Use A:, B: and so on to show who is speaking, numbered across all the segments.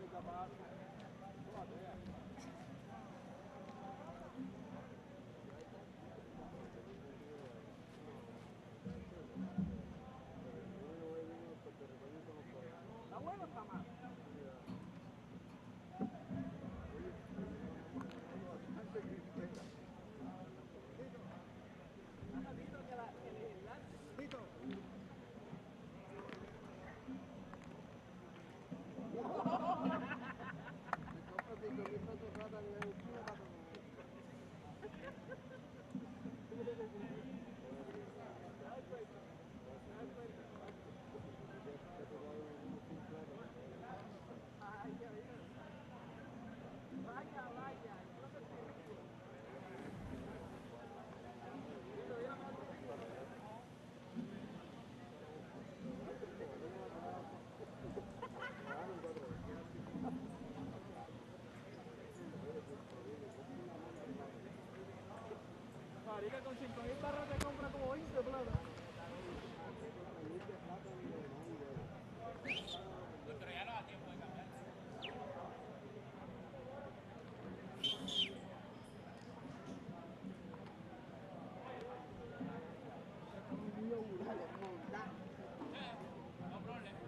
A: ¿Está bueno o está mal? Marica, con 5.000 barras te compra como 20 plata.
B: Pero ya no da tiempo de cambiar. No problema.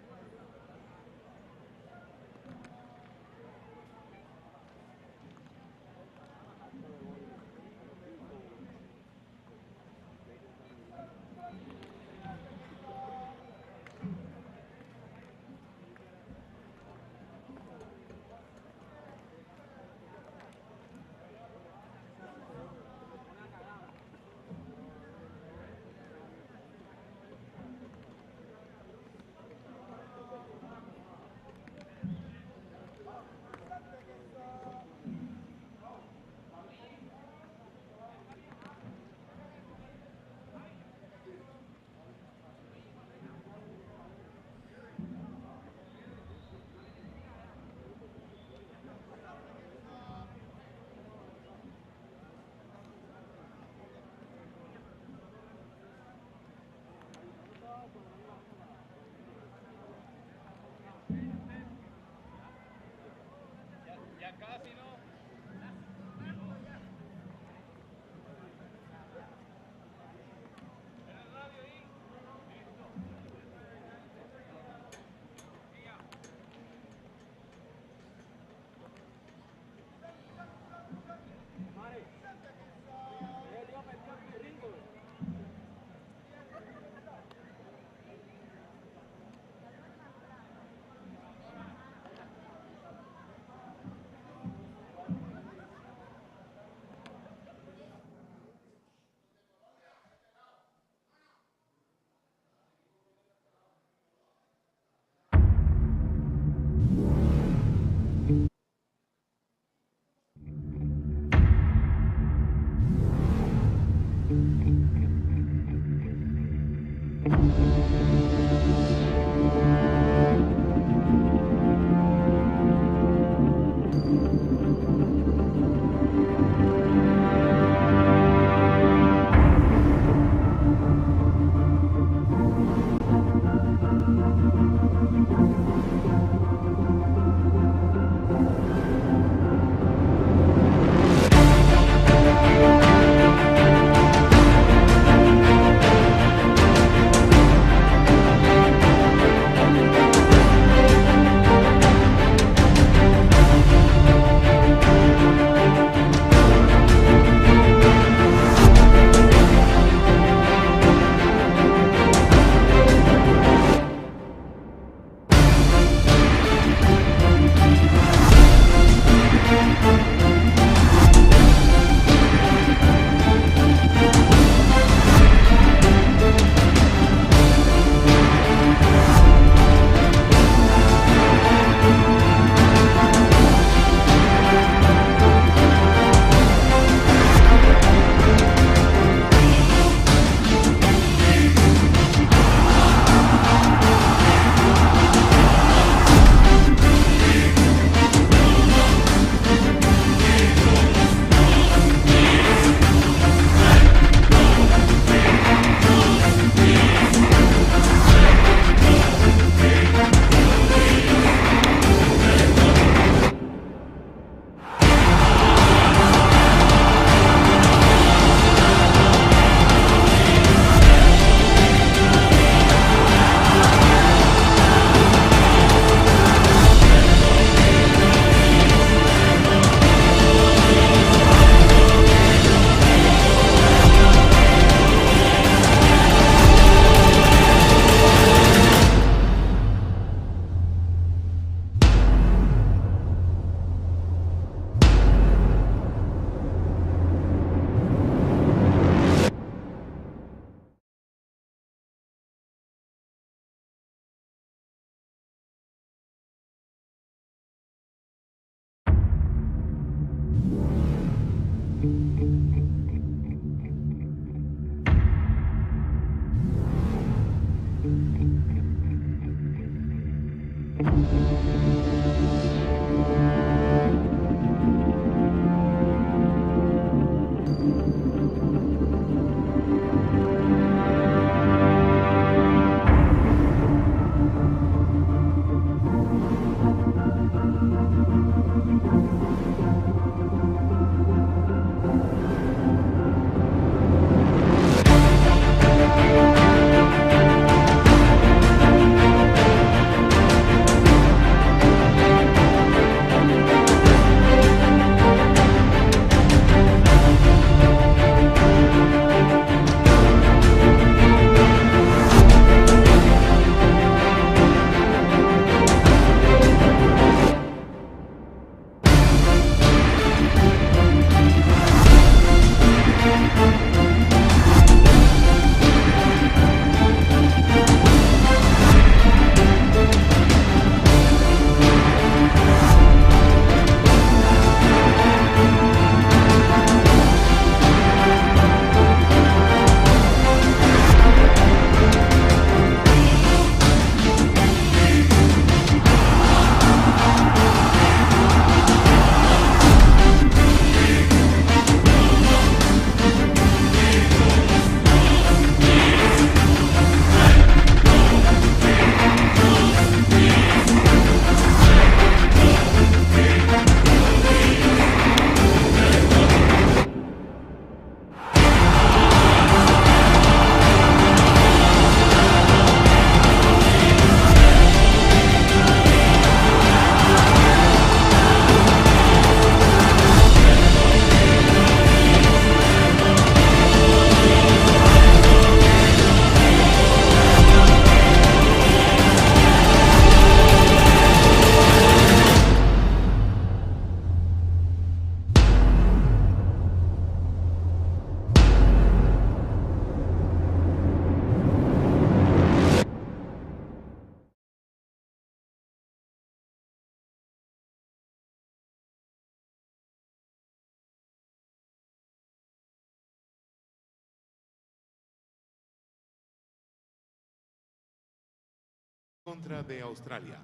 C: Contra de Australia,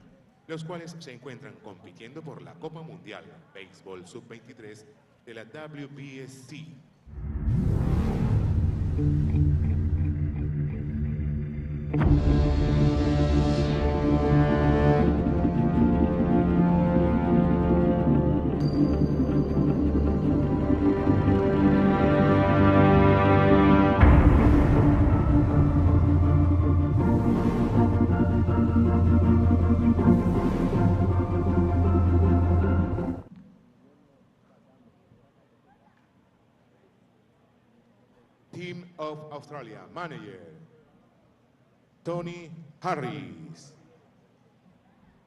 C: los cuales se encuentran compitiendo por la Copa Mundial Béisbol Sub-23 de la WBSC. Team of Australia Manager, Tony Harris.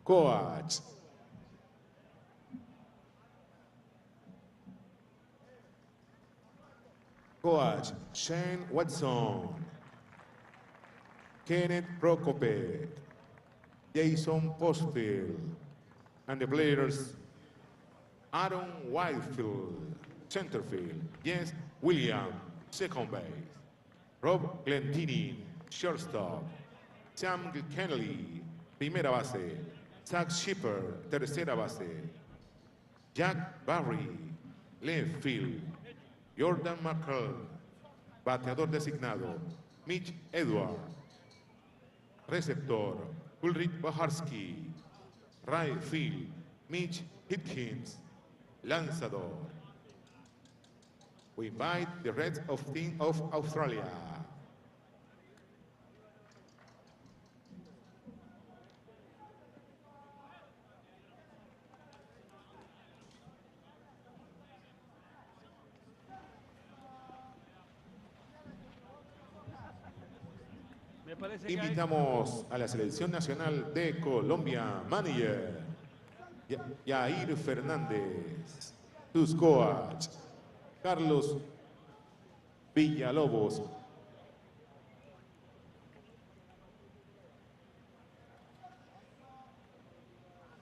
C: Coach, Shane Watson. Kenneth Prokope. Jason Postfield. And the players, Aaron Whitefield, centerfield. Jens William, second base. Rob Glentini, shortstop. Sam Kennelly, primera base. Zach Shipper, tercera base. Jack Barry, left field. Jordan McCall, bateador designado. Mitch Edward, receptor. Ulrich Baharski, right field. Mitch Hipkins, lanzador. We invite the rest of Team of Australia. Invitamos a la selección nacional de Colombia, manager Yair Fernández, tus coach Carlos Villalobos,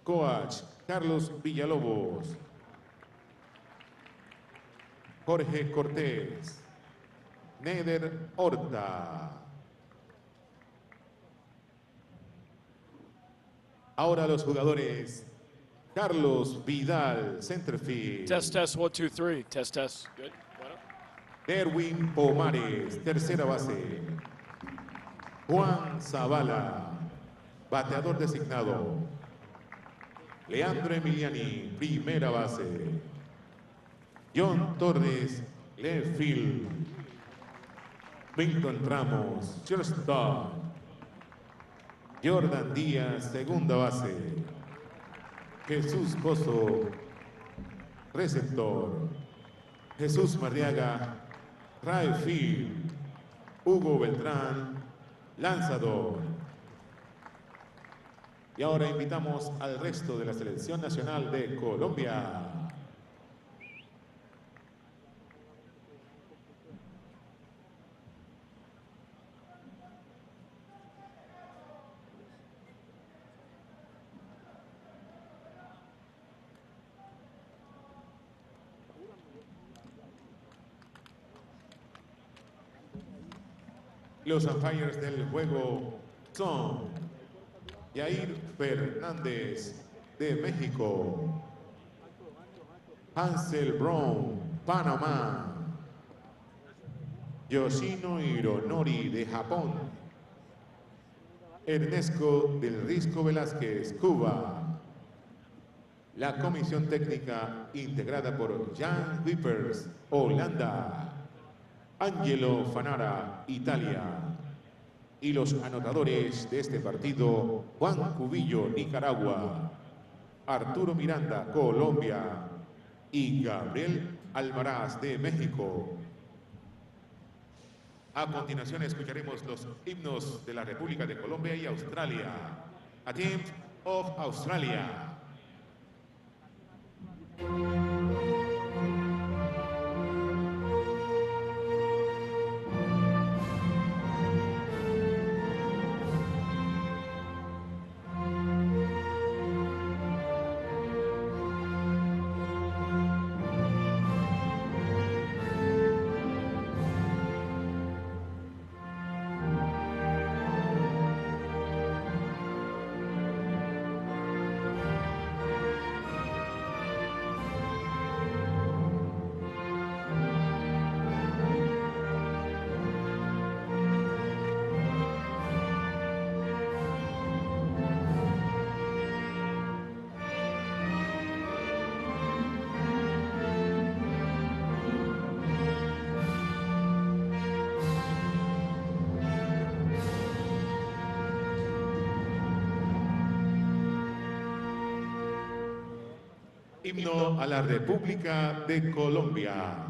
C: coach Carlos Villalobos, Jorge Cortés, Neder Horta. Ahora los jugadores. Carlos Vidal, centerfield.
D: Test, 1, 2, 3. Test. Good. Bueno.
C: Erwin Pomares, tercera base. Juan Zavala, bateador designado. Leandro Emiliani, primera base. John Torres, left field. Milton Ramos, shortstop. Jordan Díaz, segunda base. Jesús Pozo, receptor. Jesús Marriaga, right field. Hugo Beltrán, lanzador. Y ahora invitamos al resto de la selección nacional de Colombia. Los umpires del juego son Yair Fernández de México, Hansel Brown, Panamá, Yoshino Hironori de Japón, Ernesto del Risco Velázquez, Cuba. La comisión técnica integrada por Jan Wippers, Holanda, Angelo Fanara, Italia. Y los anotadores de este partido, Juan Cubillo, Nicaragua, Arturo Miranda, Colombia y Gabriel Almaraz de México. A continuación escucharemos los himnos de la República de Colombia y Australia. A Team of Australia. Himno a la República de Colombia.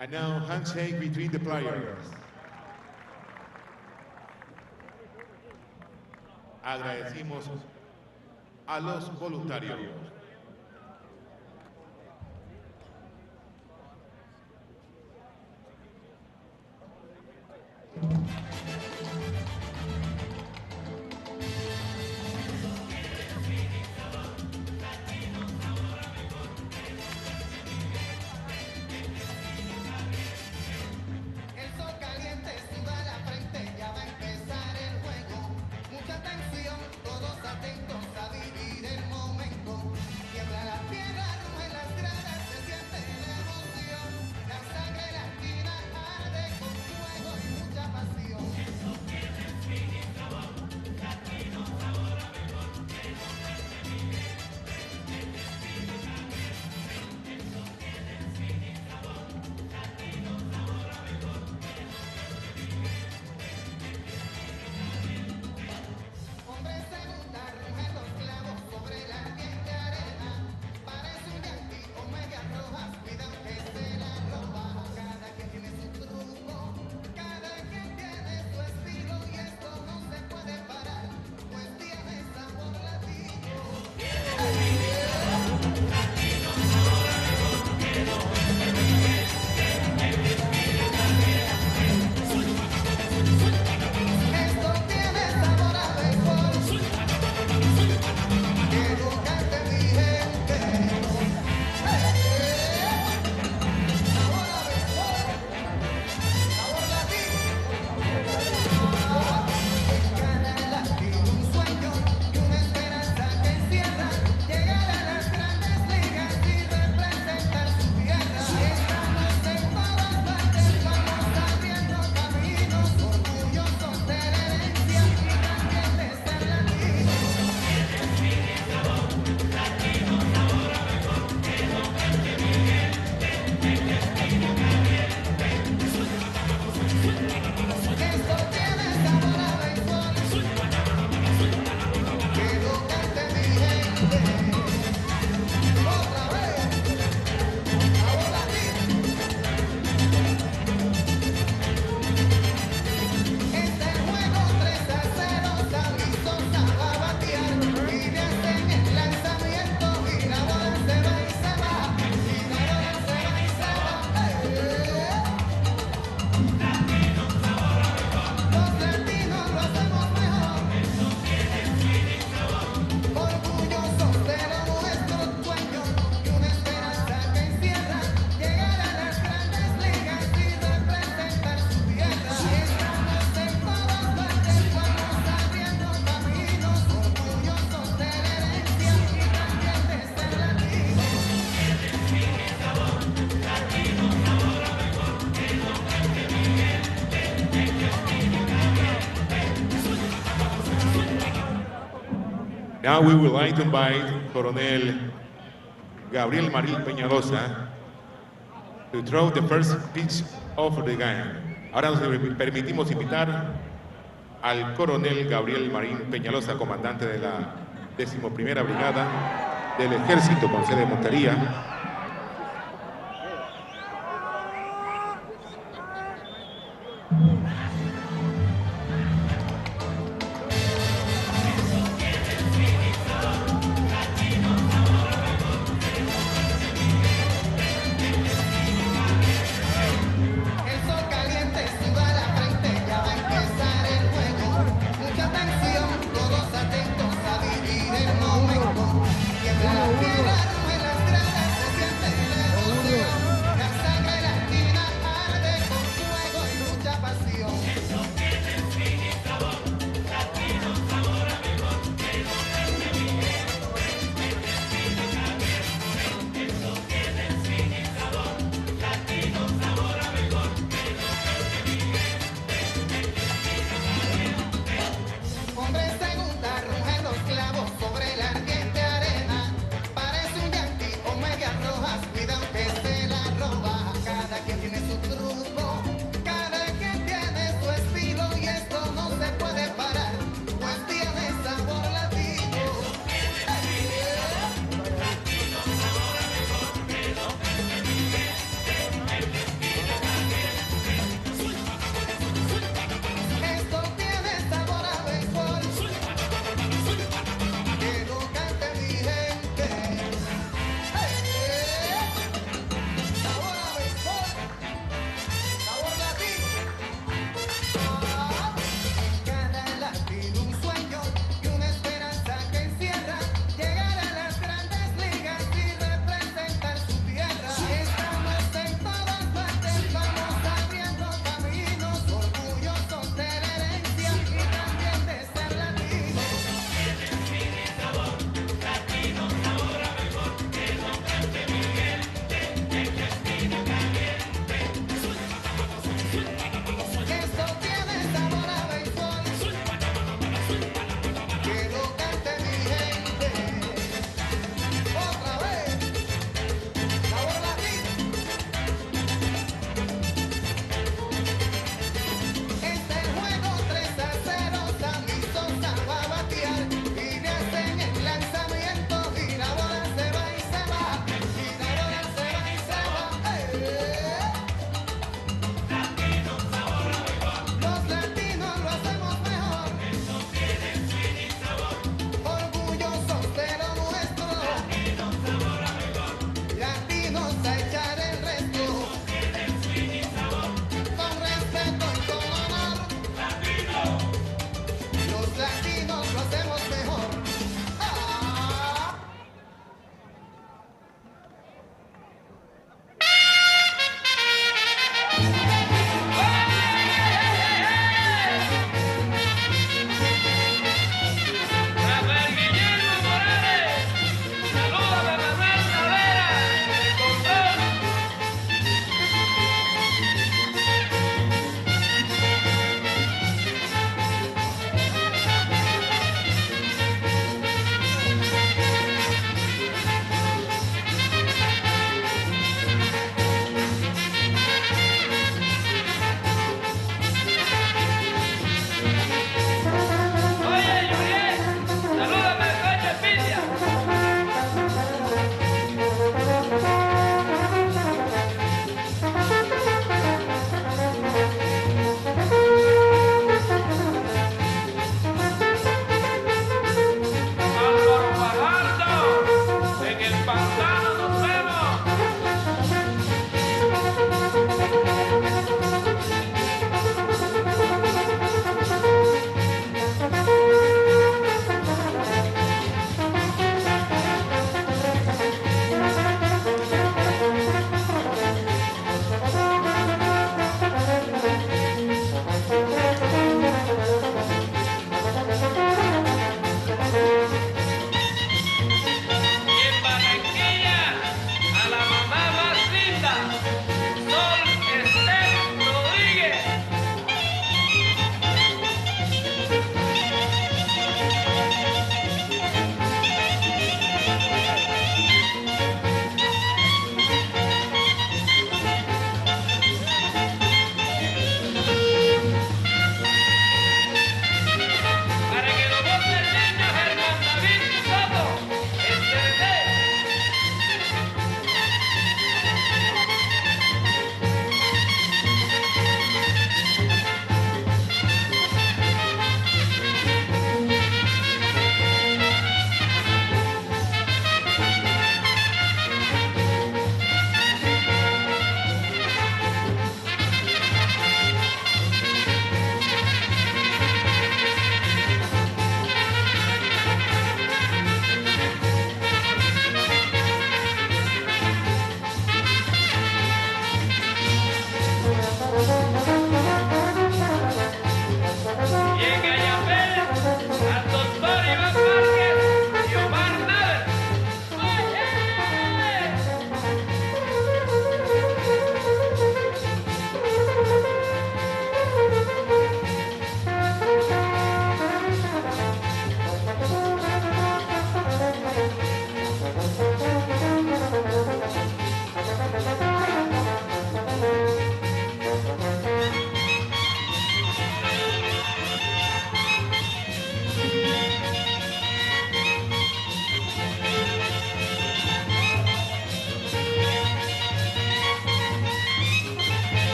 C: And now handshake between the players. Agradecimos a los voluntarios.
E: Todos atentos a vivir el momento.
C: Now we would like to invite Coronel Gabriel Marín Peñalosa to throw the first pitch of the game. Ahora nos permitimos invitar al Coronel Gabriel Marín Peñalosa, comandante de la 11ª Brigada del Ejército con sede en Montería.
E: Pasión.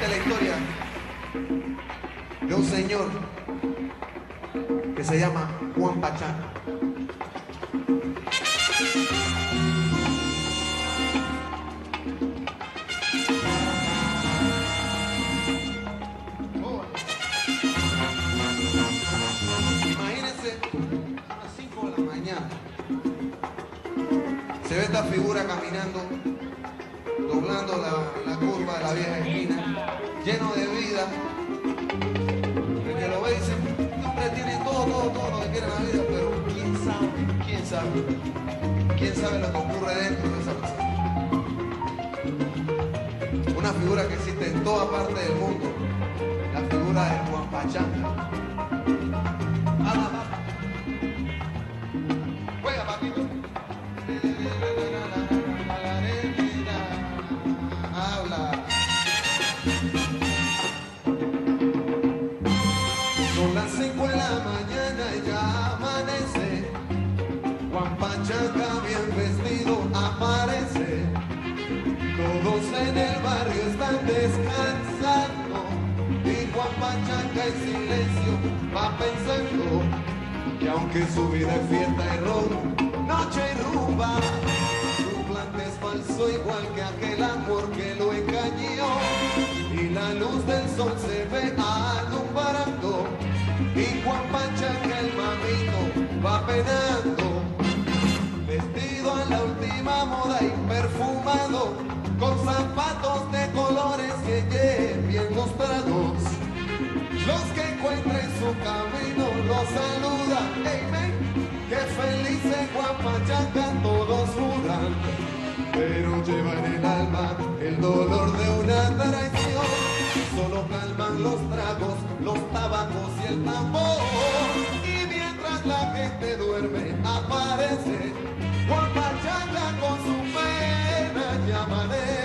E: la historia de un señor que se llama Juan Pachanga. Imagínense, a las 5 de la mañana, se ve esta figura caminando, doblando la curva de la vieja esquina, lleno de vida. El que lo ve dice, este hombre tiene todo lo que quiere en la vida, pero quién sabe lo que ocurre dentro de esa persona. Una figura que existe en toda parte del mundo, la figura de Juan Pachanga. Juega, papito. Habla. Son las 5 de la mañana y ya amanece. Juan Pachanga bien vestido aparece. Todos en el barrio están descansando y Juan Pachanga en silencio va pensando que aunque su vida es fiesta y ron, noche y rumba, su plante es falso igual que aquel amor que lo engañó y la luz del sol se ve alumbrando y Juan Pachanga el mamito va penando, vestido a la última moda y perfumado, con zapatos de colores que lleven bien mostrados. Los que encuentren su camino los saludan. Amen. Que feliz es Juan Pachanga, todos juran. Pero lleva en el alma el dolor de una traición. Solo calman los tragos, los tabacos y el tambor. Y mientras la gente duerme aparece Juan Pachanga con su pena y amanece.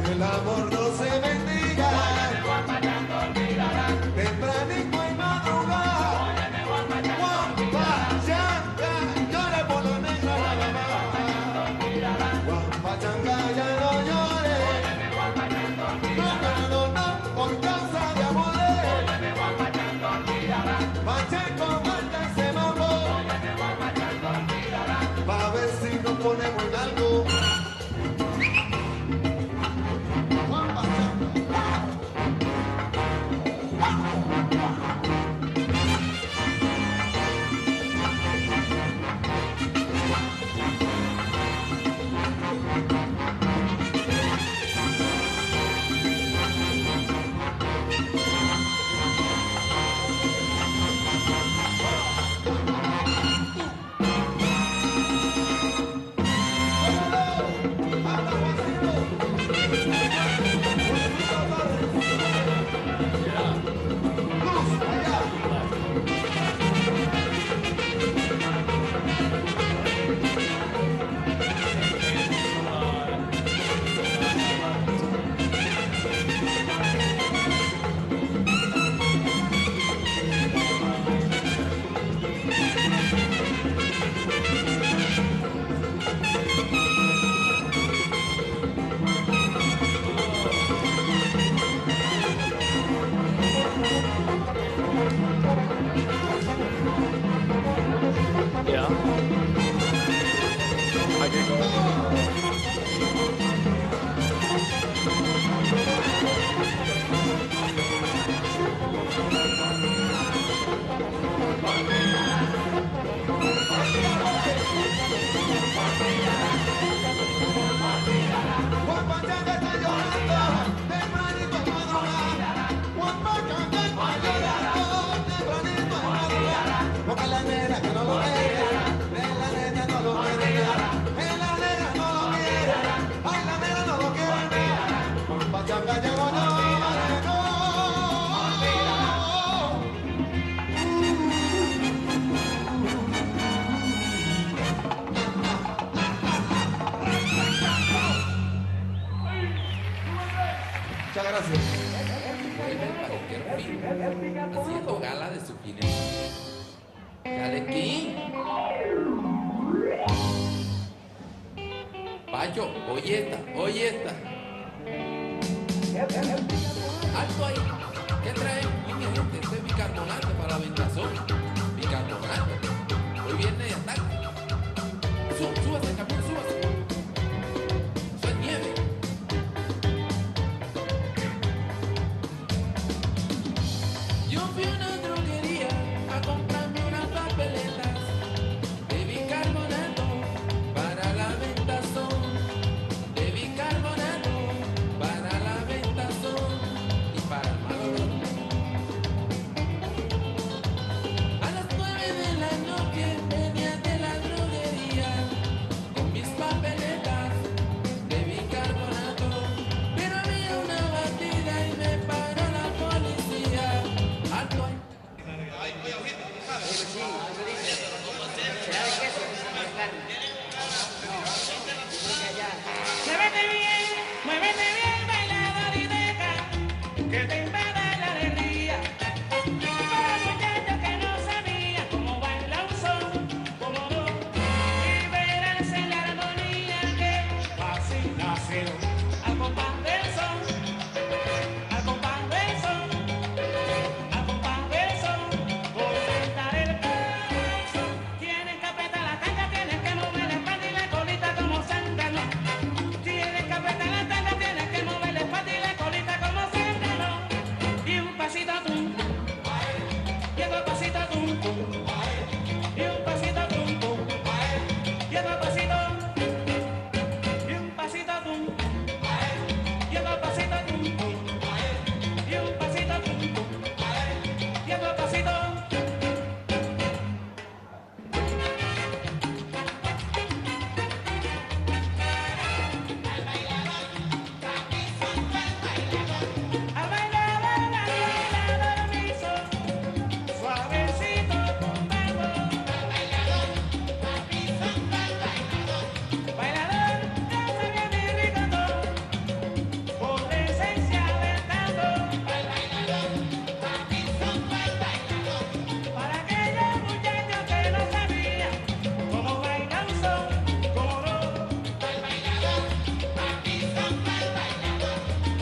E: El amor no se bendiga, tempranito y madrugada. Juan Pachanga llora por lo negro. Juan Pachanga ya no llore, no, por causa de amores. Pacheco manda y se mamó, pa' ver si nos ponemos en algo. Juan Pachanga está llorando.
F: Pacho, oye esta. Alto ahí. ¿Qué traemos, mi gente? Este es bicarbonato para la ventazón. Bicarbonato. Hoy viernes de ataque. Súbase, camión, súbase. Eso es nieve. Yo fui a una droguería a comprarme unas papeletas de bicarbonato para la ventazón. De bicarbonato para la ventazón y para el mal olor. A las 9 de la noche venía de la droguería con mis papeletas de bicarbonato, pero había una batida y me paró la policía. Alto ahí.
G: Muévete bien, bailador y deja que te invada la alegría. Para muchachos que no sabían cómo baila un son, cómo no, y verás en la armonía que así nacieron al compás del son, al compás del son, al compás del son, por cantar el corazón. Tienen que apretar la tanga, tienen que mover la espalda y la colita como zángano. Tienes que apretar la tanga, tienes que mover la espalda y la colita como zángano. Y un pasito tum tum, y otro pasito tum tum, y un pasito tum tum, y otro pasito, y un pasito tum tum, y otro pasito tum tum, y un pasito tum tum, y otro pasito. Al bailador liso, suavecito tumbando. Bailador, danza bien y rico, por la esencia del tango. Para aquellos muchachos que no sabían cómo baila un son, cómo no.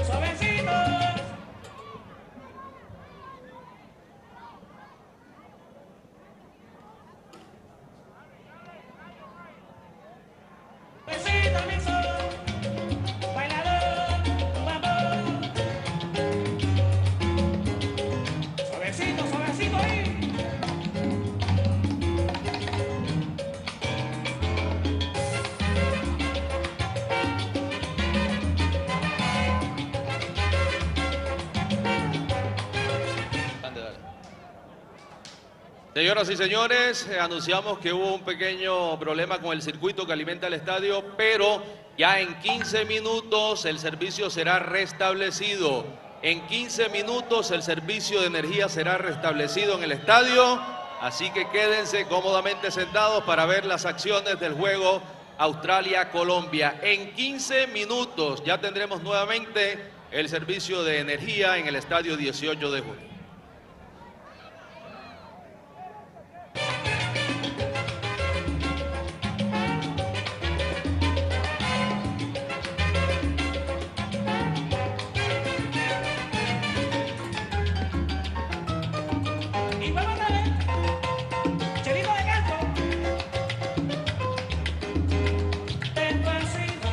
G: Suavecitos. Besito mi son, bailador, vamos. Suavecito, suavecito ahí.
H: Señoras y señores, anunciamos que hubo un pequeño problema con el circuito que alimenta el estadio, pero ya en 15 minutos el servicio será restablecido. En 15 minutos el servicio de energía será restablecido en el estadio, así que quédense cómodamente sentados para ver las acciones del juego Australia-Colombia. En 15 minutos ya tendremos nuevamente el servicio de energía en el estadio 18 de junio.
G: Y vamos a ver, Chelito de canto, despacito.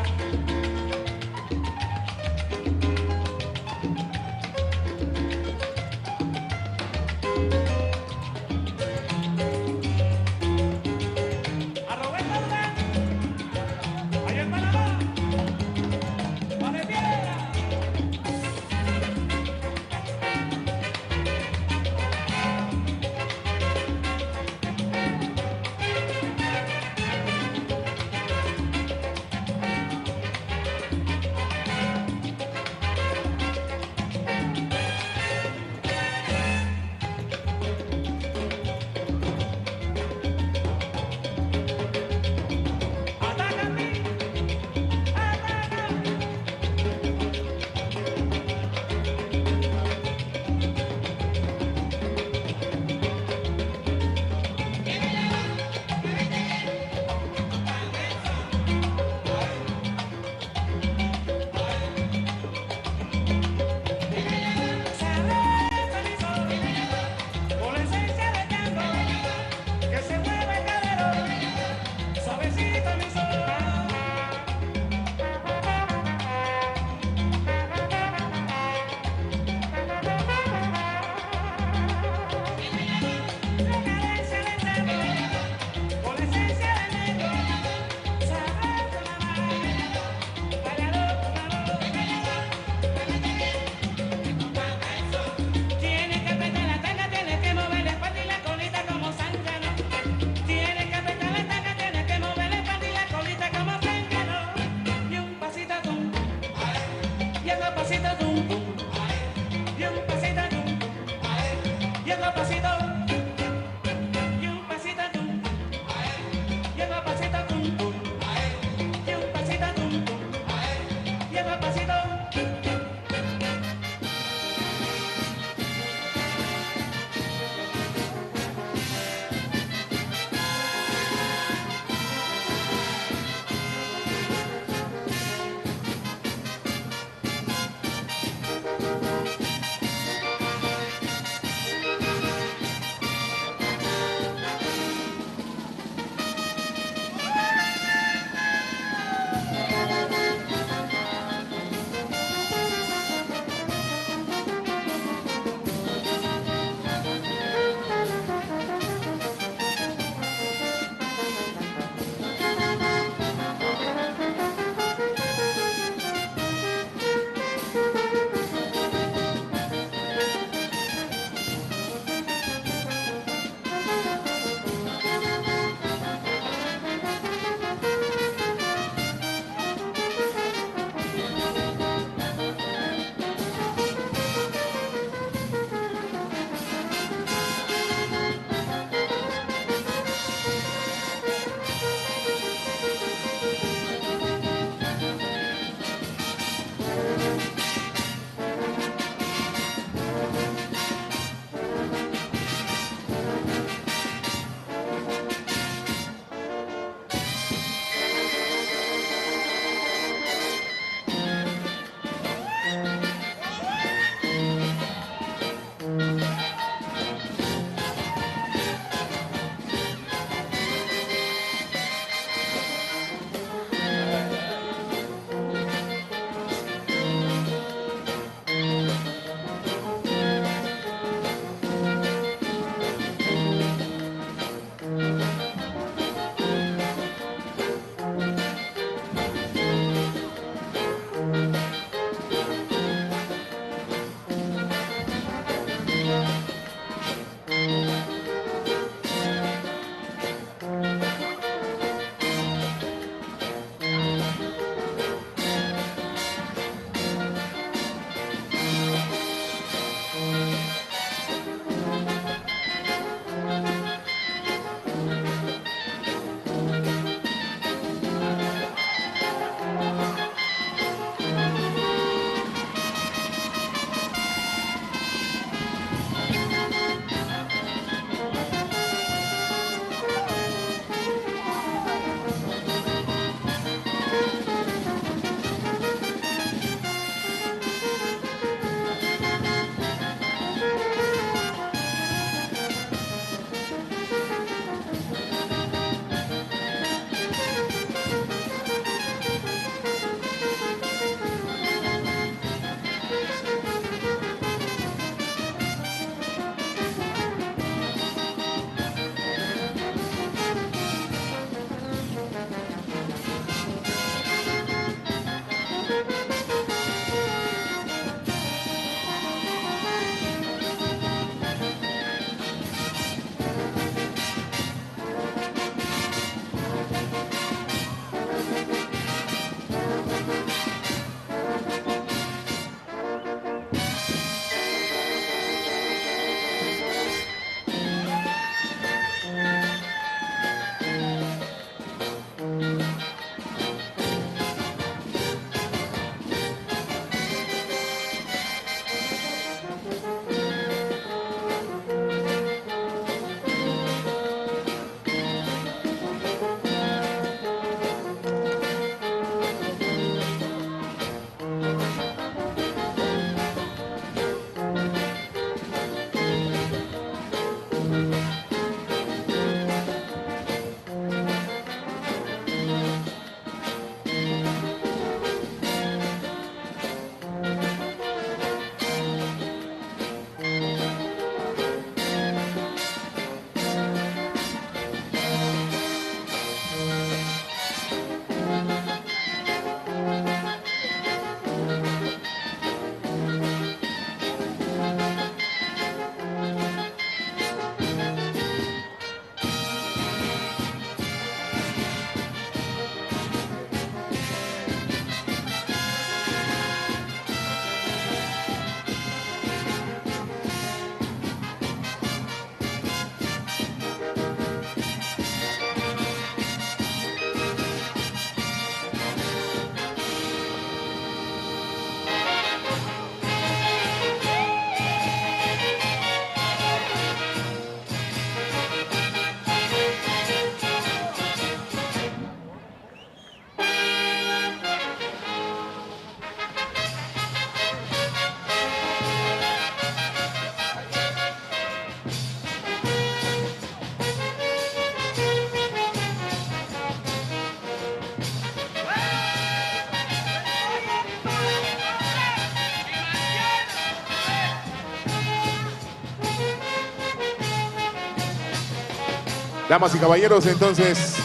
C: Damas y caballeros, entonces,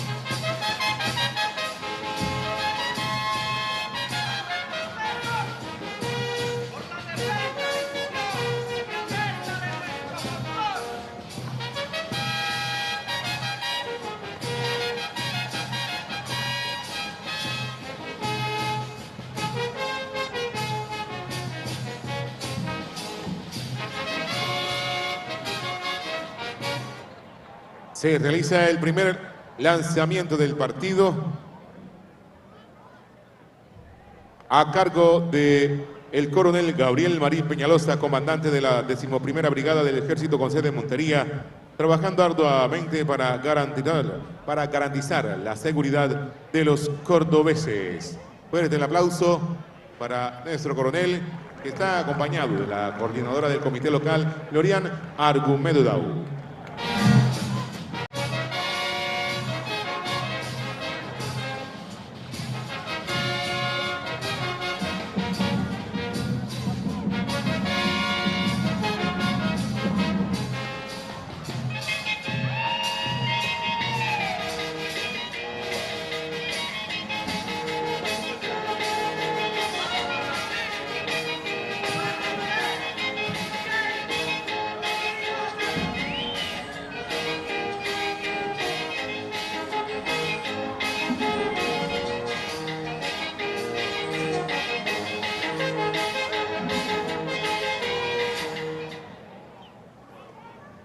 C: se realiza el primer lanzamiento del partido a cargo de el coronel Gabriel Marín Peñalosa, comandante de la 11ª Brigada del Ejército con sede en Montería, trabajando arduamente para garantizar la seguridad de los cordobeses. Fuerte el aplauso para nuestro coronel, que está acompañado de la coordinadora del comité local, Lorian Argumedodau.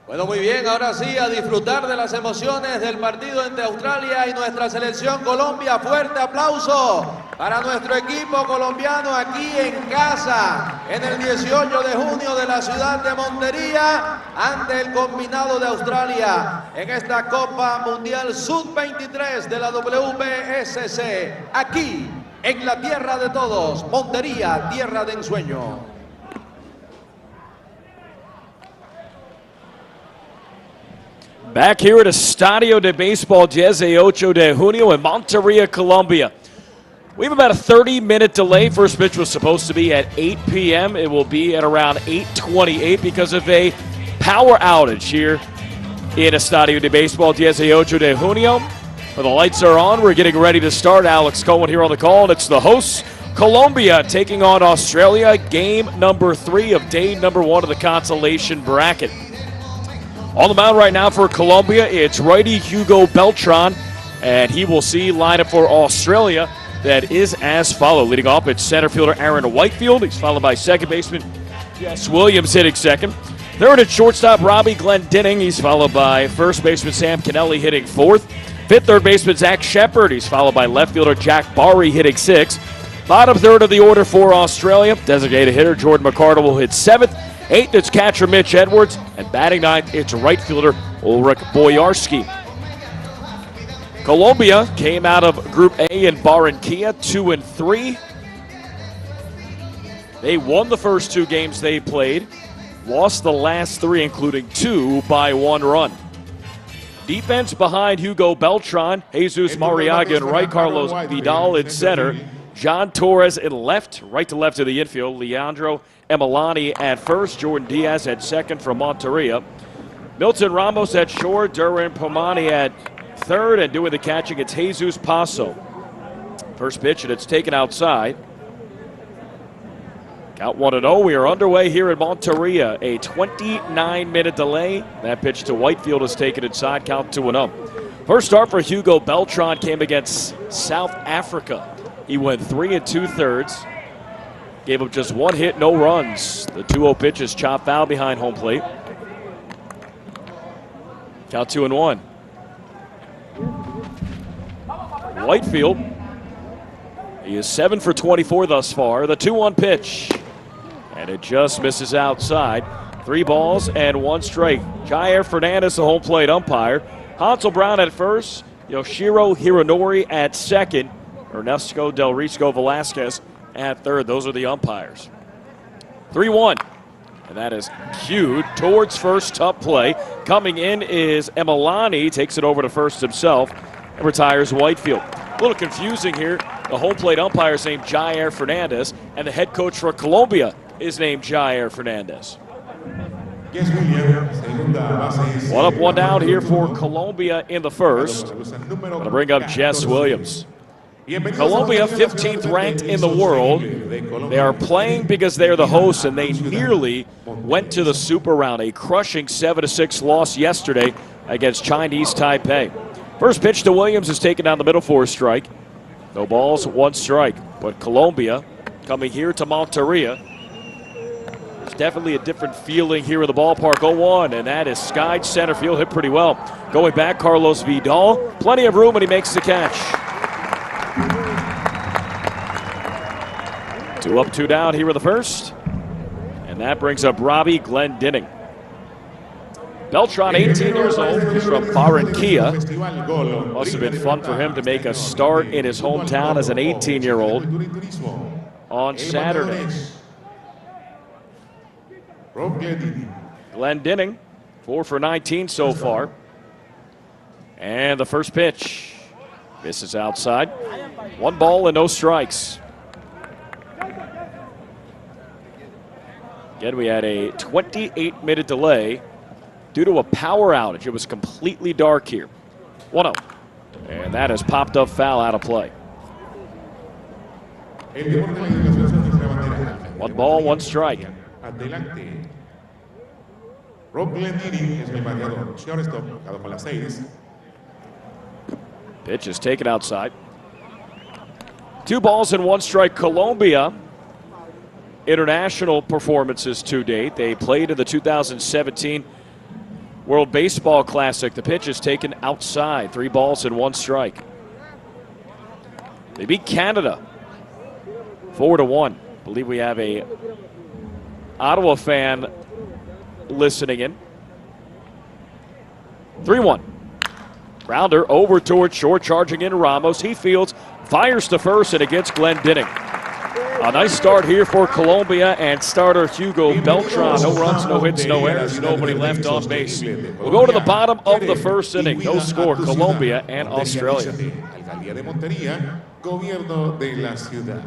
H: Bueno, muy bien, ahora sí, a disfrutar de las emociones del partido entre Australia y nuestra selección Colombia. Fuerte aplauso para nuestro equipo colombiano aquí en casa, en el 18 de junio de la ciudad de Montería, ante el combinado de Australia en esta Copa Mundial Sub-23 de la WBSC, aquí en la tierra de todos, Montería, tierra de ensueño.
D: Back here at Estadio de Béisbol 18 de Junio in Montería, Colombia. We have about a 30-minute delay. First pitch was supposed to be at 8 p.m. It will be at around 8:28 because of a power outage here in Estadio de Béisbol 18 de Junio. When the lights are on, we're getting ready to start. Alex Cohen here on the call, and it's the hosts, Colombia, taking on Australia. Game number 3 of day number 1 of the consolation bracket. On the mound right now for Colombia, it's righty Hugo Beltran, and he will see lineup for Australia that is as follows. Leading off, it's center fielder Aaron Whitefield. He's followed by second baseman Jess Williams hitting second. Third at shortstop, Robbie Glendenning. He's followed by first baseman Sam Kennelly hitting fourth. Fifth, third baseman Zach Shepard. He's followed by left fielder Jack Barry hitting sixth. Bottom third of the order for Australia, designated hitter Jordan McCardle will hit seventh. Eighth, it's catcher Mitch Edwards. And batting ninth, it's right fielder Ulrich Boyarski. Colombia came out of Group A in Barranquilla, 2-3. They won the first 2 games they played, lost the last 3, including 2 by 1 run. Defense behind Hugo Beltran, Jesus Mariaga in right, Carlos Vidal in center, John Torres in left, right to left of the infield, Leandro Emilani at first, Jordan Diaz at second from Monteria, Milton Ramos at short, Duran Pomani at third, and doing the catching, it's Jesus Paso. First pitch, and it's taken outside. Count 1-0. We are underway here in Monteria. A 29-minute delay. That pitch to Whitefield is taken inside. Count 2-0. First start for Hugo Beltran came against South Africa. He went 3 2/3. Gave up just 1 hit, no runs. The 2-0 pitch is chopped foul behind home plate. Count 2-1. Whitefield, he is 7 for 24 thus far. The 2-1 pitch, and it just misses outside. 3 balls and 1 strike. Jair Fernandez, the home plate umpire. Hansel Brown at first. Yoshiro Hironori at second. Ernesto Del Risco Velasquez at third. Those are the umpires. 3-1. And that is cued towards first. Tough play. Coming in is Emilani. Takes it over to first himself and retires Whitefield. A little confusing here. The home plate umpire is named Jair Fernandez, and the head coach for Colombia is named Jair Fernandez.
C: Yes, William. Segunda base es
D: 1 up, 1 down here for Colombia in the first. Going to bring up Jess Williams. Colombia, 15th ranked in the world. They are playing because they're the hosts, and they nearly went to the Super Round. A crushing 7-6 loss yesterday against Chinese Taipei. First pitch to Williams is taken down the middle for a strike. No balls, 1 strike. But Colombia coming here to Monteria. There's definitely a different feeling here in the ballpark. 0-1, and that is skied center field, hit pretty well. Going back, Carlos Vidal. Plenty of room, and he makes the catch. 2 up, 2 down here in the first. And that brings up Robbie Glendinning. Beltran, 18 years old, he's from Barranquilla. Must have been fun for him to make a start in his hometown as an 18-year-old on Saturday. Glendinning, 4 for 19 so far. And the first pitch misses outside. 1 ball and no strikes. Again, we had a 28-minute delay due to a power outage. It was completely dark here. 1-0. And that has popped up foul out of play. 1 ball, 1 strike. Pitch is taken outside. 2 balls and 1 strike. Colombia international performances to date. They played in the 2017 World Baseball Classic. The pitch is taken outside. 3 balls and 1 strike. They beat Canada 4-1. I believe we have a Ottawa fan listening in. 3-1. Grounder over towards short, charging in Ramos. He fields, fires to first, and it gets Glendinning. A nice start here for Colombia and starter Hugo Beltran. No runs, no hits, no errors, nobody left on base. We'll go to the bottom of the first inning. No score, Colombia and Australia.
C: Alcaldía de Montería, Gobierno de la Ciudad.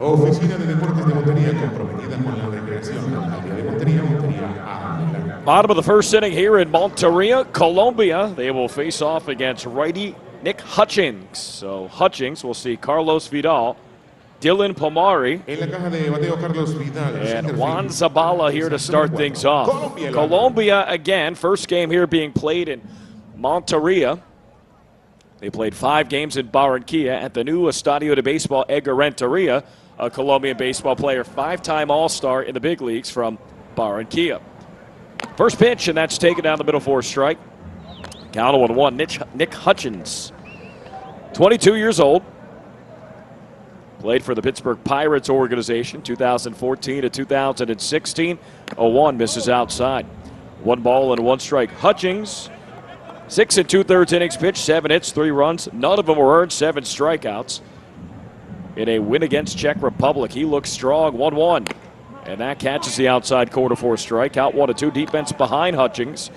C: Oficina de Deportes de Montería, comprometida con la recreación. Alcaldía de Montería, Montería.
D: Bottom of the first inning here in Monteria, Colombia. They will face off against righty Nick Hutchings. So Hutchings will see Carlos Vidal, Dylan Pomari, and Juan Zabala here to start things off. Colombia again, first game here being played in Monteria. They played 5 games in Barranquilla at the new Estadio de Baseball Edgar Renteria, a Colombian baseball player, 5-time All-Star in the big leagues from Barranquilla. First pitch, and that's taken down the middle for a strike. Count 1-1. Nick Hutchins, 22 years old. Played for the Pittsburgh Pirates organization 2014 to 2016. 0-1 misses outside. 1 ball and 1 strike. Hutchings, 6 2/3 innings pitched, 7 hits, 3 runs. None of them were earned, 7 strikeouts. In a win against Czech Republic, he looks strong. 1-1. And that catches the outside corner for a strike. Out 1-2. Defense behind Hutchings.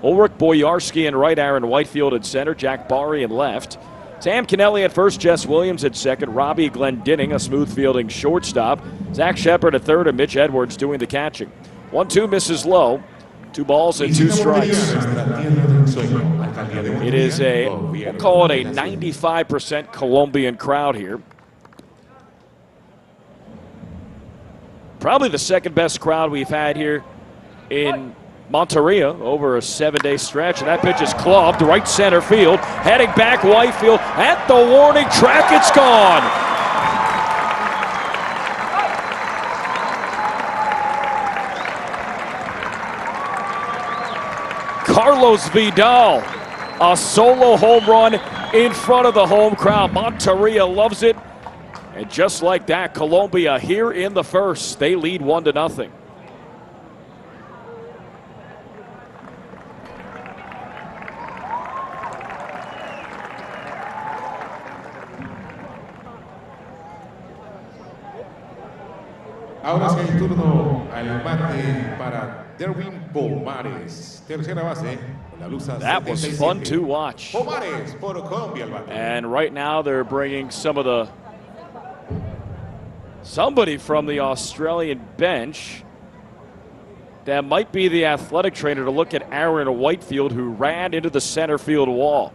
D: Ulrich Boyarsky in right, Aaron Whitefield in center, Jack Barry in left. Sam Kennelly at first, Jess Williams at second, Robbie Glendinning, a smooth fielding shortstop, Zach Shepard at third, and Mitch Edwards doing the catching. 1-2 misses low. 2 balls and 2 strikes. It is we'll call it a 95% Colombian crowd here. Probably the second best crowd we've had here in Monteria over a 7-day stretch, and that pitch is clubbed to right center field. Heading back, Whitefield at the warning track. It's gone. Carlos Vidal, a solo home run in front of the home crowd. Monteria loves it. And just like that, Colombia here in the first. They lead 1-0.
C: Ahora sí hay turno al bate para Derwin Pomares, tercera base. La blusa
D: that was
C: 77.
D: fun to watch.
C: Pomares por Colombia al bate.
D: And right now they're bringing somebody from the Australian bench that might be the athletic trainer to look at Aaron Whitefield, who ran into the center field wall.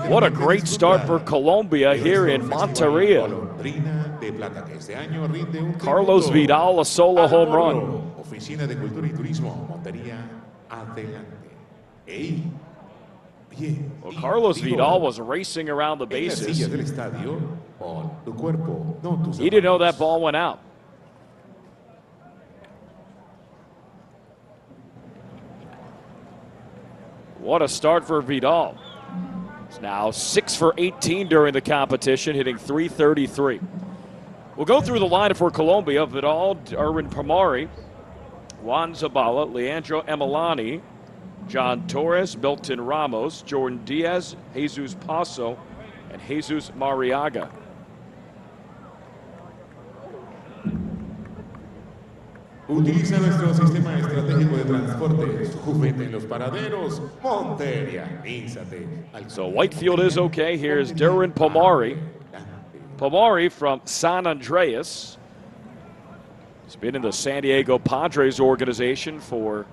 D: What a great start for Colombia here in Monteria. Carlos Vidal, a solo home run.
C: Oficina de Cultura y Turismo, Montería, adelante.
D: Well, Carlos Vidal was racing around the bases. He didn't know that ball went out. What a start for Vidal. He's now 6 for 18 during the competition, hitting .333. We'll go through the lineup for Colombia. Vidal, Erwin Pomari, Juan Zabala, Leandro Emilani, John Torres, Milton Ramos, Jordan Diaz, Jesus Paso, and Jesus Mariaga.
C: Utiliza nuestro sistema estratégico de transporte. Juguete en los paraderos. Montería.
D: So Whitefield is okay. Here's Derwin Pomari. Pomari from San Andreas. He's been in the San Diego Padres organization for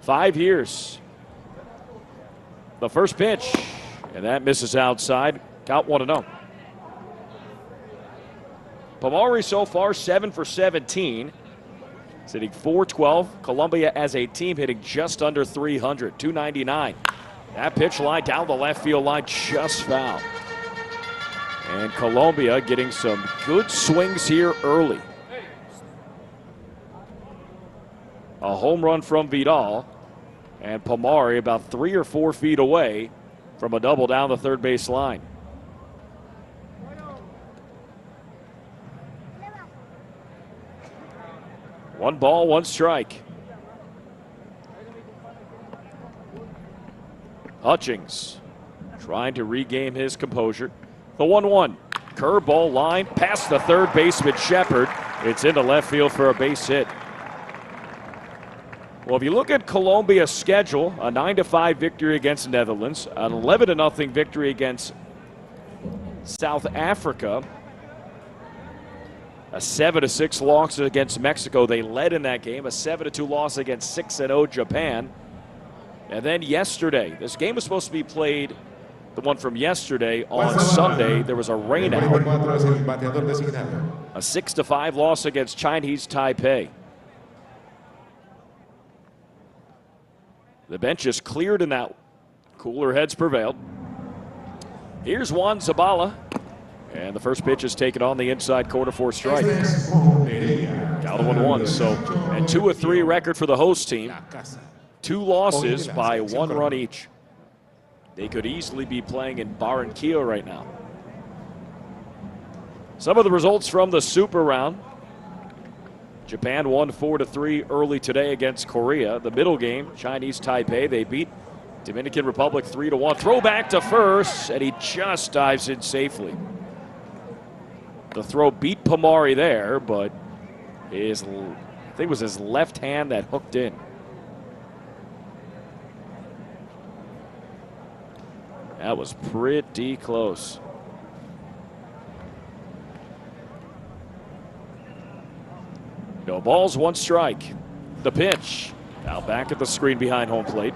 D: 5 years. The first pitch, and that misses outside. Count 1-0. Pomari so far 7 for 17. He's hitting .412. Colombia as a team hitting just under 300, .299. That pitch line down the left field line, just foul. And Colombia getting some good swings here early. A home run from Vidal, and Pomari about 3 or 4 feet away from a double down the third base line. One ball, one strike. Hutchings trying to regain his composure. The 1-1. Curveball line past the third baseman Shepard. It's into left field for a base hit. Well, if you look at Colombia's schedule, a 9-5 victory against the Netherlands, an 11-0 victory against South Africa, a 7-6 loss against Mexico. They led in that game. A 7-2 loss against 6-0 Japan. And then yesterday, this game was supposed to be played, the one from yesterday, on Sunday. There was a rainout. A 6-5 loss against Chinese Taipei. The bench is cleared in that. Cooler heads prevailed. Here's Juan Zabala. And the first pitch is taken on the inside corner for a strike. Count 1-1. So a 2-3 record for the host team. 2 losses by 1 run each. They could easily be playing in Barranquilla right now. Some of the results from the Super Round. Japan won 4-3 early today against Korea. The middle game, Chinese Taipei, they beat Dominican Republic 3-1. Throw back to first, and he just dives in safely. The throw beat Pomari there, but I think it was his left hand that hooked in. That was pretty close. No balls, one strike. The pitch. Now back at the screen behind home plate.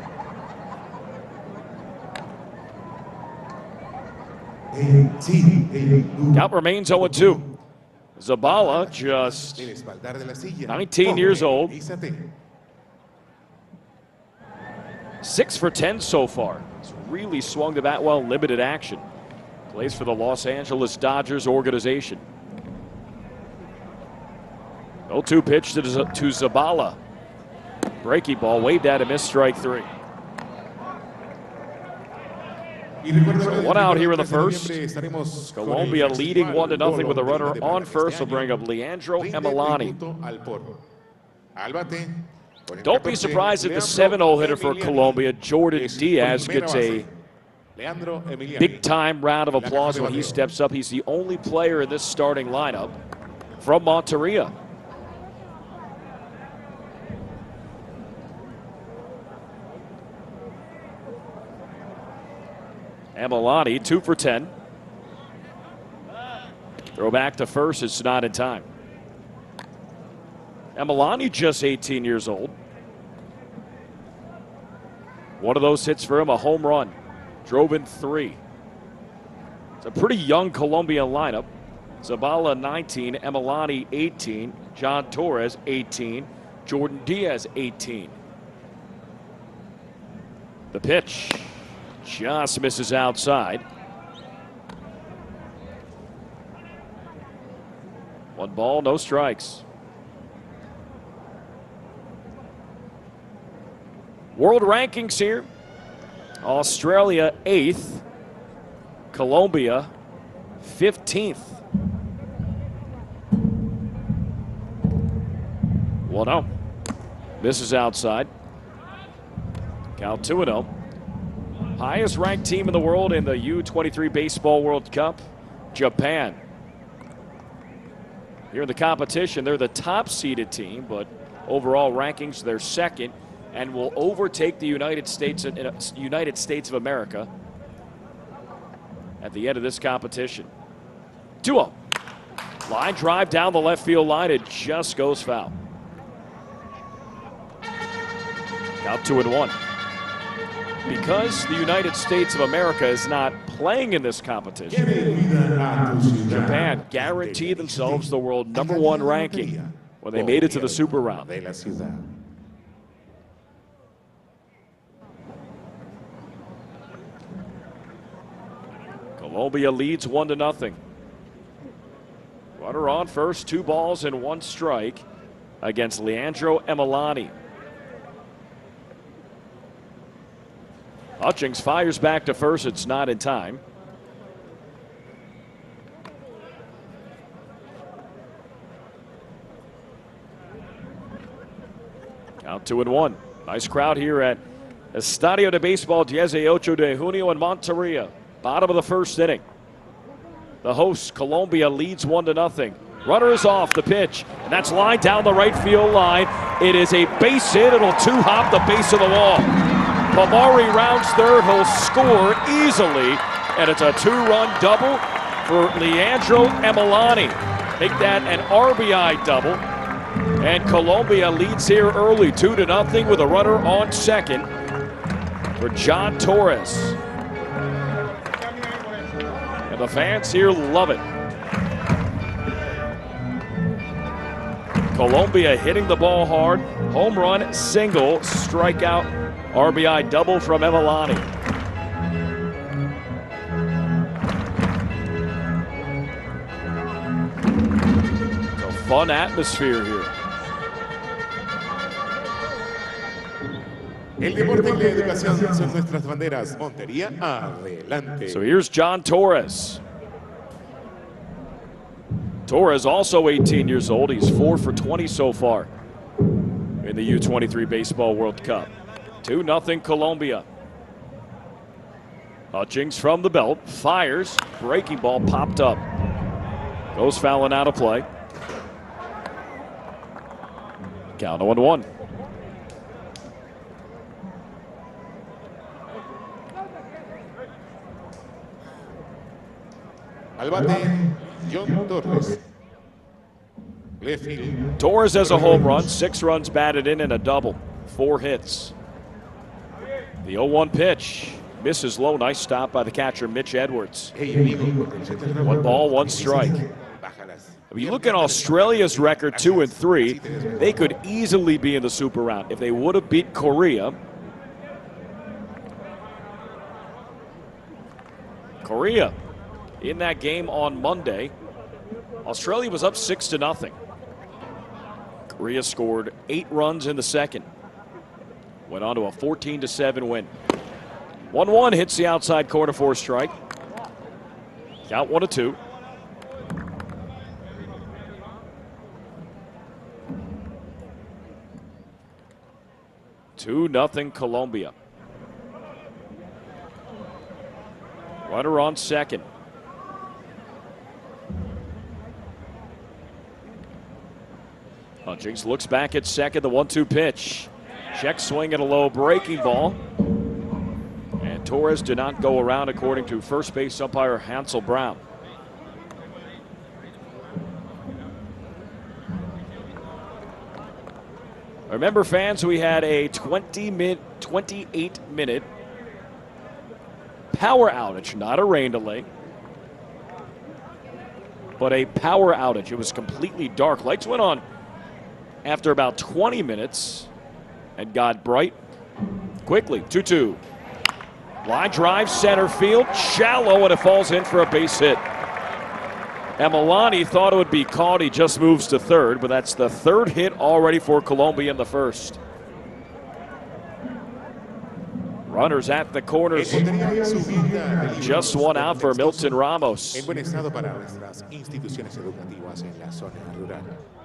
D: Count remains 0-2. Zabala just 19 years old. 6 for 10 so far. He's really swung the bat well, limited action. Plays for the Los Angeles Dodgers organization. 0-2 pitch to Zabala. Breaking ball, waved at him, missed strike 3. So 1 out here in the first. Colombia leading 1-0 with a runner on first will bring up Leandro Emelani. Don't be surprised if the 7-0 hitter for Colombia, Jordan Diaz, gets a big-time round of applause when he steps up. He's the only player in this starting lineup from Monteria. Emelani, 2 for 10. Throw back to first, it's not in time. Emelani just 18 years old. One of those hits for him, a home run. Drove in 3. It's a pretty young Colombian lineup. Zabala 19, Emelani 18, John Torres 18, Jordan Diaz 18. The pitch just misses outside. 1 ball, no strikes. World rankings here. Australia 8th. Colombia 15th. 1-0. Misses outside. Count 2-0. Highest ranked team in the world in the U-23 Baseball World Cup, Japan. Here in the competition, they're the top seeded team, but overall rankings, they're second and will overtake the United States of America at the end of this competition. 2-0. Line drive down the left field line. It just goes foul. Count 2-1. Because the United States of America is not playing in this competition, Japan guaranteed themselves the world #1 ranking when they made it to the Super Round. Colombia leads 1-0. Runner on first, 2 balls and 1 strike against Leandro Emelani. Hutchings fires back to first. It's not in time. Count 2-1. Nice crowd here at Estadio de Béisbol 18 de Junio in Monteria. Bottom of the first inning. The hosts, Colombia, leads 1-0. Runner is off the pitch, and that's lined down the right field line. It is a base hit. It'll 2-hop the base of the wall. Pomari rounds third. He'll score easily, and it's a 2-run double for Leandro Emelani. Make that an RBI double. And Colombia leads here early, 2-0, with a runner on second for John Torres. And the fans here love it. Colombia hitting the ball hard. Home run, single, strikeout, RBI double from Emelani. It's a fun atmosphere here.
C: El deporte y la educación son nuestras banderas. Montería, adelante.
D: So here's John Torres. Torres, also 18 years old. He's 4 for 20 so far in the U-23 Baseball World Cup. 2-0 Colombia. Hutchings from the belt, fires, breaking ball popped up. Goes fouling out of play. Count 0-1.
C: Al bate, John Torres. Left field.
D: Torres has a home run, 6 runs batted in and a double, 4 hits. The 0-1 pitch misses low. Nice stop by the catcher, Mitch Edwards. 1 ball, 1 strike. If you look at Australia's record, 2-3, they could easily be in the Super Round if they would have beat Korea. Korea in that game on Monday, Australia was up 6-0. Korea scored 8 runs in the second. Went on to a 14-7 win. 1-1 hits the outside corner for a strike. Count 1-2. Nothing Colombia. Runner on second. Hutchings looks back at second, the 1-2 pitch. Check swing at a low breaking ball. And Torres did not go around, according to first base umpire Hansel Brown. Remember, fans, we had a 28-minute power outage, not a rain delay, but a power outage. It was completely dark. Lights went on after about 20 minutes and got bright quickly. 2-2. Line drive, center field, shallow, and it falls in for a base hit. Emelani thought it would be caught. He just moves to third, but that's the 3rd hit already for Colombia in the first. Runners at the corners. Just 1 out for Milton Ramos.
C: En buen estado para nuestras instituciones educativas en la zona rural.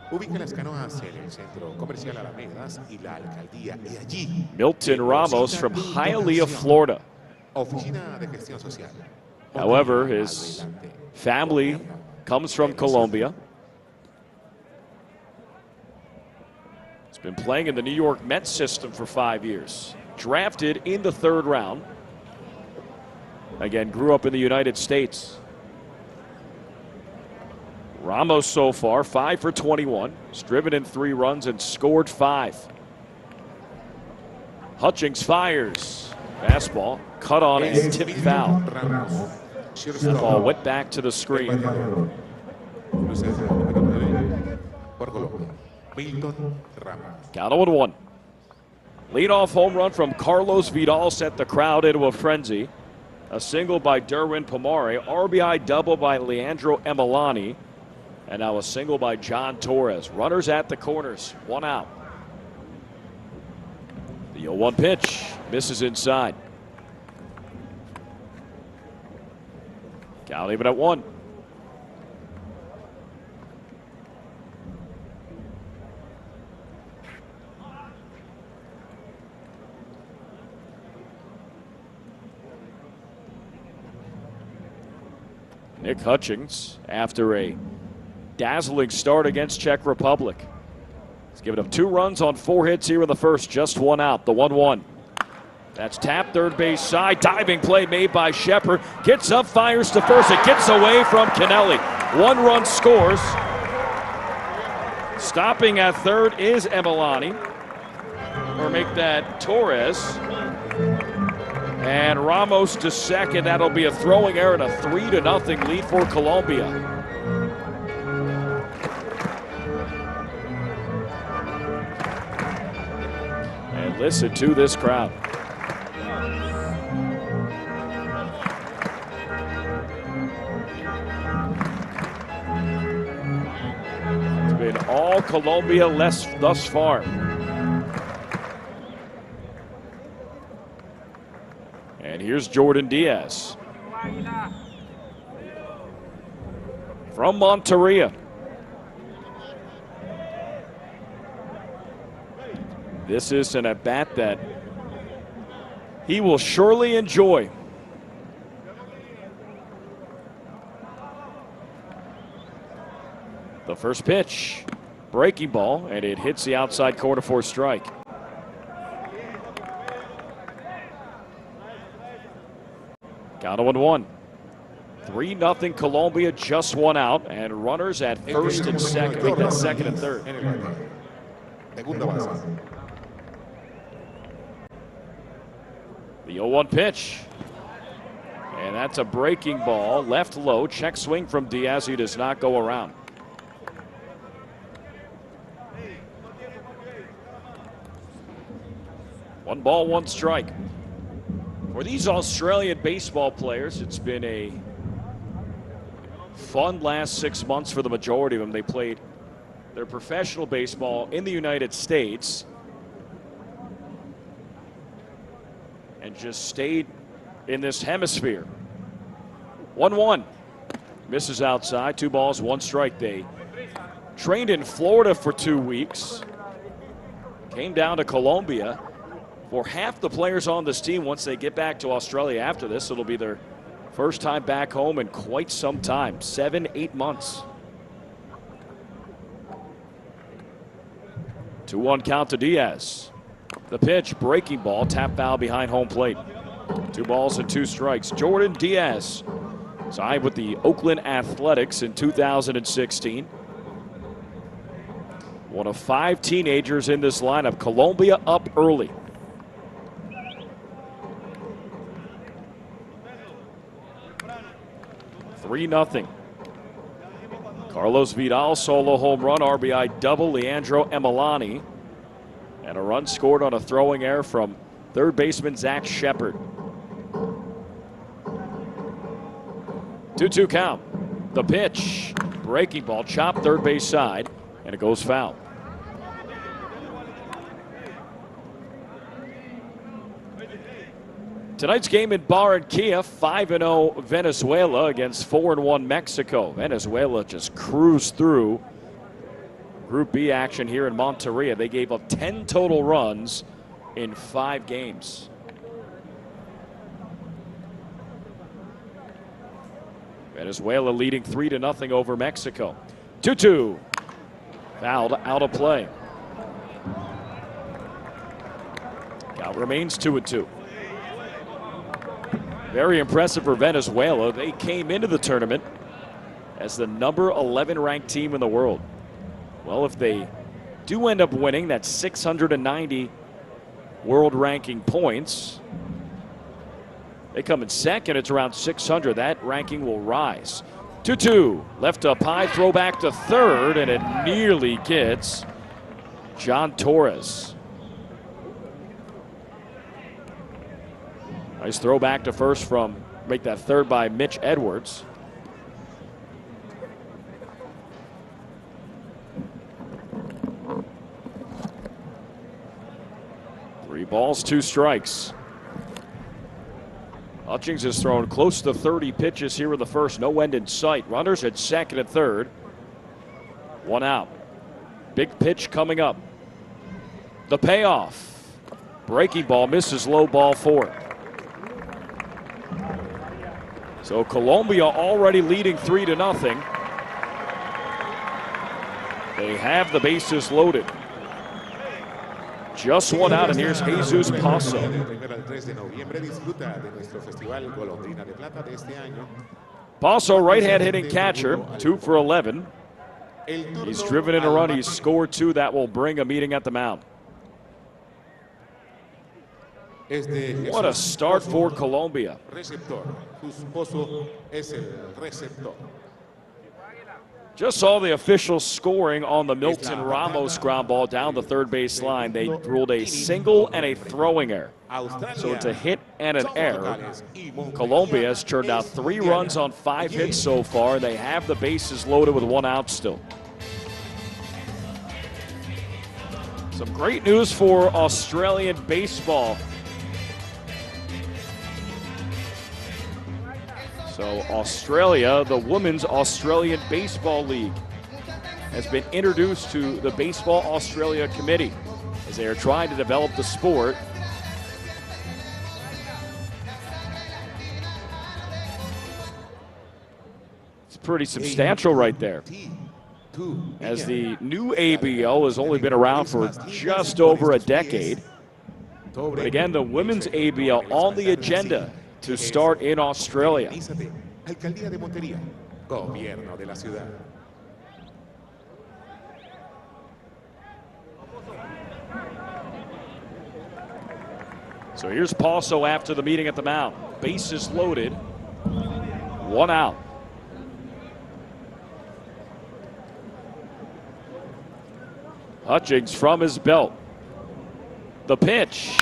C: Ubica las canoas en el centro comercial Alamedas y la alcaldía. Y allí,
D: Milton Ramos from Hialeah, Florida.
C: Oficina de Gestión Social.
D: However, his family comes from Colombia. He's been playing in the New York Mets system for 5 years. Drafted in the 3rd round. Again, grew up in the United States. Ramos so far, 5 for 21. He's driven in 3 runs and scored 5. Hutchings fires. Fastball, cut on and tipped foul. The ball went back to the screen. Count 0-1. Leadoff home run from Carlos Vidal set the crowd into a frenzy. A single by Derwin Pomare, RBI double by Leandro Emelani, and now a single by John Torres. Runners at the corners, 1 out. The 0-1 pitch misses inside. Count even at 1. Nick Hutchings, after a dazzling start against Czech Republic, he's given up 2 runs on 4 hits here in the first, just 1 out. The 1-1. That's tapped third base side. Diving play made by Shepard. Gets up, fires to first. It gets away from Kennelly. 1 run scores. Stopping at third is Emelani. Or make that Torres. And Ramos to second. That'll be a throwing error and a 3-0 lead for Colombia. And listen to this crowd. It's been all Colombia thus far. And here's Jordan Diaz from Monteria. This is an at-bat that he will surely enjoy. The first pitch, breaking ball, and it hits the outside corner for a strike. Count of 1-1. 3-0 Colombia, just one out, and runners at first and second. I think that's second and third.
C: Segunda base.
D: The 0-1 pitch. And that's a breaking ball, left low, check swing from Diaz, who does not go around. One ball, one strike. For these Australian baseball players, it's been a fun last 6 months for the majority of them. They played their professional baseball in the United States and just stayed in this hemisphere. 1-1. Misses outside. 2 balls, 1 strike. They trained in Florida for 2 weeks. Came down to Colombia. For half the players on this team, once they get back to Australia after this, it'll be their first time back home in quite some time, 7-8 months. 2-1 count to Diaz. The pitch, breaking ball, tap foul behind home plate. 2 balls and 2 strikes. Jordan Diaz signed with the Oakland Athletics in 2016. One of 5 teenagers in this lineup. Colombia up early. (3-0). Carlos Vidal solo home run, RBI double, Leandro Emelani, and a run scored on a throwing error from third baseman Zach Shepard. 2-2 count. The pitch, breaking ball, chopped third base side, and it goes foul. Tonight's game in Barranquilla, 5-0 Venezuela against 4-1 Mexico. Venezuela just cruised through Group B action here in Monteria. They gave up 10 total runs in 5 games. Venezuela leading 3-0 over Mexico. 2-2. Fouled out of play. Count remains 2-2. Very impressive for Venezuela. They came into the tournament as the number 11 ranked team in the world. Well, if they do end up winning, that's 690 world ranking points. They come in second, it's around 600. That ranking will rise. 2-2, left up high, throw back to third, and it nearly gets John Torres. Nice throw back to first from, make that third by Mitch Edwards. Three balls, 2 strikes. Hutchings has thrown close to 30 pitches here in the first. No end in sight. Runners at second and third. 1 out. Big pitch coming up. The payoff. Breaking ball, misses low, ball 4. So Colombia already leading 3-0. They have the bases loaded. Just 1 out, and here's Jesus Paso. Paso, right-hand hitting catcher, 2 for 11. He's driven in a run, he's scored 2. That will bring a meeting at the mound. What a start for Colombia. Just saw the official scoring on the Milton Ramos ground ball down the third base line. They ruled a single and a throwing error. So it's a hit and an error. Colombia has turned out 3 runs on 5 hits so far. They have the bases loaded with 1 out still. Some great news for Australian baseball. So Australia, the Women's Australian Baseball League, has been introduced to the Baseball Australia Committee as they are trying to develop the sport. It's pretty substantial right there, as the new ABL has only been around for just over a decade. But again, the Women's ABL on the agenda to start in Australia.
C: Alcaldía de Montería, Gobierno de la Ciudad.
D: So here's Paso after the meeting at the mound. Bases loaded, 1 out. Hutchings from his belt. The pitch,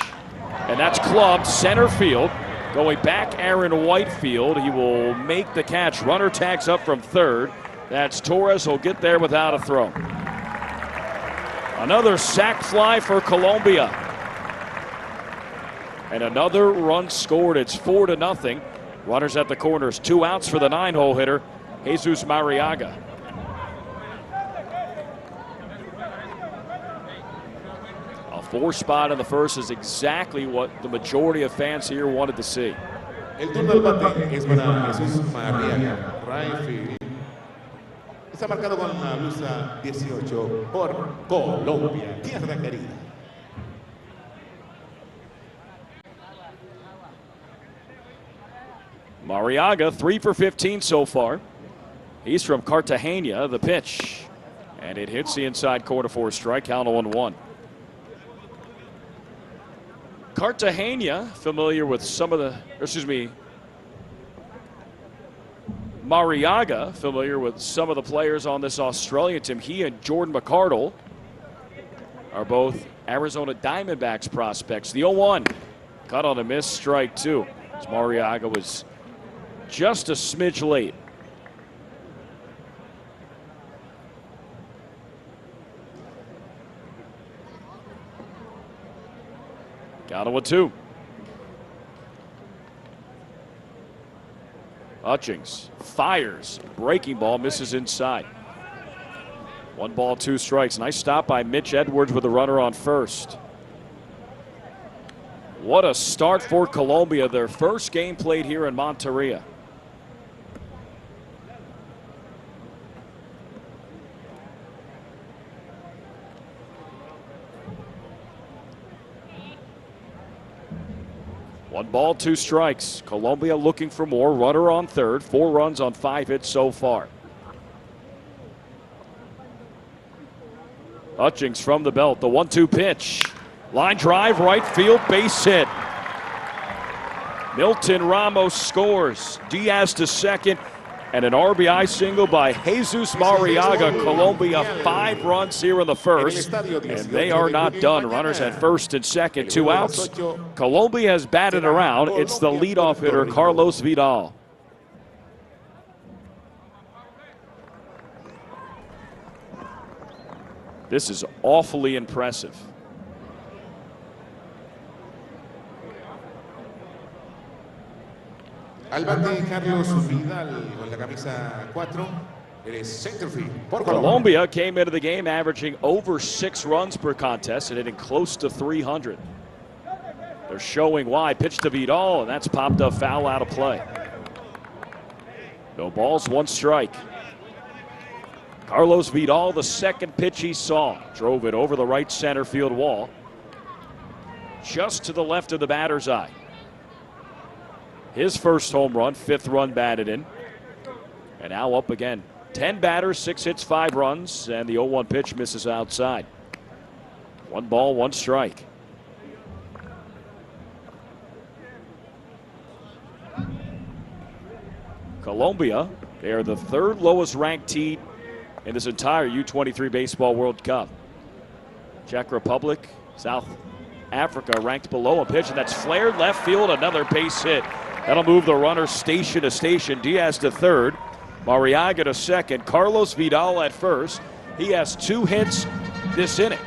D: and that's clubbed center field. Going back, Aaron Whitefield. He will make the catch. Runner tags up from third. That's Torres. He'll get there without a throw. Another sac fly for Colombia. And another run scored. It's 4-0. Runners at the corners. 2 outs for the 9-hole hitter, Jesus Mariaga. A 4 spot in the first is exactly what the majority of fans here wanted to see.
C: El turno al bate es para Jesús Mariaga. Right field. Está marcado con la blusa 18 por Colombia, tierra querida.
D: Mariaga 3 for 15 so far. He's from Cartagena. The pitch, and it hits the inside corner for a strike. Count 0-1. Cartagena, familiar with some of the, Mariaga, familiar with some of the players on this Australian team. He and Jordan McCardle are both Arizona Diamondbacks prospects. The 0-1, cut on a miss, strike 2. As Mariaga was just a smidge late. Got a 1-2. Hutchings fires. Breaking ball misses inside. 1 ball, 2 strikes. Nice stop by Mitch Edwards with a runner on first. What a start for Colombia. Their first game played here in Monteria. One ball, 2 strikes. Colombia looking for more. Runner on third. 4 runs on 5 hits so far. Hutchings from the belt. The 1-2 pitch. Line drive, right field, base hit. Milton Ramos scores. Diaz to second. And an RBI single by Jesus Mariaga. Colombia 5 runs here in the first, and they are not done. Runners at first and second, 2 outs. Colombia has batted around. It's the leadoff hitter, Carlos Vidal. This is awfully impressive.
C: Al bate Carlos Vidal con la camisa 4. It is center field por
D: Colombia came into the game averaging over 6 runs per contest and hitting close to 300. They're showing why. Pitch to Vidal, and that's popped up foul out of play. No balls, 1 strike. Carlos Vidal, the second pitch he saw, drove it over the right center field wall, just to the left of the batter's eye. His first home run, 5th run batted in. And now up again. 10 batters, 6 hits, 5 runs, and the 0-1 pitch misses outside. 1 ball, 1 strike. Colombia, they are the 3rd lowest ranked team in this entire U-23 Baseball World Cup. Czech Republic, South Africa ranked below a pitch, and that's flared left field, another base hit. That'll move the runner station to station. Diaz to third, Mariaga to second, Carlos Vidal at first. He has 2 hits this inning.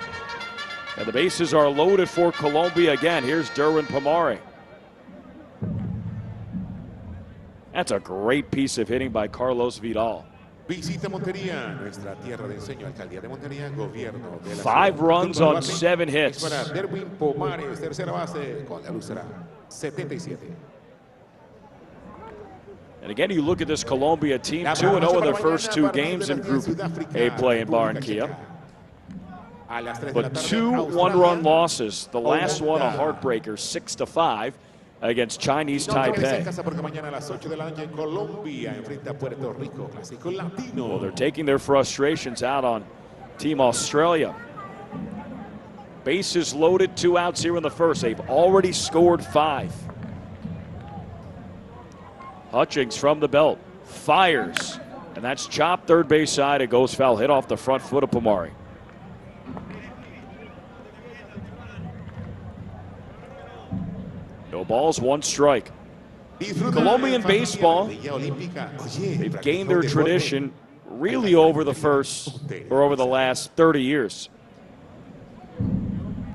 D: And the bases are loaded for Colombia again. Here's Derwin Pomare. That's a great piece of hitting by Carlos Vidal.
C: Visita Montería, nuestra tierra de ensueño, Alcaldía de Montería, Gobierno de la
D: 5
C: ciudad.
D: runs
C: Turno
D: on
C: al bate
D: 7
C: es
D: hits.
C: para Derwin Pomares, tercera base, con la lucera 77.
D: And again, you look at this Colombia team, 2-0 in their first 2 games in Group A play in Barranquilla. But 2 one-run losses. The last one a heartbreaker, 6-5 against Chinese Taipei. Well, they're taking their frustrations out on Team Australia. Bases loaded, 2 outs here in the first. They've already scored 5. Hutchings from the belt, fires, and that's chopped third base side. It goes foul, hit off the front foot of Pomari. No balls, 1 strike. Colombian baseball, they've gained their tradition really over the last 30 years.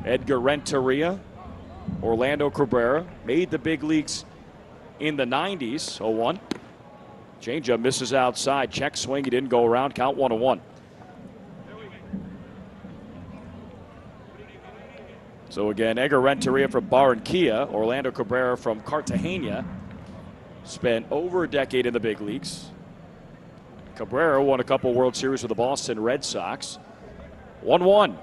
D: Edgar Renteria, Orlando Cabrera made the big leagues in the 90s. 0-1. Changeup misses outside. Check swing. He didn't go around. Count 1-1. So again, Edgar Renteria from Barranquilla, Orlando Cabrera from Cartagena. Spent over a decade in the big leagues. Cabrera won a couple World Series with the Boston Red Sox. 1-1.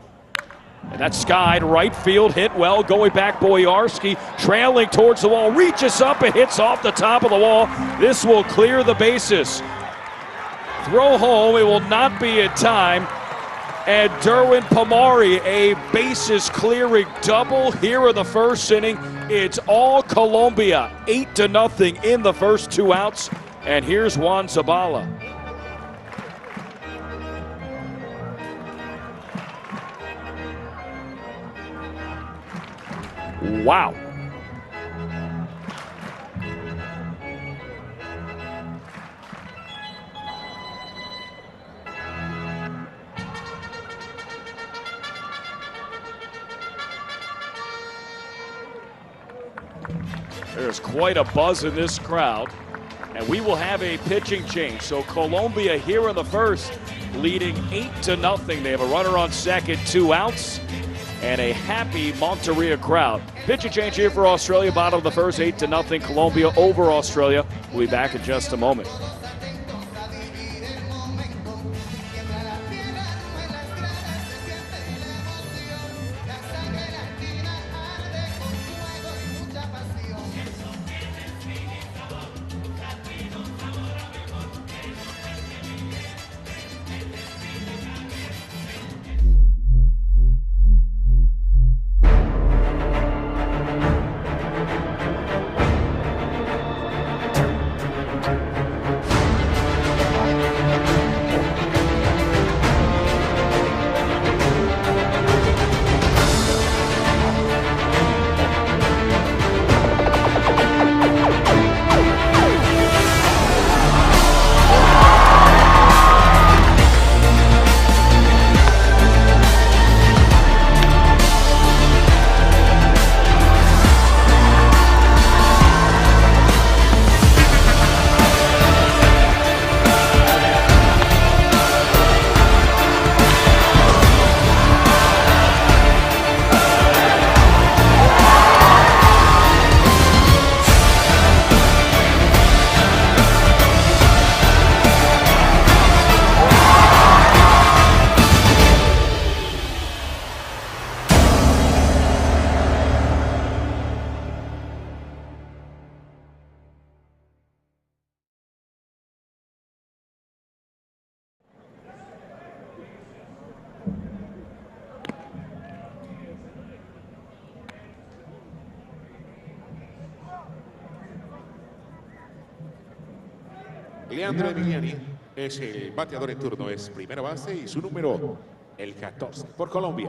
D: And that's skied right field, hit well, going back Boyarsky, trailing towards the wall, reaches up and hits off the top of the wall. This will clear the bases. Throw home, it will not be in time. And Derwin Pomari, a bases clearing double here in the first inning. It's all Colombia, 8-0 in the first 2 outs. And here's Juan Zabala. Wow. There's quite a buzz in this crowd, and we will have a pitching change. So Colombia here in the first, leading 8-0. They have a runner on second, 2 outs. And a happy Monteria crowd. Pitching change here for Australia, bottom of the first, 8-0. Colombia over Australia. We'll be back in just a moment.
C: Leandro Emiliani es el bateador en turno, es primera base y su número, el 14 por Colombia.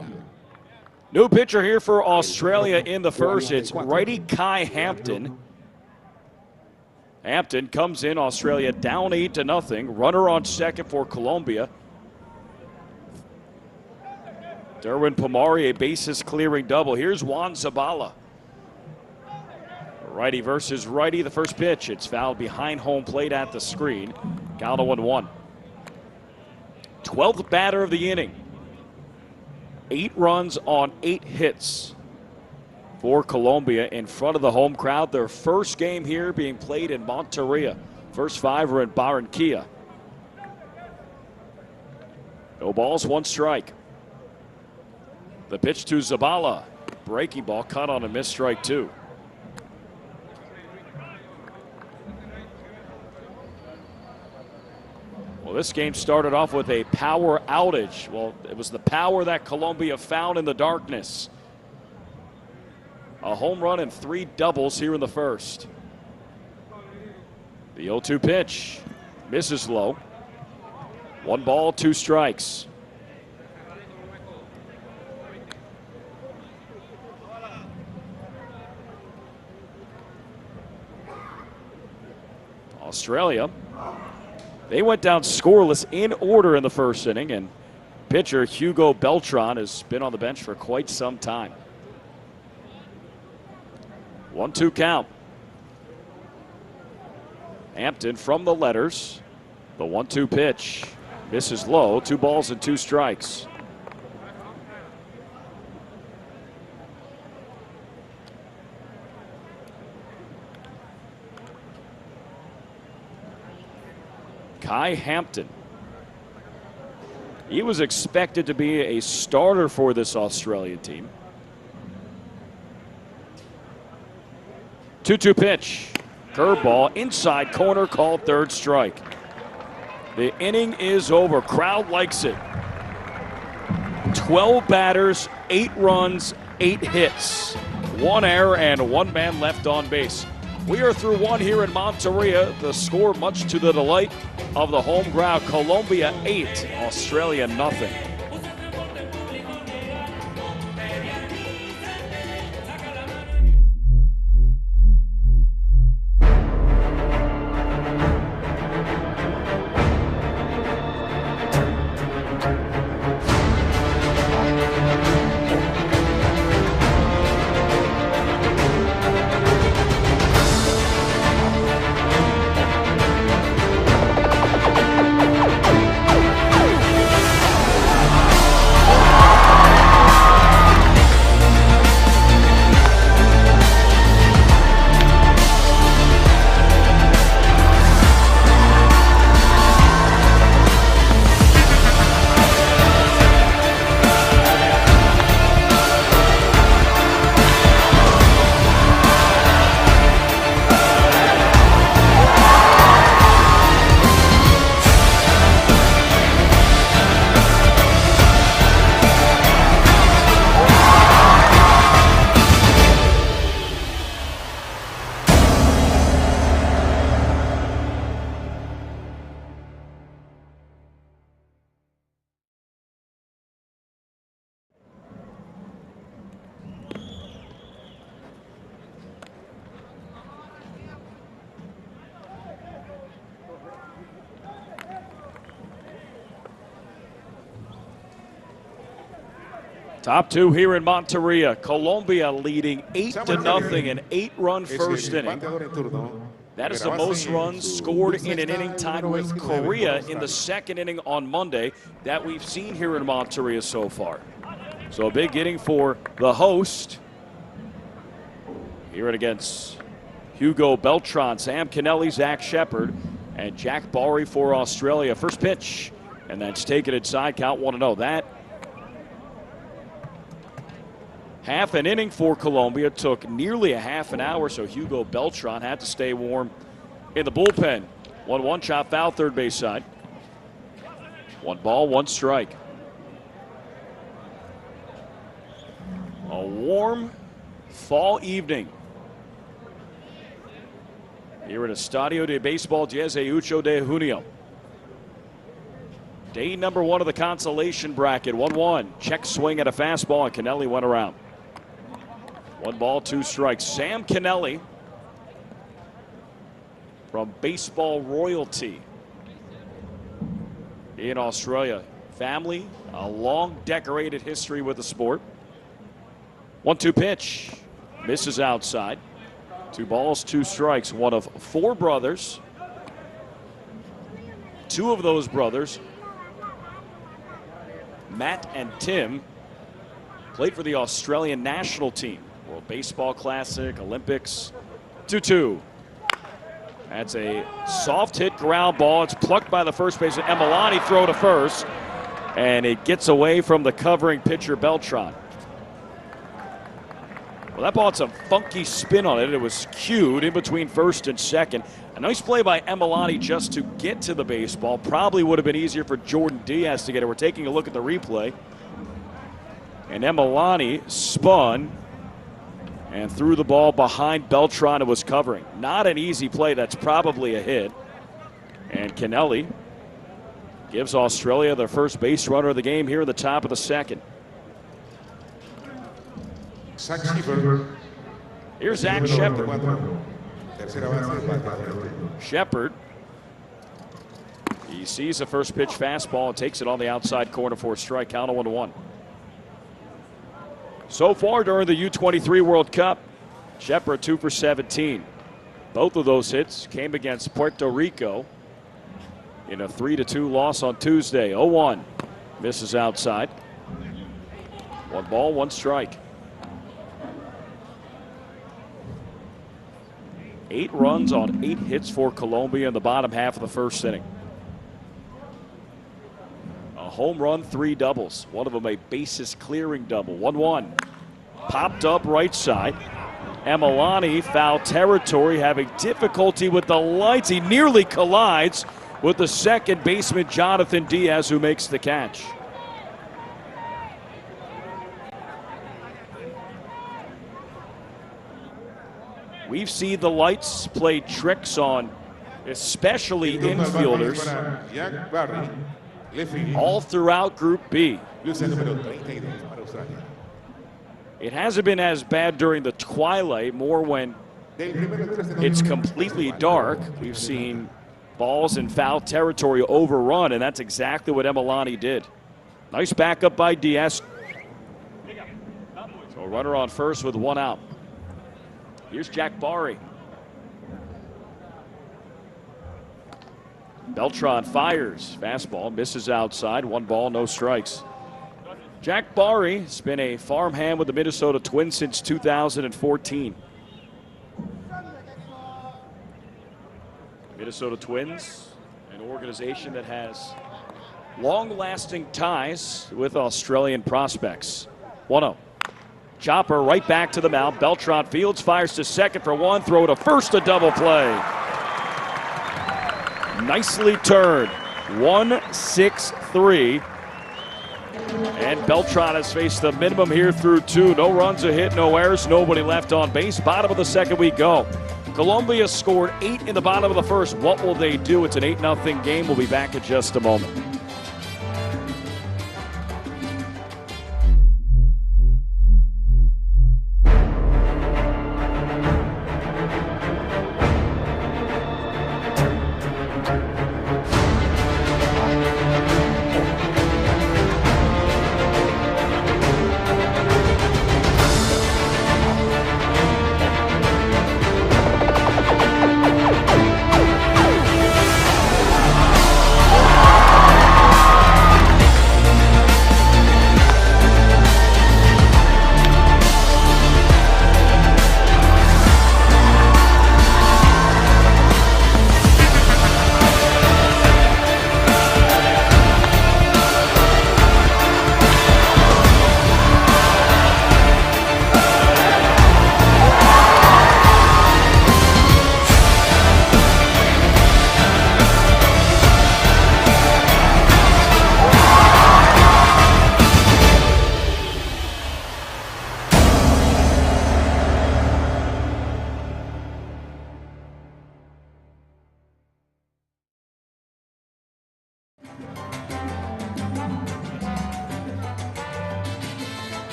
D: New pitcher here for Australia in the first. It's righty Kai Hampton. Hampton comes in, Australia down 8-0. Runner on second for Colombia. Derwin Pomari, a bases clearing double. Here's Juan Zabala. Righty versus righty. The first pitch, it's fouled behind home plate at the screen. Count to 1-1. 12th batter of the inning. 8 runs on 8 hits for Colombia in front of the home crowd. Their first game here being played in Monteria. First 5 are in Barranquilla. No balls, 1 strike. The pitch to Zabala. Breaking ball, cut on a missed, strike 2. Well, this game started off with a power outage. Well, it was the power that Colombia found in the darkness. A home run and 3 doubles here in the first. The 0-2 pitch misses low. 1 ball, 2 strikes. Australia, they went down scoreless in order in the first inning, and pitcher Hugo Beltran has been on the bench for quite some time. 1-2 count. Hampton from the letters. The 1-2 pitch misses low. 2 balls and 2 strikes. Kai Hampton. He was expected to be a starter for this Australian team. 2-2 pitch. Curveball inside corner, called 3rd strike. The inning is over. Crowd likes it. 12 batters, 8 runs, 8 hits. 1 error and 1 man left on base. We are through 1 here in Monteria. The score much to the delight of the home crowd. Colombia 8, Australia nothing. Top 2 here in Monteria. Colombia leading 8-0, an 8-run first inning. That is the most runs scored in an inning, tied with Korea in the second inning on Monday that we've seen here in Monteria so far. So a big inning for the host. Here it against Hugo Beltran, Sam Kennelly, Zach Shepard, and Jack Bari for Australia. First pitch, and that's taken inside, count 1-0. That half an inning for Colombia took nearly a half an hour, so Hugo Beltran had to stay warm in the bullpen. 1-1, chop foul, third base side. 1 ball, 1 strike. A warm fall evening here at Estadio de Béisbol 18 de Junio. Day number 1 of the consolation bracket. 1-1, check swing at a fastball, and Kennelly went around. 1 ball, 2 strikes. Sam Kennelly from baseball royalty in Australia. Family, a long decorated history with the sport. 1-2 pitch, misses outside. 2 balls, 2 strikes. One of 4 brothers. 2 of those brothers, Matt and Tim, played for the Australian national team. World Baseball Classic, Olympics. 2-2. That's a soft hit ground ball. It's plucked by the first baseman. Emalani throw to first. And it gets away from the covering pitcher Beltran. Well, that ball had some funky spin on it. It was cued in between first and second. A nice play by Emalani just to get to the baseball. Probably would have been easier for Jordan Diaz to get it. We're taking a look at the replay. And Emalani spun and threw the ball behind Beltran and was covering. Not an easy play. That's probably a hit. And Kennelly gives Australia their first base runner of the game here in the top of the second. Here's Zach Shepard. Shepard. He sees the first pitch fastball and takes it on the outside corner for a strike. Count 1-1. So far during the U-23 World Cup, Shepard 2 for 17. Both of those hits came against Puerto Rico in a 3-2 loss on Tuesday. 0-1. Misses outside. 1 ball, 1 strike. 8 runs on 8 hits for Colombia in the bottom half of the first inning. A home run, 3 doubles. One of them a bases clearing double. 1-1. Popped up right side. Emalani, foul territory, having difficulty with the lights. He nearly collides with the second baseman, Jonathan Diaz, who makes the catch. We've seen the lights play tricks on especially infielders all throughout Group B. It hasn't been as bad during the twilight, more when it's completely dark. We've seen balls in foul territory overrun, and that's exactly what Emalani did. Nice backup by Diaz. So a runner on first with 1 out. Here's Jack Barry. Beltran fires. Fastball misses outside. 1 ball, no strikes. Jack Barry has been a farmhand with the Minnesota Twins since 2014. Minnesota Twins, an organization that has long-lasting ties with Australian prospects. 1-0. Chopper right back to the mound. Beltran fields, fires to second for 1, throw to first, a double play. Nicely turned. 1-6-3. And Beltran has faced the minimum here through 2. No runs, a hit, no errors, nobody left on base. Bottom of the second we go. Colombia scored 8 in the bottom of the first. What will they do? It's an 8-0 game. We'll be back in just a moment.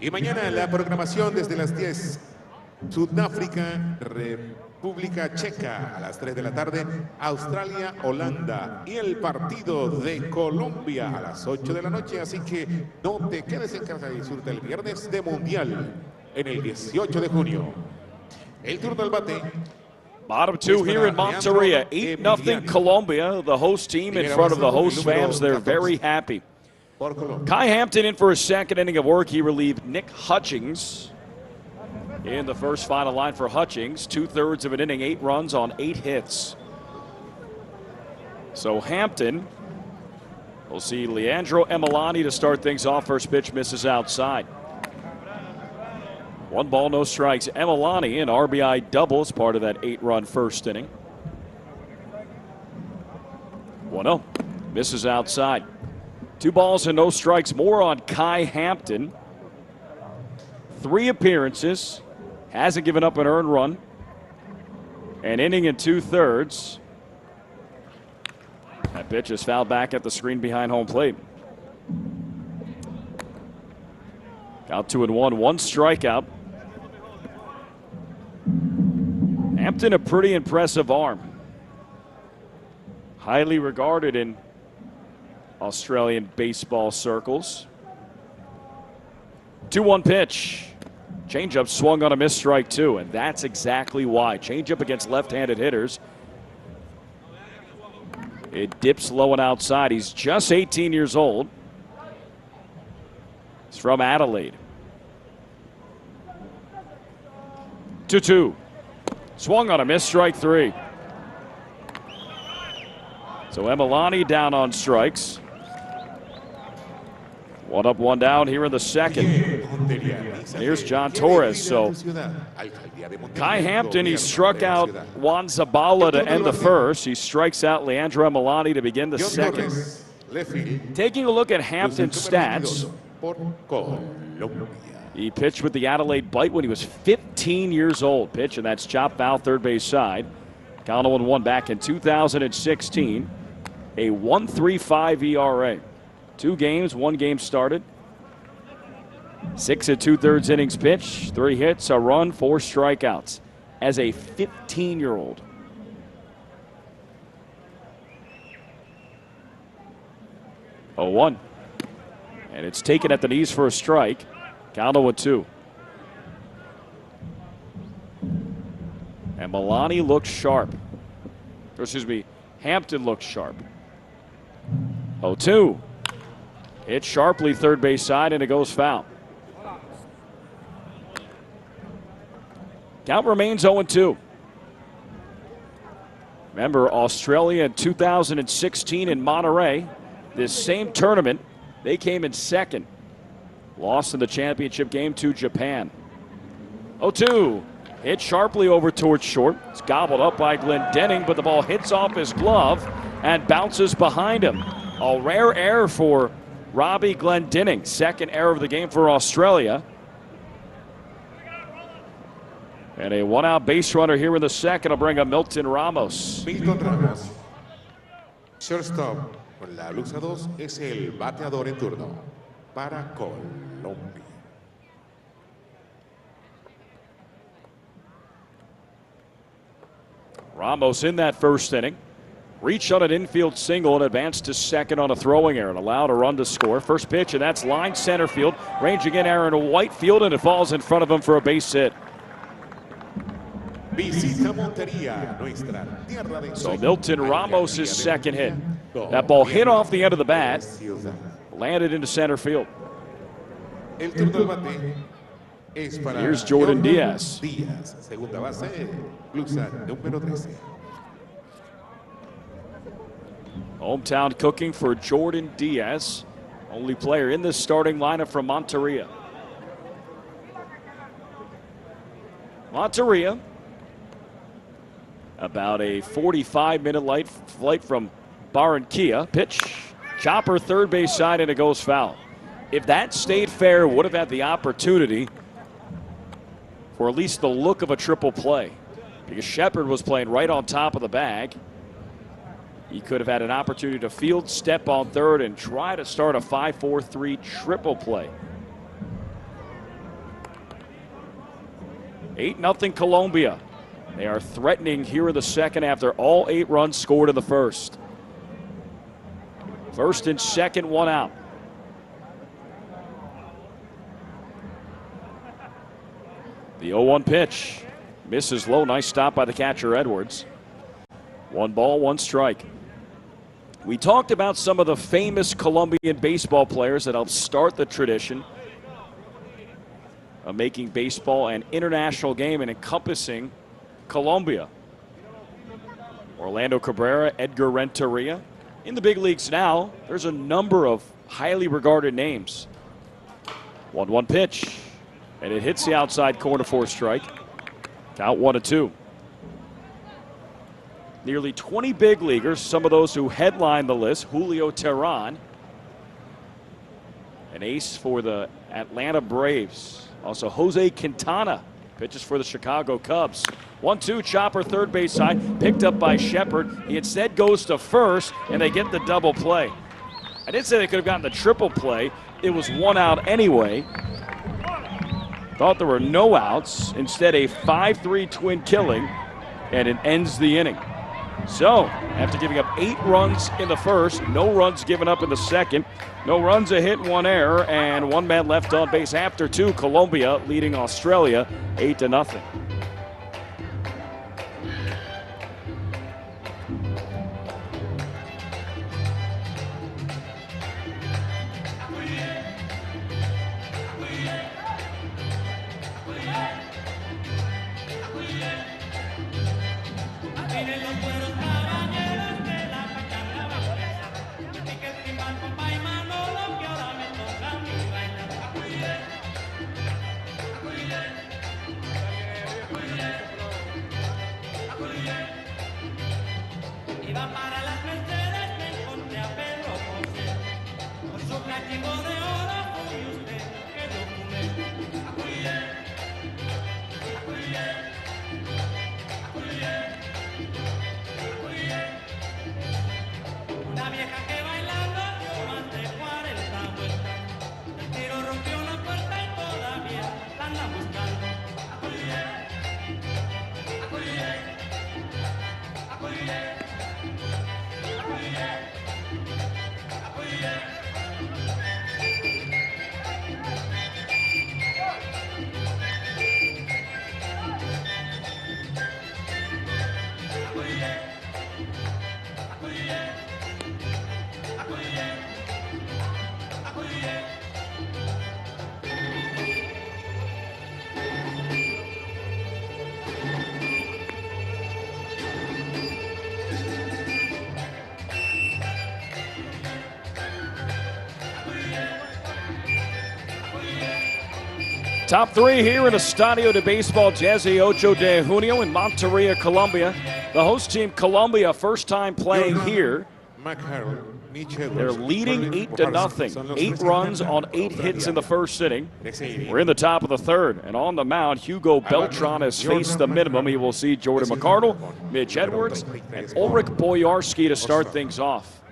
C: Y mañana la programación desde las 10, Sudáfrica, República Checa, a las 3 de la tarde, Australia, Holanda, y el partido de Colombia a las 8 de la noche. Así que no te quedes en casa, disfruta el viernes de Mundial en el 18 de junio. El turno al bate.
D: Bottom two here in Monteria, 8-0 Colombia, the host team in front of the host fans. They're very happy. Kai Hampton in for a second inning of work. He relieved Nick Hutchings in the first final line for Hutchings. 2/3 of an inning, 8 runs on 8 hits. So Hampton, we'll see Leandro Emilani to start things off. First pitch misses outside. 1 ball, no strikes. Emilani, an RBI double as part of that 8-run first inning. 1-0, misses outside. 2 balls and no strikes more on Kai Hampton. 3 appearances, hasn't given up an earned run. An inning and 2/3. That pitch is fouled back at the screen behind home plate. Count 2-1, 1 strikeout. Hampton, a pretty impressive arm. Highly regarded in Australian baseball circles. 2-1 pitch. Changeup swung on a missed strike too, and that's exactly why. Changeup against left-handed hitters. It dips low and outside. He's just 18 years old. He's from Adelaide. 2-2. Swung on a missed, strike 3. So Emilani down on strikes. 1 up, 1 down here in the second. And here's John Torres. So Kai Hampton, he struck out Juan Zabala to end the first. He strikes out Leandro Emilani to begin the second. Taking a look at Hampton's stats, he pitched with the Adelaide Bite when he was 15 years old. Pitch, and that's chop foul, third base side. Count 0-1 back in 2016. A 1.35 ERA. 2 games, 1 game started. 6 2/3 innings pitched, 3 hits, a run, 4 strikeouts as a 15-year-old. Oh, 1. And it's taken at the knees for a strike. Count 0-2. And Milani looks sharp. Or excuse me, Hampton looks sharp. 0-2. Hit sharply third base side, and it goes foul. Count remains 0-2. Remember, Australia in 2016 in Monterey, this same tournament, they came in second. Lost in the championship game to Japan. 0-2. Hit sharply over towards short. It's gobbled up by Glendening, but the ball hits off his glove and bounces behind him. A rare error for Robbie Glendening. Second error of the game for Australia. And a 1-out base runner here in the second will bring up Milton Ramos.
C: Milton Ramos. Shortstop con la luxa 2 es el bateador en turno para Colombia.
D: Ramos in that first inning. Reached on an infield single and advanced to second on a throwing error and allowed a run to score. First pitch, and that's line center field. Ranging in Aaron Whitefield, and it falls in front of him for a base hit. So Milton Ramos' second hit. That ball hit off the end of the bat, landed into center field. Here's Jordan Diaz.
C: Segunda base, luxa número 13.
D: Hometown cooking for Jordan Diaz, only player in this starting lineup from Monteria. Monteria, about a 45-minute flight from Barranquilla. Pitch, chopper third base side, and it goes foul. If that stayed fair, would have had the opportunity for at least the look of a triple play, because Shepard was playing right on top of the bag. He could have had an opportunity to field, step on third, and try to start a 5-4-3 triple play. 8-0 Colombia. They are threatening here in the second after all 8 runs scored in the first. First and second, 1 out. The 0-1 pitch. Misses low. Nice stop by the catcher, Edwards. 1 ball, 1 strike. We talked about some of the famous Colombian baseball players that helped start the tradition of making baseball an international game and encompassing Colombia. Orlando Cabrera, Edgar Renteria. In the big leagues now, there's a number of highly regarded names. 1-1 pitch, and it hits the outside corner for a strike. Count 1-2. Nearly 20 big leaguers, some of those who headline the list. Julio Teheran, an ace for the Atlanta Braves. Also Jose Quintana pitches for the Chicago Cubs. 1-2, chopper, third base side, picked up by Shepard. He instead goes to first, and they get the double play. I did say they could have gotten the triple play. It was 1 out anyway. Thought there were no outs. Instead, a 5-3 twin killing, and it ends the inning. So, after giving up 8 runs in the first, no runs given up in the second, no runs, a hit, 1 error, and 1 man left on base after 2. Colombia leading Australia 8-0. Top 3 here in Estadio de Béisbol 18 de Junio in Monteria, Colombia. The host team, Colombia, first time playing here. They're leading 8-0. 8 runs on 8 hits in the first inning. We're in the top of the third. And on the mound, Hugo Beltran has faced the minimum. He will see Jordan McCardle, Mitch Edwards, and Ulrich Boyarsky to start things off.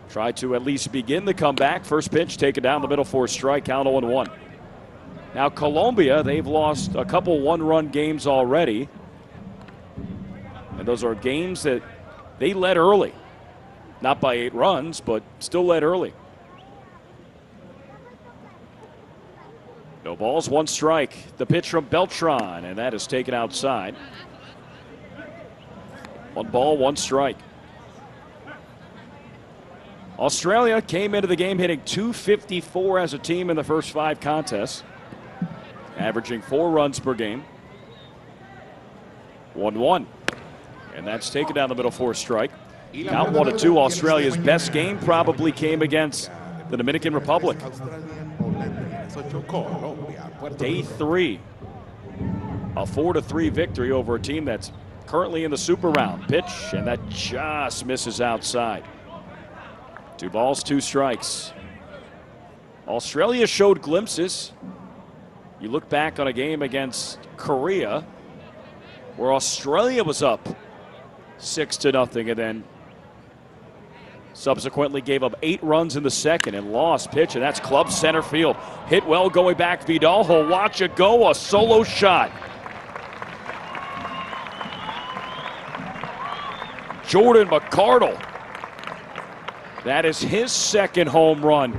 D: Try to at least begin the comeback. First pitch taken down the middle for a strike, count 0-1. Now Colombia, they've lost a couple 1-run games already. And those are games that they led early. Not by 8 runs, but still led early. No balls, 1 strike. The pitch from Beltran, and that is taken outside. 1 ball, 1 strike. Australia came into the game hitting .254 as a team in the first 5 contests, averaging 4 runs per game. 1-1, and that's taken down the middle for a strike. Count 1-2. Australia's best game probably came against the Dominican Republic. Day 3, a 4-3 victory over a team that's currently in the Super Round. Pitch, and that just misses outside. 2 balls, 2 strikes. Australia showed glimpses. You look back on a game against Korea where Australia was up 6-0, and then Subsequently gave up 8 runs in the second and lost pitch, and that's club center field. Hit well going back. Vidal will watch it go. A solo shot. Jordan McCardle. That is his second home run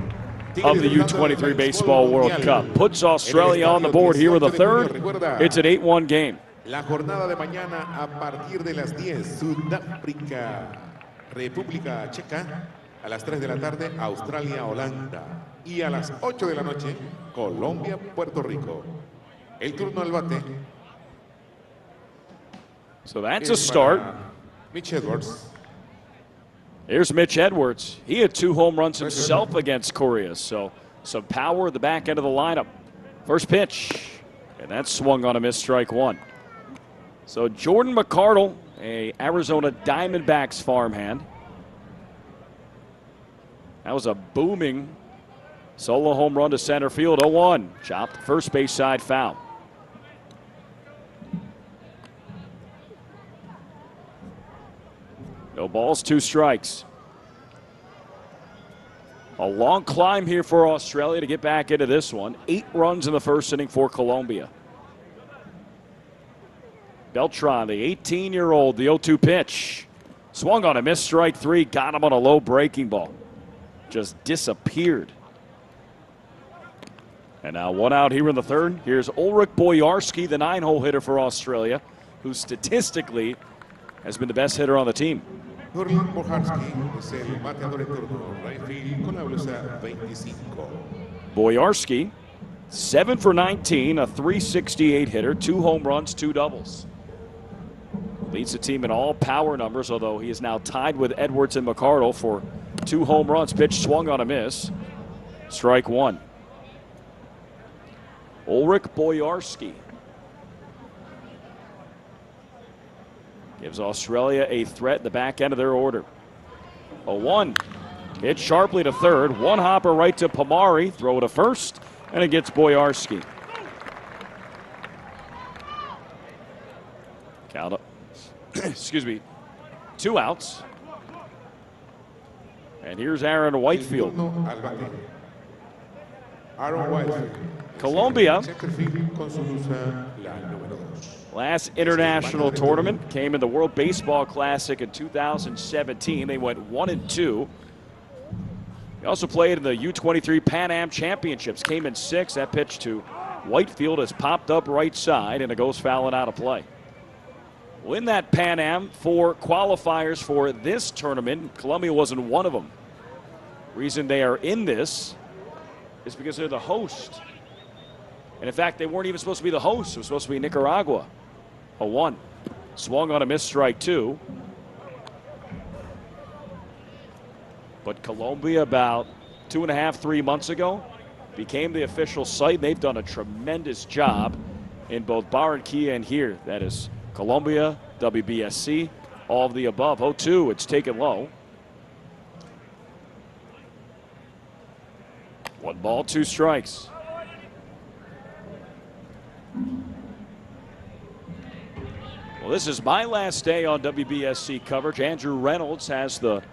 D: of the U-23 Baseball World Cup. Puts Australia on the board here in the third. It's an 8-1 game.
C: La jornada de mañana a partir de las 10, Sudáfrica, República Checa, a las 3 de la tarde, Australia, Holanda, y a las 8 de la noche, Colombia, Puerto Rico. El turno al bate.
D: So that's a start.
C: Mitch Edwards.
D: Here's Mitch Edwards. He had 2 home runs himself against Korea, so some power at the back end of the lineup. First pitch, and that's swung on a miss, strike 1. So Jordan McCardle, a Arizona Diamondbacks farmhand. That was a booming solo home run to center field, 0-1. Chopped first base side foul. No balls, 2 strikes. A long climb here for Australia to get back into this one. 8 runs in the first inning for Colombia. Beltran, the 18-year-old, the 0-2 pitch. Swung on a miss, strike 3. Got him on a low breaking ball. Just disappeared. And now 1 out here in the third. Here's Ulrich Boyarsky, the 9-hole hitter for Australia, who statistically has been the best hitter on the team.
C: Ulrich Boyarsky es el bateador en turno, right field con la blusa 25.
D: Boyarsky, 7 for 19, a .368 hitter, 2 home runs, 2 doubles. Leads the team in all power numbers, although he is now tied with Edwards and McCardle for 2 home runs. Pitch swung on a miss. Strike 1. Ulrich Boyarsky gives Australia a threat at the back end of their order. 0-1. Hit sharply to third. 1 hopper right to Pomari. Throw to first, and it gets Boyarsky. Count up. Excuse me. 2 outs. And here's Aaron Whitefield.
C: Aaron Whitefield.
D: Colombia, last international tournament, came in the World Baseball Classic in 2017. They went 1-2. They also played in the U-23 Pan Am Championships. Came in 6th. That pitch to Whitefield has popped up right side, and it goes fouling out of play. Win that Pan Am for qualifiers for this tournament. Colombia wasn't one of them. Reason they are in this is because they're the host. And in fact, they weren't even supposed to be the host. It was supposed to be Nicaragua. 0-1. Swung on a missed strike 2. But Colombia, about 2.5, 3 months ago, became the official site. They've done a tremendous job in both Barranquilla and here. That is Colombia, WBSC, all of the above. 0-2, it's taken low. 1 ball, 2 strikes. Well, this is my last day on WBSC coverage. Andrew Reynolds has the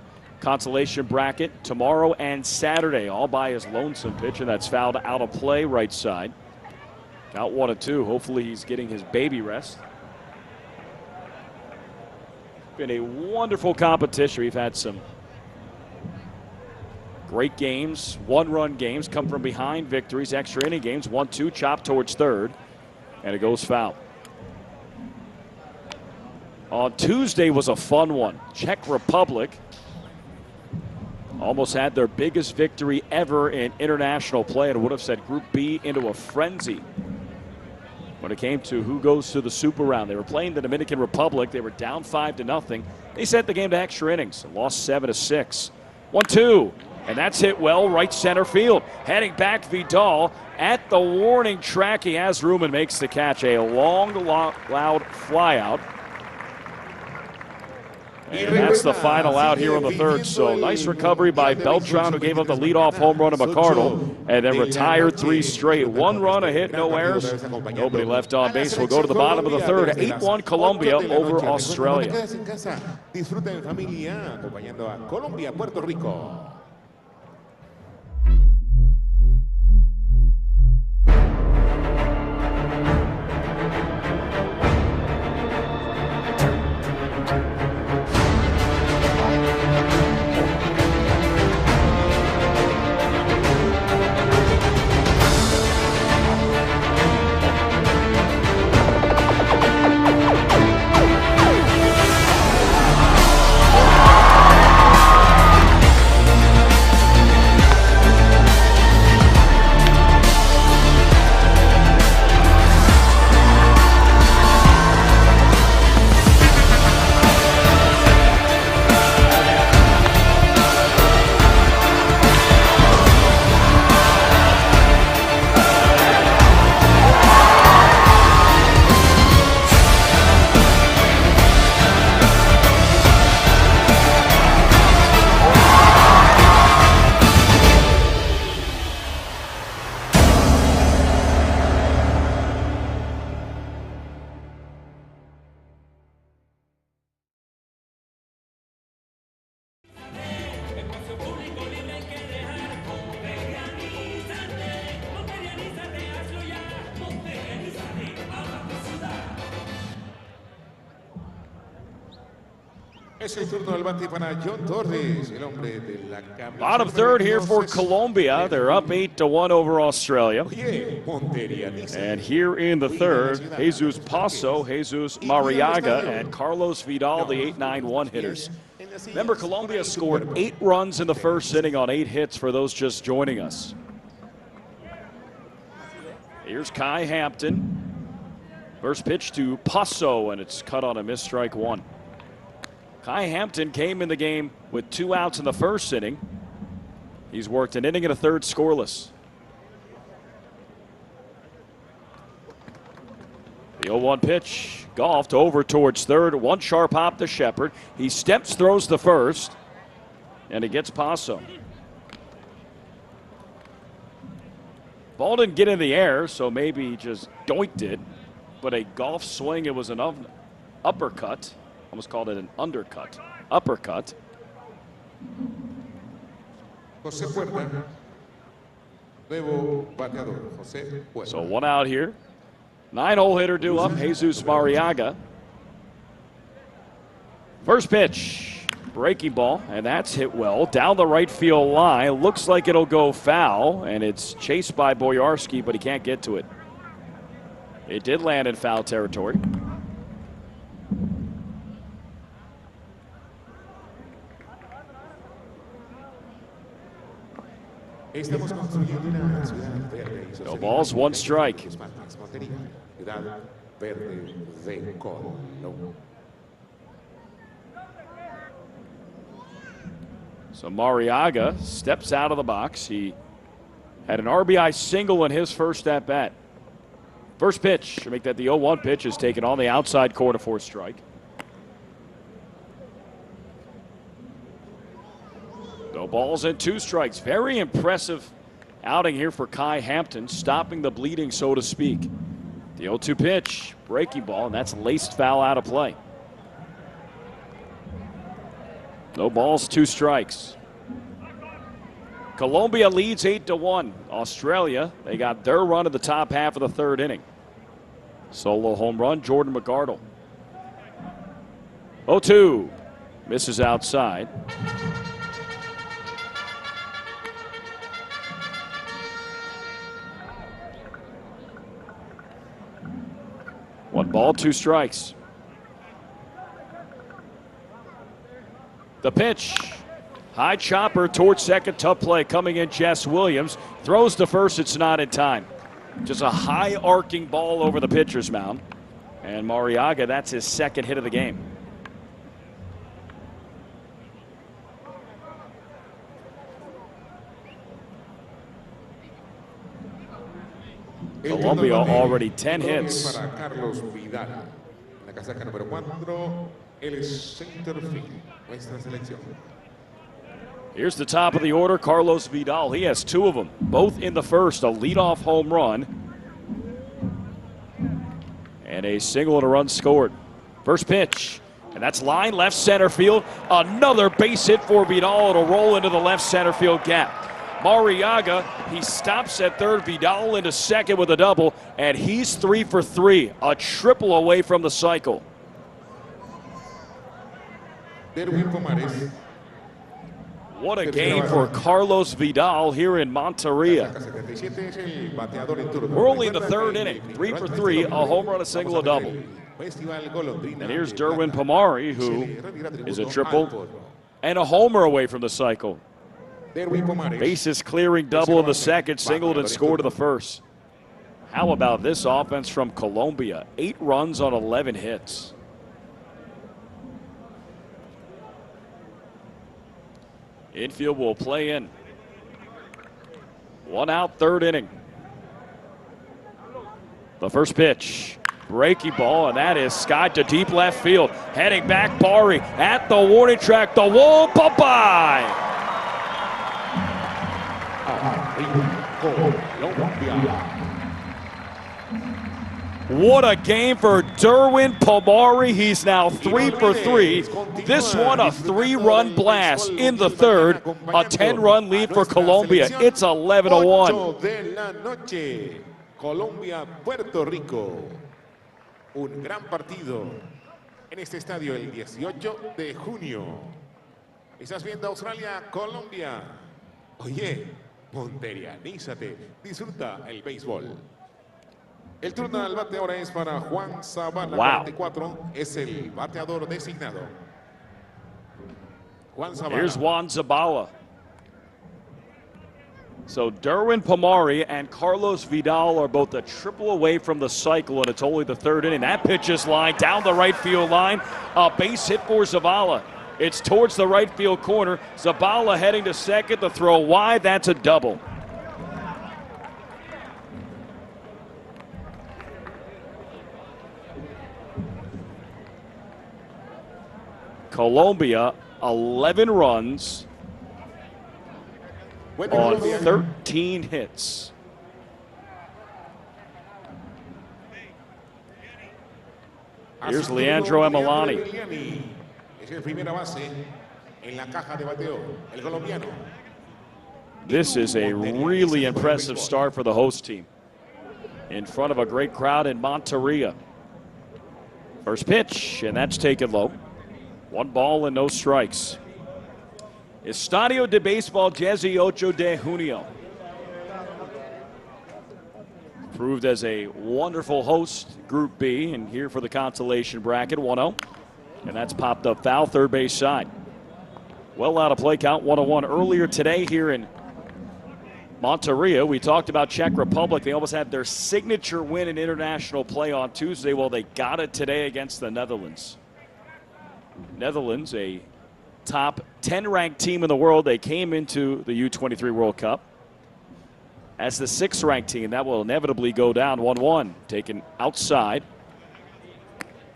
D: consolation bracket tomorrow and Saturday, all by his lonesome pitch, and that's fouled out of play right side. Count 1-2. Hopefully he's getting his baby rest. Been a wonderful competition. We've had some great games, 1-run games, come from behind victories, extra inning games, 1-2, chopped towards third, and it goes foul. On Tuesday was a fun one. Czech Republic almost had their biggest victory ever in international play and would have sent Group B into a frenzy when it came to who goes to the Super Round. They were playing the Dominican Republic. They were down 5-0. They sent the game to extra innings and lost 7-6. 1-2, and that's hit well right center field. Heading back, Vidal at the warning track. He has room and makes the catch. A long, loud fly out. And that's the final out here on the third. So nice recovery by Beltran, who gave up the leadoff home run to McCardle, and then retired 3 straight. 1 run, a hit, no errors. Nobody left on base. We'll go to the bottom of the third. 8-1 Colombia over Australia.
C: Disfruten en familia acompañando a Colombia, Puerto Rico. Es el turno del bate para John Torres, el hombre de la camisa.
D: Bottom third here for Colombia. They're up 8-1 over Australia. And here in the third, Jesus Paso, Jesus Mariaga, and Carlos Vidal, the 8-9-1 hitters. Remember, Colombia scored 8 runs in the first inning on 8 hits for those just joining us. Here's Kai Hampton. First pitch to Paso, and it's cut on a missed strike 1. Kai Hampton came in the game with 2 outs in the first inning. He's worked an inning and a third scoreless. The 0-1 pitch, golfed over towards third. 1 sharp hop to Shepard. He steps, throws the first, and he gets Paso. Ball didn't get in the air, so maybe he just doinked it. But a golf swing, it was an uppercut. Almost called it an undercut. Uppercut.
C: José Puerta, nuevo bateador, José Puerta.
D: So 1 out here. 9-hole hitter due up, Jesus Mariaga. First pitch, breaking ball, and that's hit well down the right field line. Looks like it'll go foul, and it's chased by Boyarsky, but he can't get to it. It did land in foul territory. No balls, 1 strike. So Mariaga steps out of the box. He had an RBI single in his first at bat. First pitch, to make that the 0-1 pitch, is taken on the outside corner for a strike. No balls and 2 strikes. Very impressive outing here for Kai Hampton, stopping the bleeding, so to speak. The 0-2 pitch, breaking ball, and that's laced foul out of play. No balls, 2 strikes. Colombia leads 8-1. Australia, they got their run in the top half of the third inning. Solo home run, Jordan McArdle. 0-2, misses outside. One ball, 2 strikes. The pitch. High chopper towards second, tough play coming in. Jess Williams throws to first, it's not in time. Just a high arcing ball over the pitcher's mound. And Mariaga, that's his second hit of the game. Colombia already 10 hits.
C: el center field, nuestra selección.
D: Here's the top of the order, Carlos Vidal. He has 2 of them, both in the first, a leadoff home run and a single and a run scored. First pitch, and that's line left center field. Another base hit for Vidal. It'll roll into the left center field gap. Mariaga, he stops at third. Vidal into second with a double, and he's 3 for 3, a triple away from the cycle.
C: Derwin Pomares.
D: What a game for Carlos Vidal here in Monteria. We're only in the third inning. 3 for 3, a home run, a single, a double. And here's Derwin Pomari, who is a triple and a homer away from the cycle. Bases clearing double in the second, singled and scored in the first. How about this offense from Colombia? 8 runs on 11 hits. Infield will play in. 1 out, third inning. The first pitch, breaking ball, and that is skied to deep left field. Heading back, Bari at the warning track. The wall, bye-bye. What a game for Derwin Pomari. He's now 3 for 3. This one a 3-run blast in the third. A 10-run lead for Colombia. It's 11-1.
C: Colombia, Puerto Rico. Un gran partido en este estadio el 18 de junio. Estás viendo Australia, Colombia. Oye, monterianízate, disfruta el béisbol. El turno al bate ahora es para Juan Zavala, 44, es el bateador designado. Juan Zavala.
D: Here's Juan Zabala. So Derwin Pomari and Carlos Vidal are both a triple away from the cycle, and it's only the third inning. That pitch is lined down the right field line. A base hit for Zavala. It's towards the right field corner. Zabala heading to second. The throw wide. That's a double. Colombia, 11 runs on 13 hits. Here's Leandro Emilani. This is a really impressive start for the host team in front of a great crowd in Monteria. First pitch, and that's taken low. 1 ball and no strikes. Estadio de Béisbol 18 de Junio. Proved as a wonderful host, Group B, and here for the consolation bracket, 1-0. And that's popped up foul, third base side. Well out of play count, 1-1. Earlier today here in Monteria, we talked about Czech Republic. They almost had their signature win in international play on Tuesday. Well, they got it today against the Netherlands. Netherlands, a top 10 ranked team in the world. They came into the U-23 World Cup as the 6th ranked team. That will inevitably go down. 1-1 taken outside.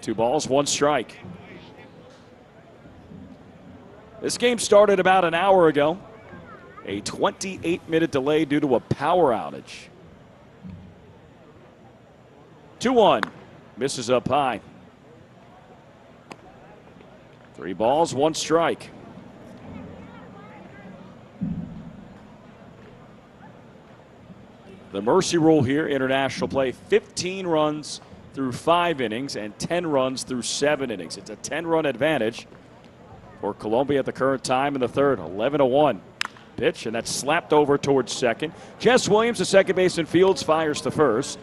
D: 2 balls, 1 strike. This game started about an hour ago. A 28-minute delay due to a power outage. 2-1, misses up high. 3 balls, 1 strike. The mercy rule here, international play, 15 runs through 5 innings and 10 runs through 7 innings. It's a 10-run advantage for Colombia at the current time in the third. 11-1 pitch, and that's slapped over towards second. Jess Williams, the second baseman, fields, fires to first.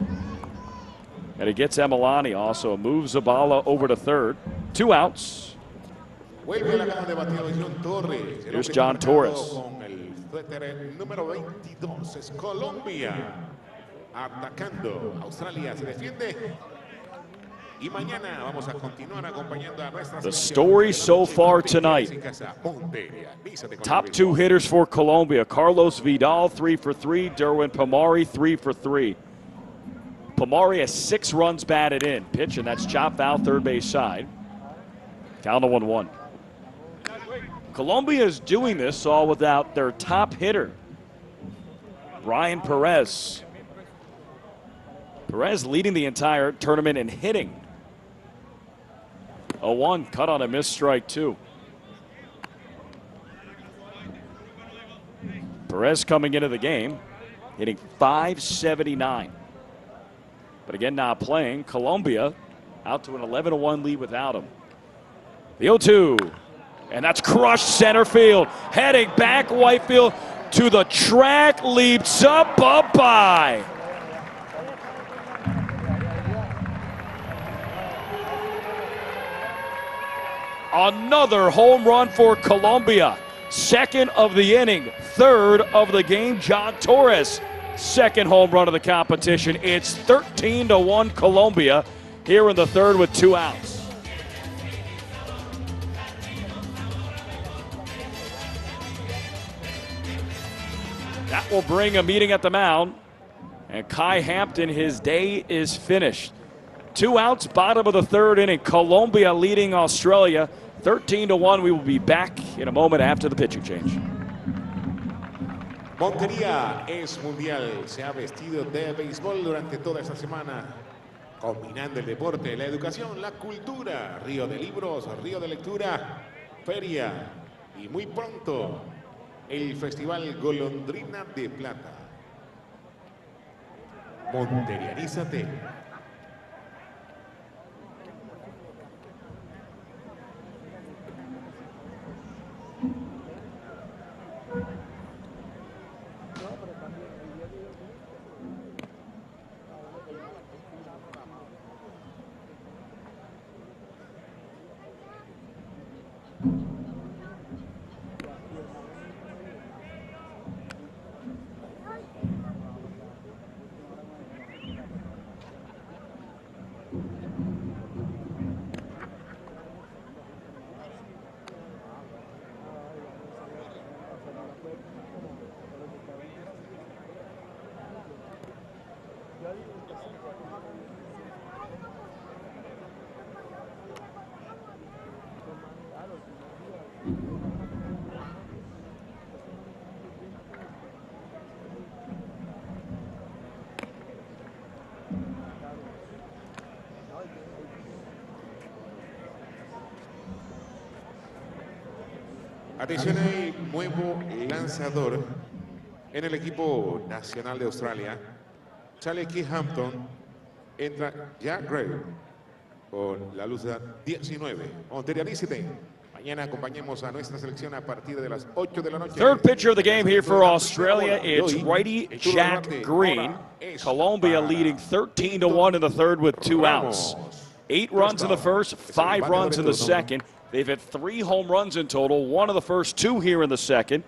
D: And it gets Emilani also, moves Zabala over to third. 2 outs. Here's John Torres.
C: Colombia atacando. Australia se defiende. Y mañana vamos a continuar acompañando a nuestra.
D: The story so far tonight. Top 2 hitters for Colombia. Carlos Vidal, 3 for 3. Derwin Pomari, 3 for 3. Pomari has 6 runs batted in. Pitch, and that's chopped foul, third base side. Count to 1-1. Colombia is doing this all without their top hitter, Brian Perez. Perez leading the entire tournament in hitting. 0-1, cut on a missed strike 2. Perez coming into the game, hitting .579. But again, not playing. Colombia out to an 11-1 lead without him. The 0-2, and that's crushed center field. Heading back right field to the track, leaps up by. Another home run for Colombia. Second of the inning, third of the game. John Torres, second home run of the competition. It's 13-1 Colombia here in the third with 2 outs. That will bring a meeting at the mound. And Kai Hampton, his day is finished. 2 outs, bottom of the third inning. Colombia leading Australia 13-1. We will be back in a moment after the pitching change.
C: Montería es mundial. Se ha vestido de béisbol durante toda esta semana, combinando el deporte, la educación, la cultura. Río de libros, río de lectura, feria y muy pronto el Festival Golondrina de Plata. Monterianízate. Atención, hay nuevo lanzador en el equipo nacional de Australia. Sale Keith Hampton, entra Jack Gray con la luz de 19. Monterianízate. Mañana acompañemos a nuestra selección a partir de las 8 de la noche.
D: Third pitcher of the game here for Australia. It's righty Jack Green. Colombia leading 13-1 in the third with 2 outs. 8 runs in the first, 5 runs in the second. They've hit 3 home runs in total, 1 of the first 2 here in the second.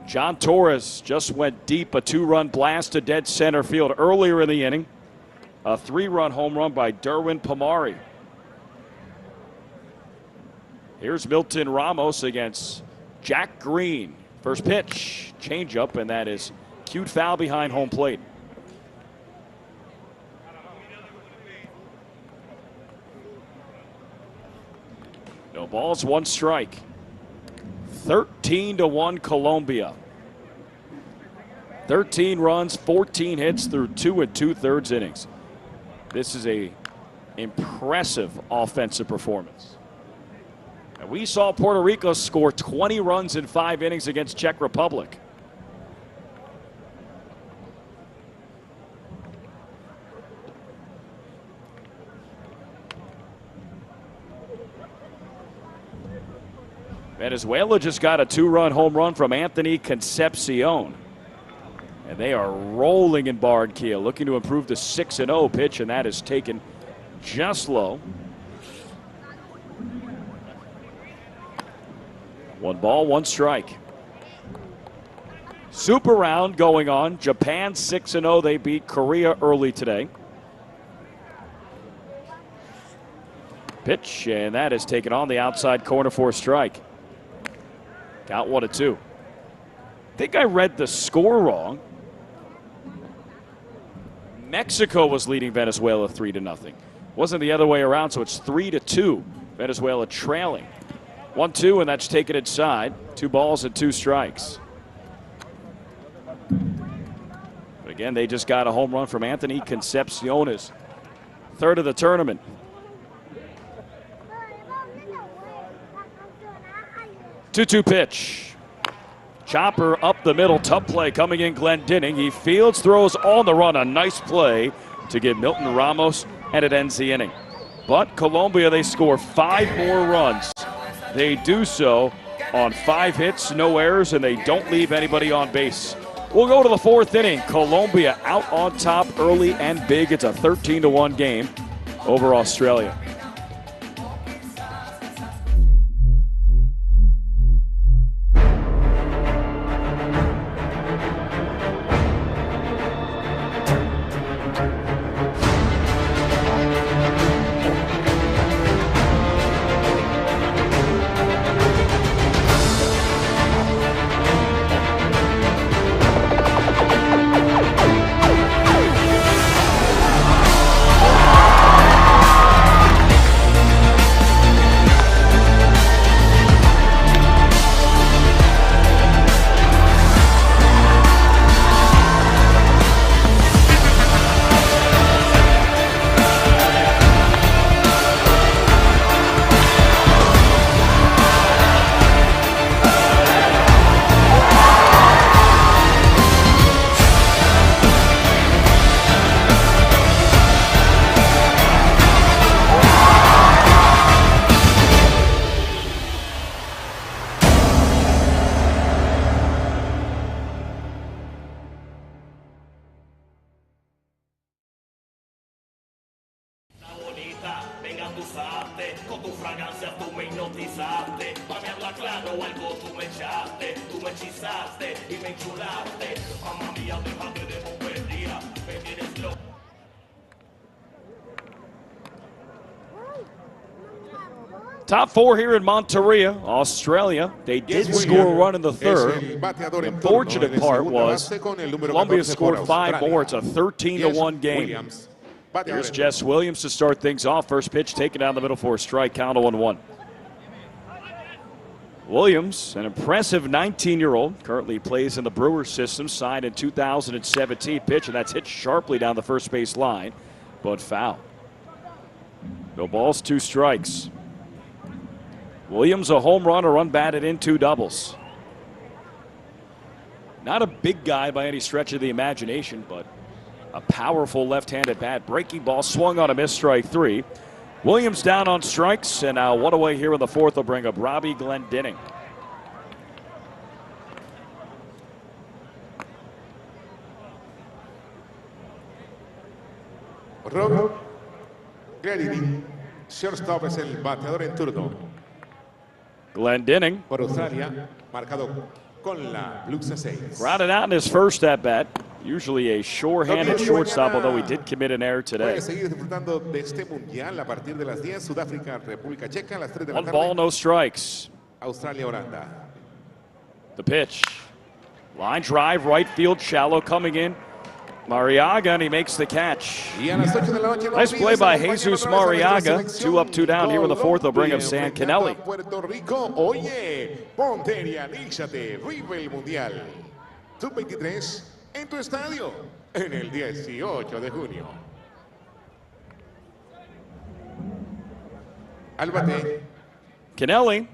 D: John Torres just went deep, a 2-run blast to dead center field earlier in the inning. A 3-run home run by Derwin Pomari. Here's Milton Ramos against Jack Green. First pitch, changeup, and that is cute foul behind home plate. No balls, 1 strike. 13-1 Colombia. 13 runs, 14 hits through 2 2/3 innings. This is a impressive offensive performance. And we saw Puerto Rico score 20 runs in 5 innings against Czech Republic. Venezuela just got a 2-run home run from Anthony Concepcion. And they are rolling in Barranquilla, looking to improve the 6-0 pitch, and that is taken just low. 1 ball, 1 strike. Super round going on. Japan 6-0. They beat Korea early today. Pitch, and that is taken on the outside corner for a strike. Count 1-2. I think I read the score wrong. Mexico was leading Venezuela 3-0. Wasn't the other way around, so it's 3-2 Venezuela trailing 1-2, and that's taken inside. 2 balls and 2 strikes. But again, they just got a home run from Anthony Concepciones. 3rd of the tournament. Two-two pitch. Chopper up the middle. Tough play coming in Glendening. He fields, throws on the run. A nice play to get Milton Ramos, and it ends the inning. But Colombia, they score 5 more runs. They do so on 5 hits, no errors, and they don't leave anybody on base. We'll go to the 4th inning. Colombia out on top early and big. It's a 13-1 game over Australia. Top 4 here in Monteria, Australia. They did score a run in the 3rd. The unfortunate part was Colombia scored 5 more. It's a 13-1 game. Here's Jess Williams to start things off. First pitch taken down the middle for a strike, count 0-1. Williams, an impressive 19-year-old, currently plays in the Brewers system, signed in 2017. Pitch, and that's hit sharply down the first base line, but foul. No balls, 2 strikes. Williams, a home run, a run batted in, 2 doubles. Not a big guy by any stretch of the imagination, but a powerful left-handed bat. Breaking ball swung on a miss, strike 3. Williams down on strikes, and now 1 away here in the 4th will bring up Robbie Glendening.
C: Rob Glendening, shortstop, es el bateador en turno.
D: Glendening.
C: Por Australia, marcado con la Luxa 6.
D: Grounded out in his first at-bat. Usually a sure-handed shortstop, although he did commit an error today.
C: Puede seguir disfrutando de este Mundial a partir de las 10. Sudáfrica, República Checa, a las 3 de la tarde.
D: 1 ball, no strikes.
C: Australia, Holanda.
D: The pitch. Line drive, right field, shallow, coming in. Mariaga, and he makes the catch. Nice play by Jesus Mariaga. 2 up, 2 down here in the 4th. They'll bring up San Canelli.
C: Puerto Rico, oye, ponte y alízate, vive el Mundial. Sub-23 en tu estadio en el 18 de junio. Al bate.
D: Canelli,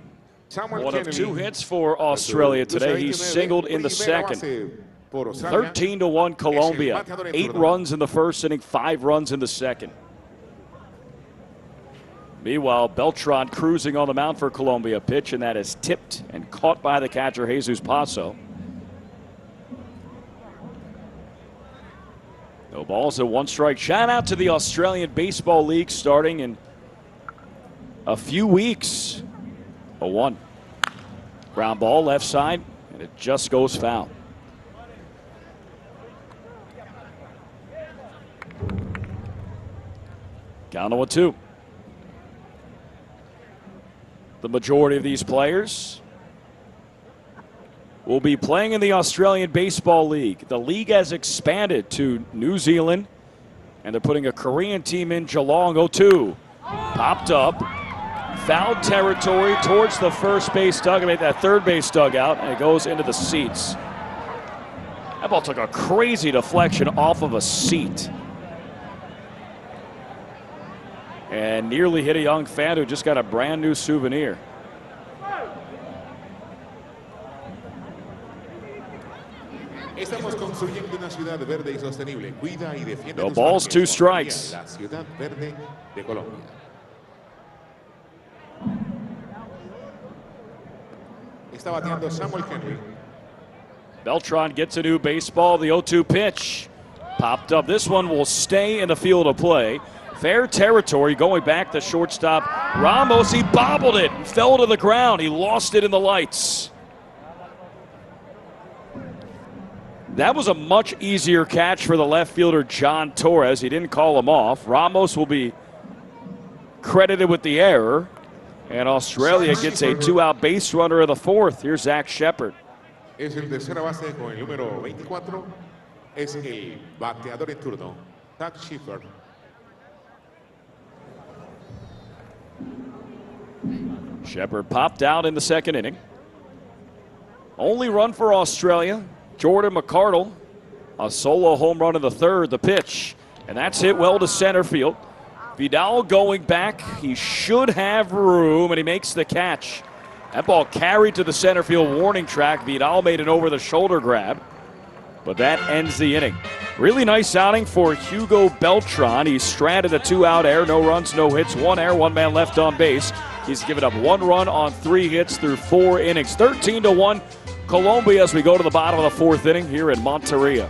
D: one of 2 hits for Australia today. He singled in the 2nd. 13-1 Colombia. 8 runs in the 1st inning, 5 runs in the 2nd. Meanwhile, Beltran cruising on the mound for Colombia. Pitch, and that is tipped and caught by the catcher, Jesus Paso. No balls and 1 strike. Shout out to the Australian Baseball League starting in a few weeks. 0-1. Ground ball left side, and it just goes foul. Count 0-2. The majority of these players will be playing in the Australian Baseball League. The league has expanded to New Zealand, and they're putting a Korean team in Geelong. 0-2. Popped up. foul territory towards the first base dugout, that third base dugout, and it goes into the seats. That ball took a crazy deflection off of a seat. And nearly hit a young fan who just got a brand new souvenir.
C: Estamos construyendo una ciudad verde y sostenible. Cuida y defiende
D: No
C: tus
D: balls,
C: parques.
D: 2 strikes.
C: La ciudad verde de Colombia. Está bateando Samuel Henry.
D: Beltran gets a new baseball. The 0-2 pitch popped up. This one will stay in the field of play. Fair territory going back to shortstop Ramos. He bobbled it and fell to the ground. He lost it in the lights. That was a much easier catch for the left fielder John Torres. He didn't call him off. Ramos will be credited with the error. And Australia gets a 2-out base runner of the 4th. Here's Zach Shepard.
C: Es el tercera base con el número 24. Es el bateador en turno, Zach Shepard.
D: Shepard popped out in the 2nd inning. Only run for Australia, Jordan McCardle. A solo home run in the 3rd, the pitch. And that's hit well to center field. Vidal going back. He should have room, and he makes the catch. That ball carried to the center field warning track. Vidal made an over-the-shoulder grab, but that ends the inning. Really nice outing for Hugo Beltran. He stranded a 2-out error, no runs, no hits, 1 error, 1 man left on base. He's given up 1 run on 3 hits through 4 innings. 13-1 Colombia as we go to the bottom of the 4th inning here in Monteria.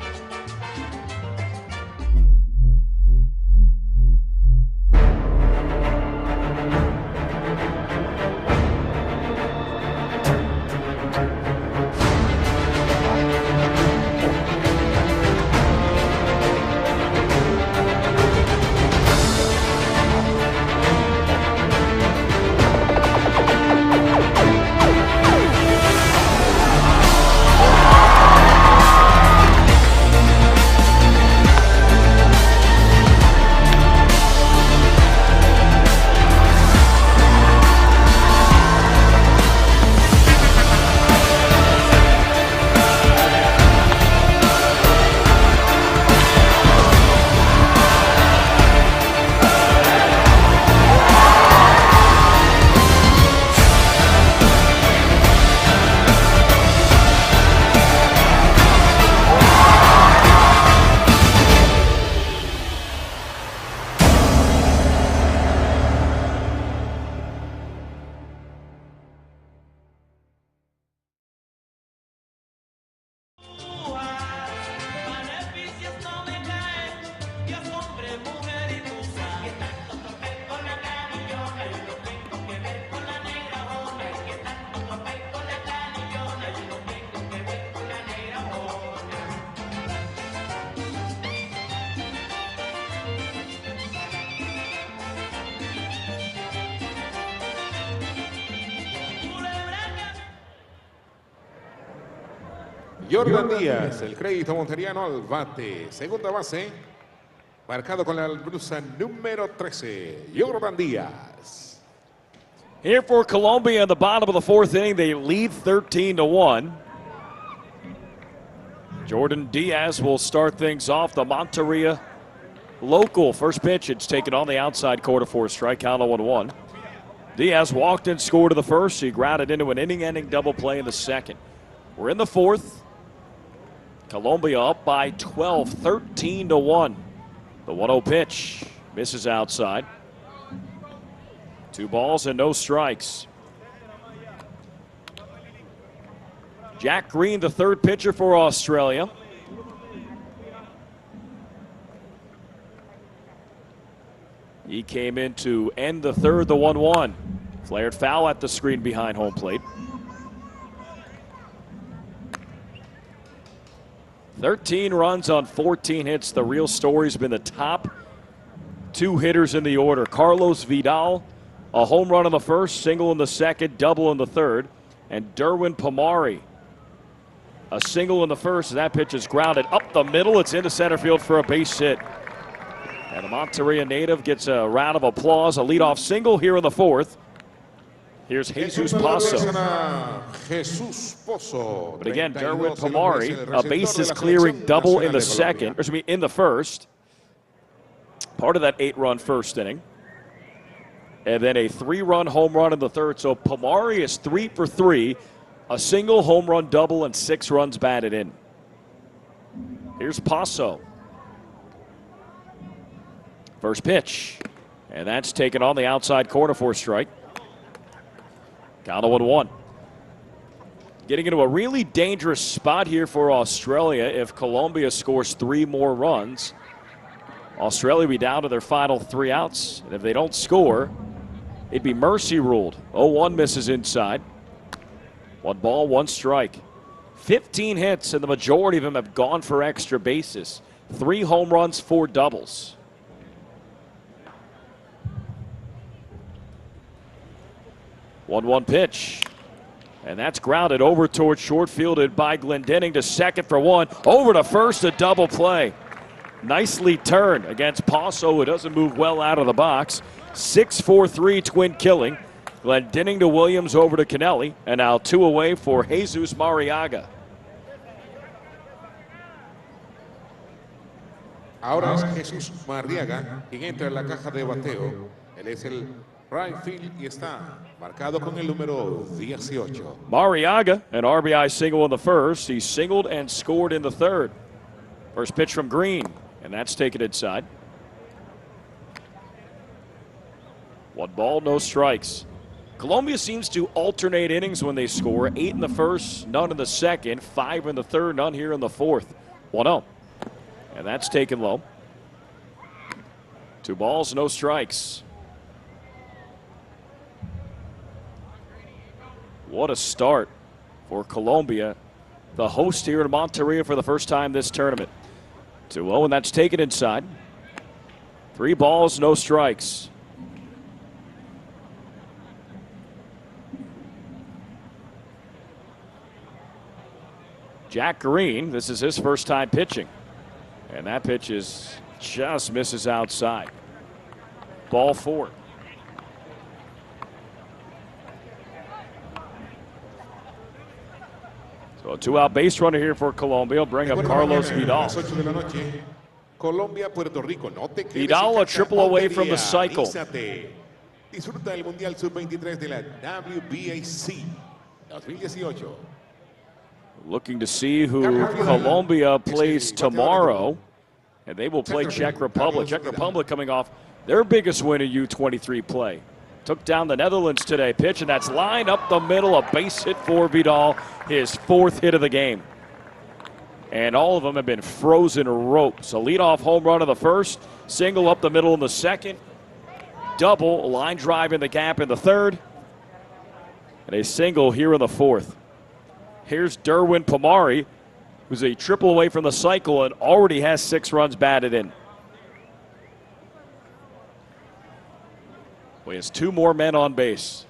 C: Jordan Díaz, el crédito monteriano al bate. Segunda base, marcado con la blusa número 13, Jordan Díaz.
D: Here for Colombia in the bottom of the 4th inning, they lead 13-1. Jordan Diaz will start things off. The Monteria local first pitch. It's taken on the outside corner for a strike count on 1-1. Diaz walked and scored to the 1st. He grounded into an inning-ending double play in the 2nd. We're in the 4th. Colombia up by 12, 13-1. The 1-0 pitch misses outside. 2 balls and no strikes. Jack Green, the 3rd pitcher for Australia. He came in to end the 3rd, the 1-1. Flared foul at the screen behind home plate. 13 runs on 14 hits. The real story's been the top 2 hitters in the order. Carlos Vidal, a home run in the 1st, single in the 2nd, double in the 3rd. And Derwin Pomari, a single in the 1st. That pitch is grounded up the middle. It's into center field for a base hit. And the Monteria native gets a round of applause. A leadoff single here in the 4th. Here's
C: El
D: Jesus
C: turno de la
D: Paso.
C: persona, Jesús Pozo.
D: But again,
C: 32,
D: Derwin
C: el hombre
D: Pomari,
C: es el
D: a
C: receptor
D: bases
C: de la
D: clearing
C: selección
D: double in
C: nacional
D: the
C: de Colombia.
D: second, or excuse me, in the first. Part of that 8-run first inning. And then a 3-run home run in the third. So Pomari is 3 for 3, a single, home run, double, and 6 runs batted in. Here's Paso. First pitch. And that's taken on the outside corner for a strike. Count of 1-1. Getting into a really dangerous spot here for Australia if Colombia scores 3 more runs. Australia will be down to their final 3 outs. And if they don't score, it'd be mercy ruled. 0-1 misses inside. 1 ball, 1 strike. 15 hits, and the majority of them have gone for extra bases. 3 home runs, 4 doubles. One pitch. And that's grounded over towards short, fielded by Glendening to second for 1. Over to first, a double play. Nicely turned against Paso, who doesn't move well out of the box. 6-4-3 twin killing. Glendening to Williams, over to Kennelly, and now 2 away for Jesus Mariaga.
C: Ahora es Jesús Mariaga quien entra en la caja de bateo. Él es el right field y está marcado con el número 18.
D: Mariaga, an RBI single in the first. He singled and scored in the third. First pitch from Green, and that's taken inside. 1 ball, no strikes. Colombia seems to alternate innings when they score. 8 in the first, none in the second, 5 in the third, none here in the fourth. 1-0. And that's taken low. 2 balls, no strikes. What a start for Colombia, the host here in Monterrey for the first time this tournament. 2-0, and that's taken inside. 3 balls, no strikes. Jack Green, this is his first time pitching. And that pitch just misses outside. Ball 4. So a 2-out base runner here for Colombia. Will bring up Carlos Vidal.
C: Colombia, Puerto Rico. No te quedes
D: Vidal, a triple away from the cycle.
C: Disfruta del Mundial Sub-23 de la WBAC 2018.
D: Looking to see who Colombia plays tomorrow. And they will play Czech Republic. Czech Republic coming off their biggest win in U-23 play. Took down the Netherlands today. Pitch, and that's lined up the middle. A base hit for Vidal, his 4th hit of the game. And all of them have been frozen ropes. A leadoff home run in the first, single up the middle in the second, double, a line drive in the gap in the third, and a single here in the fourth. Here's Derwin Pomari, who's a triple away from the cycle and already has 6 runs batted in. Well, he has 2 more men on base.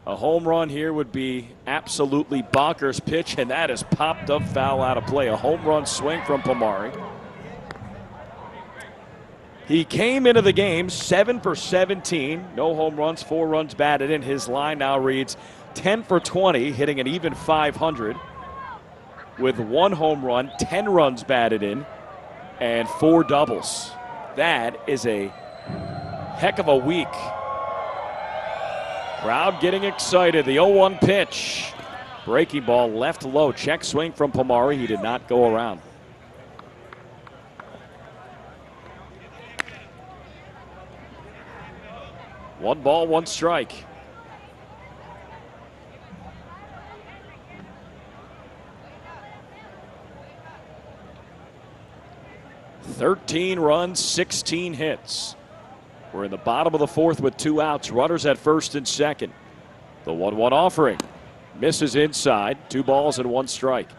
D: A home run here would be absolutely bonkers. Pitch, and that is popped up foul out of play. A home run swing from Pomari. He came into the game 7 for 17. No home runs, 4 runs batted in. His line now reads 10 for 20, hitting an even 500 with 1 home run, 10 runs batted in, and 4 doubles. That is a heck of a week. Crowd getting excited. The 0-1 pitch. Breaking ball left low. Check swing from Pomari. He did not go around. One ball, 1 strike. "13 runs, 16 hits. We're in the bottom of the fourth with 2 outs. Runners at first and second. The 1-1 offering. Misses inside. 2 balls and 1 strike.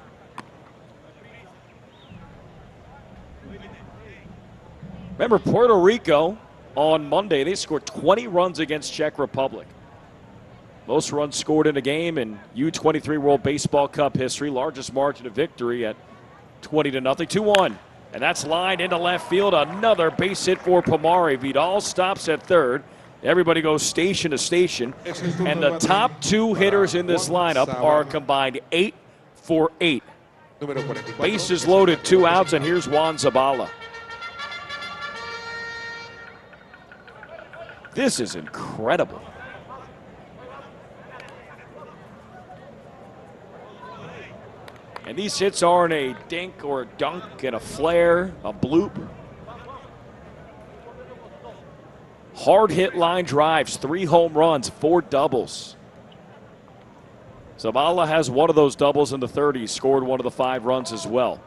D: Remember, Puerto Rico on Monday, they scored 20 runs against Czech Republic. Most runs scored in a game in U-23 World Baseball Cup history. Largest margin of victory at 20-0. 2-1. And that's lined into left field. Another base hit for Pomari. Vidal stops at third. Everybody goes station to station, and the top 2 hitters in this lineup are combined 8 for 8. Bases loaded, 2 outs, and here's Juan Zabala. This is incredible. And these hits aren't a dink or a dunk and a flare, a bloop. Hard hit line drives, 3 home runs, 4 doubles. Zabala has one of those doubles in the third. He scored one of the 5 runs as well.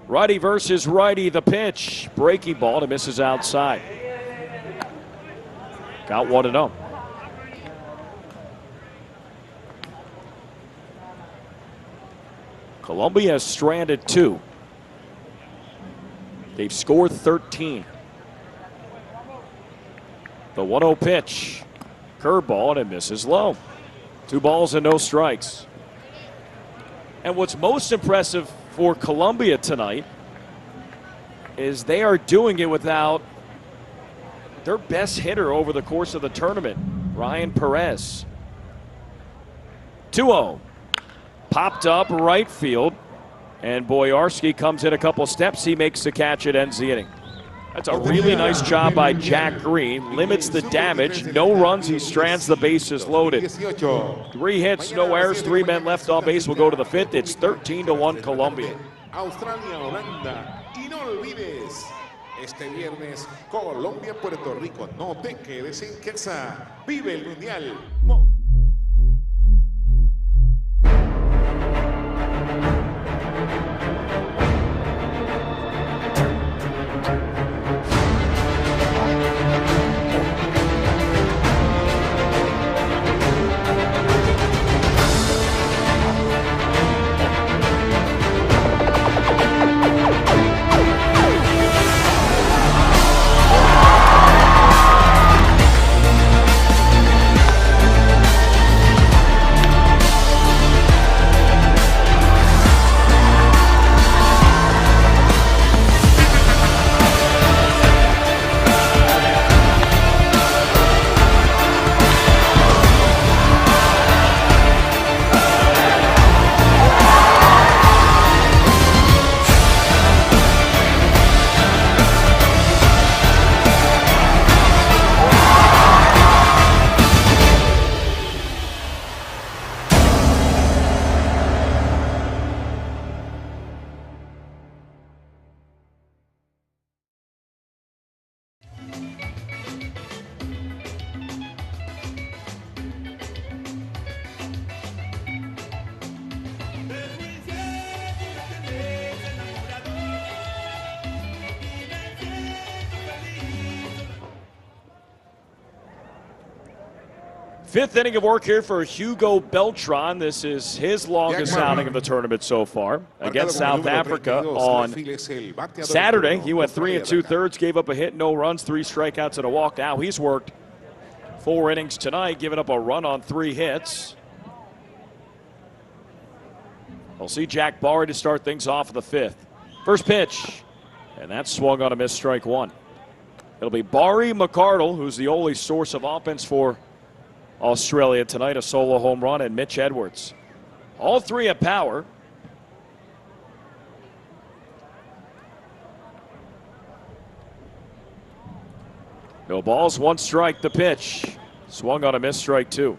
D: Righty versus righty, the pitch. Breaking ball to misses outside. Got 1-0. Colombia has stranded 2. They've scored 13. The 1-0 pitch. Curveball, and it misses low. 2 balls and no strikes. And what's most impressive for Colombia tonight is they are doing it without their best hitter over the course of the tournament, Ryan Perez. 2-0. Popped up right field, and Boyarsky comes in a couple steps. He makes the catch. It ends the inning. That's a really nice job by Jack Green. Limits the damage. No runs. He strands the bases loaded. 3 hits, no errors, 3 men left on base. Will go to the 5th. It's 13-1 Colombia.
C: Australia, Holanda. Y no olvides, este viernes, Colombia, Puerto Rico. No te quedes en casa. Vive el Mundial.
D: Fifth inning of work here for Hugo Beltran. This is his longest outing of the tournament so far against South Africa on Saturday. He went 3 2/3, gave up a hit, no runs, 3 strikeouts and a walk. Now he's worked 4 innings tonight, giving up a run on 3 hits. We'll see Jack Barry to start things off in the 5th. First pitch, and that's swung on a missed, strike 1. It'll be Barry McCardle, who's the only source of offense for Australia tonight, a solo home run, and Mitch Edwards. All 3 at power. No balls, 1 strike, the pitch. Swung on a missed, strike 2.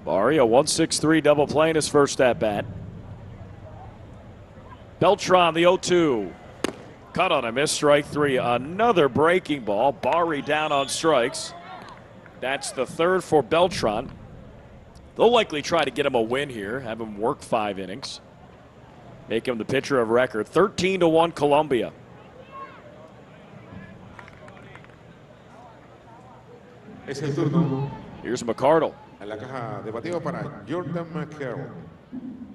D: Barry, a 1-6-3 double play in his first at bat. Beltran, the 0-2. Cut on a miss, strike 3. Another breaking ball. Barry down on strikes. That's the 3rd for Beltran. They'll likely try to get him a win here, have him work 5 innings. Make him the pitcher of record. 13-1 Colombia.
C: Es el turno.
D: Here's McCardle.
C: A la caja de bateo para Jordan McCarroll.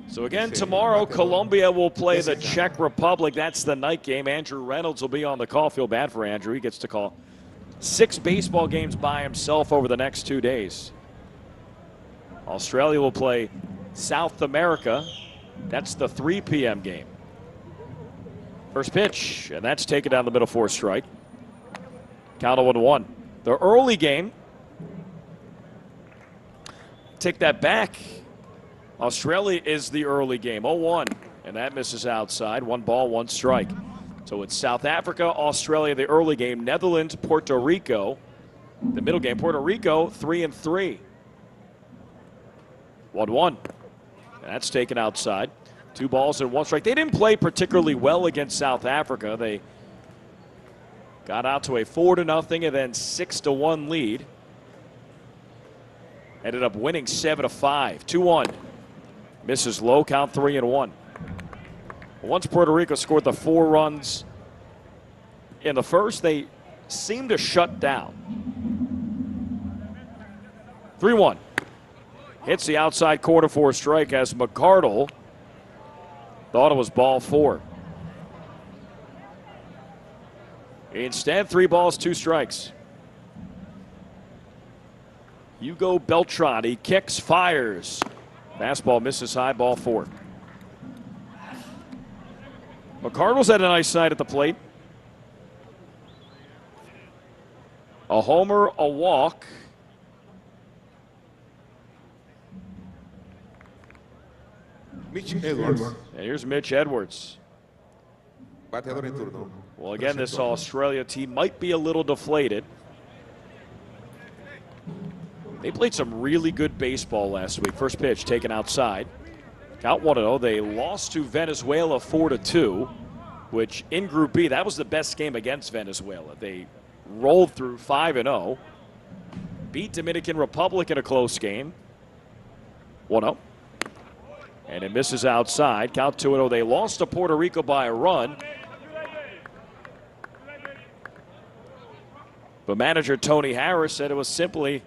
D: So again, tomorrow, Colombia will play the Czech Republic. That's the night game. Andrew Reynolds will be on the call. Feel bad for Andrew. He gets to call 6 baseball games by himself over the next 2 days. Australia will play South America That's the 3 p.m. game. First pitch, and that's taken down the middle for a strike. Count 0-1. The early game, take that back. Australia is the early game, 0-1, and that misses outside. 1 ball, 1 strike. So it's South Africa, Australia, the early game. Netherlands, Puerto Rico, the middle game. Puerto Rico, 3-3. 1-1. And that's taken outside. 2 balls and 1 strike. They didn't play particularly well against South Africa. They got out to a 4-0 and then 6-1 lead. Ended up winning 7-5. 2-1. Misses low, count 3-1. Once Puerto Rico scored the 4 runs in the first, they seemed to shut down. 3-1. Hits the outside corner for a strike as McCardle thought it was ball 4. Instead, 3 balls, 2 strikes. Hugo Beltran, he kicks, fires. Fastball misses high, ball 4. McCardle's had a nice night at the plate. A homer, a walk.
C: Mitch Edwards.
D: And here's Mitch Edwards.
C: Bateador en turno.
D: Well, again, this Australia team might be a little deflated. They played some really good baseball last week. First pitch taken outside. Count 1-0. They lost to Venezuela 4-2, which in Group B, that was the best game against Venezuela. They rolled through 5-0. Beat Dominican Republic in a close game. 1-0. And it misses outside. Count 2-0. They lost to Puerto Rico by a run. But manager Tony Harris said it was simply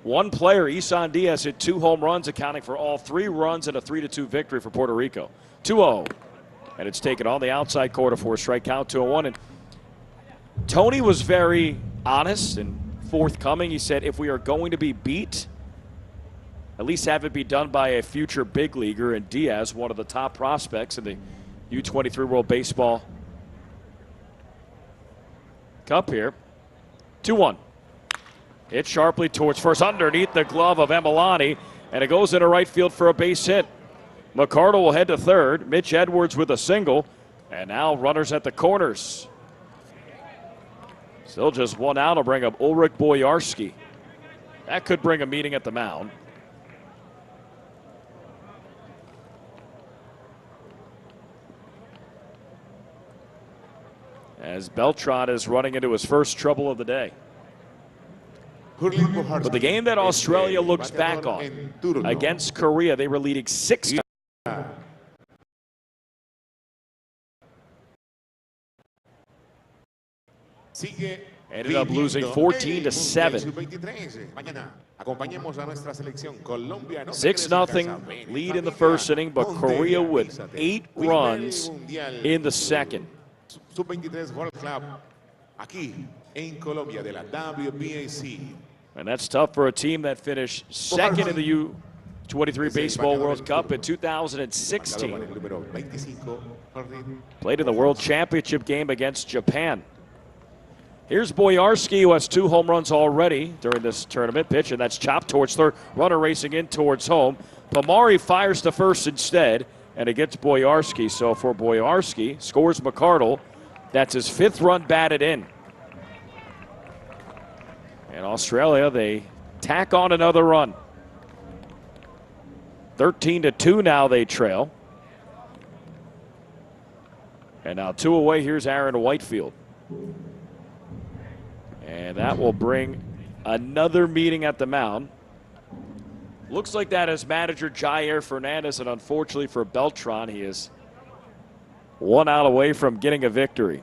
D: one player. Isan Diaz hit 2 home runs, accounting for all 3 runs and a 3-2 victory for Puerto Rico. 2-0. And it's taken on the outside corner for a strike, count 2-1. And Tony was very honest and forthcoming. He said, if we are going to be beat, at least have it be done by a future big leaguer. And Diaz, one of the top prospects in the U-23 World Baseball Cup here. 2-1. Hit sharply towards first, underneath the glove of Emilani, and it goes into right field for a base hit. McCardle will head to third. Mitch Edwards with a single, and now runners at the corners. Still just 1 out to bring up Ulrich Boyarsky. That could bring a meeting at the mound. As Beltran is running into his first trouble of the day. But the game that Australia looks back on against Korea, they were leading 6. Ended up losing 14-7. 6-0 lead in the first inning, but Korea with 8 runs in the second.
C: Sub-23 Golf Club aquí en Colombia de la WBAC.
D: And that's tough for a team that finished second in the U-23 Baseball World Cup in 2016. Played in the World Championship game against Japan. Here's Boyarsky, who has 2 home runs already during this tournament. Pitch, and that's chopped towards third. Runner racing in towards home. Pomari fires to first instead, and it gets Boyarsky. So for Boyarsky, scores McCardle. That's his 5th run batted in. And Australia, they tack on another run. 13-2 now they trail. And now 2 away, here's Aaron Whitefield. And that will bring another meeting at the mound. Looks like that is manager Jair Fernandez, and unfortunately for Beltran, he is 1 out away from getting a victory.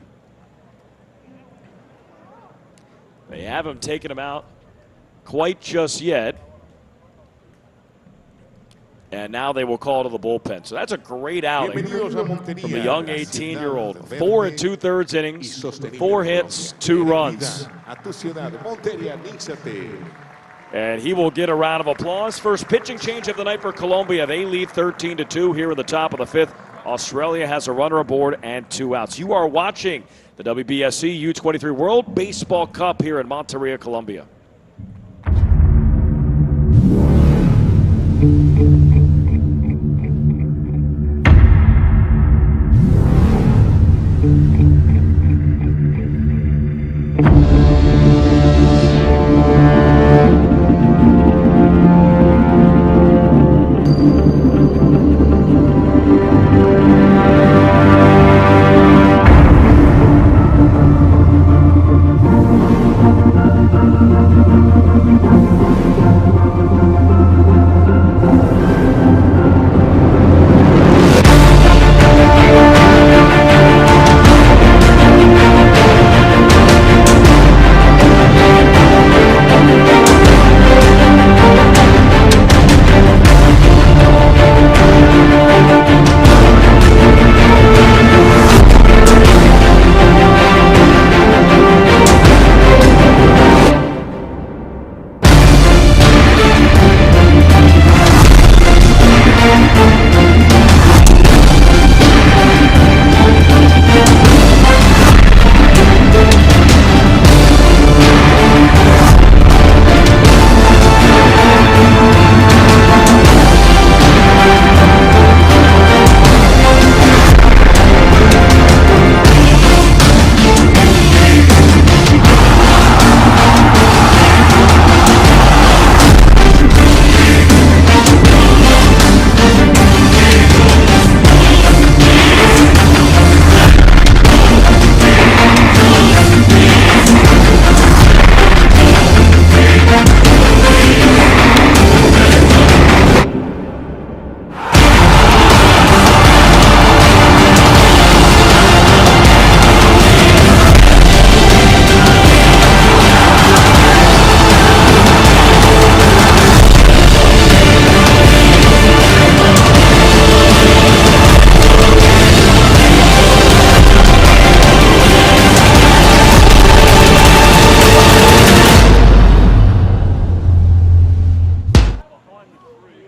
D: They haven't taken him out quite just yet. And now they will call to the bullpen. So that's a great outing from the young 18-year-old. 4 2/3 innings, 4 hits, 2 runs. And he will get a round of applause. First pitching change of the night for Colombia. They lead 13-2 here in the top of the fifth. Australia has a runner aboard and 2 outs. You are watching the WBSC U-23 World Baseball Cup here in Monteria, Colombia.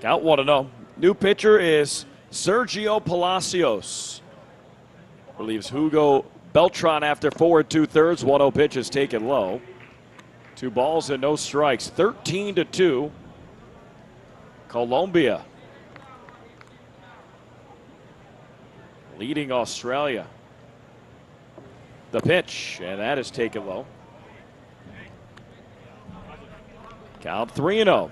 D: Count 1-0. New pitcher is Sergio Palacios. Relieves Hugo Beltran after 4 2/3. 1-0 pitch is taken low. 2 balls and no strikes. 13-2. Colombia leading Australia. The pitch, and that is taken low. Count 3-0.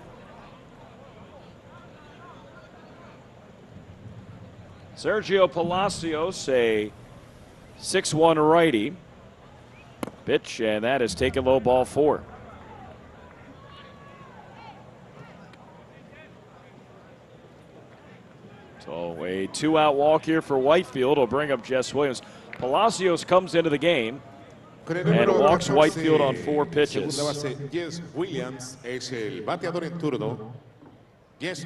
D: Sergio Palacios, a 6'1" righty. Pitch, and that is taken low, ball 4. So a 2-out walk here for Whitefield will bring up Jess Williams. Palacios comes into the game and walks Whitefield on 4 pitches.
C: Segunda base, Jess Williams es el bateador en turno. Jess.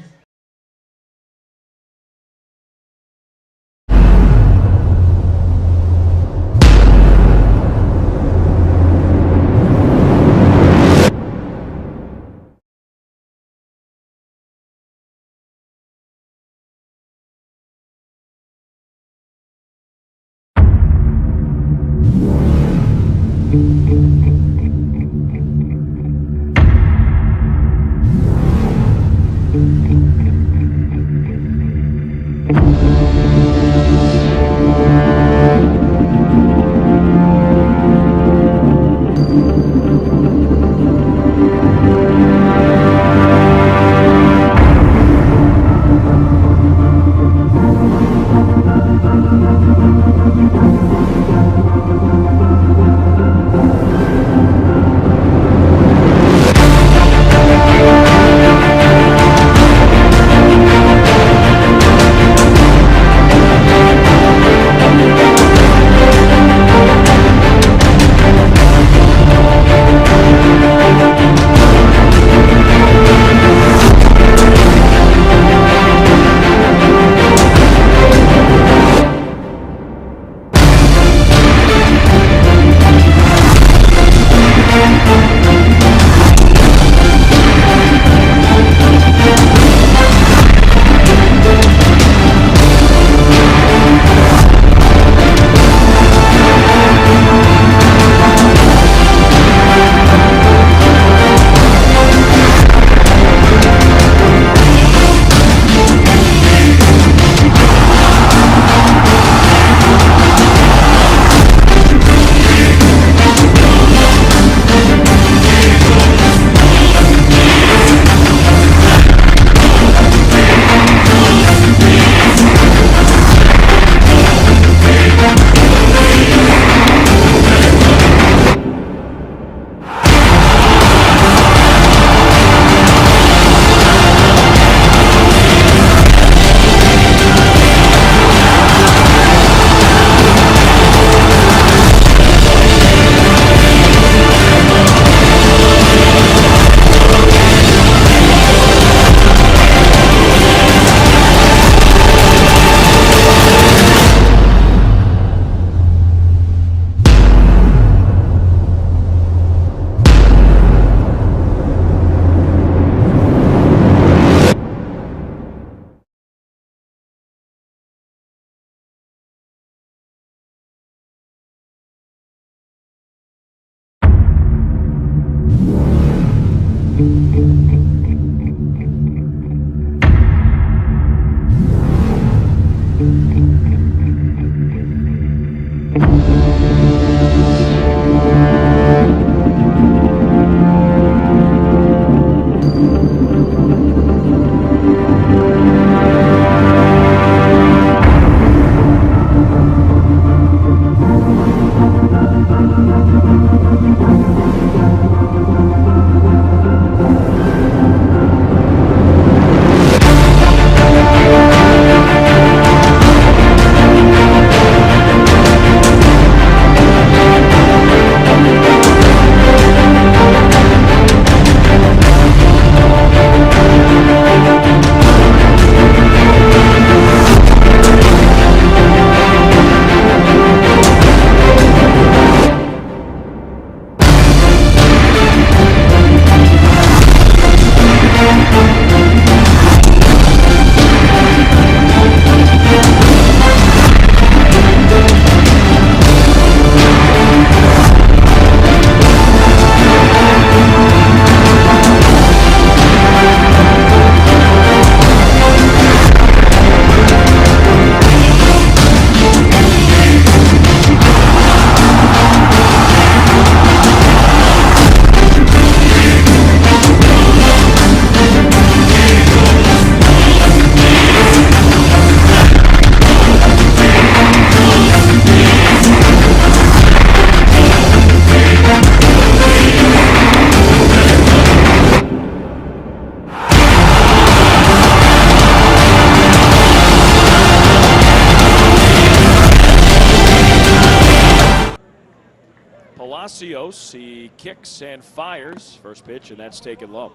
D: Palacios, he kicks and fires. First pitch, and that's taken low.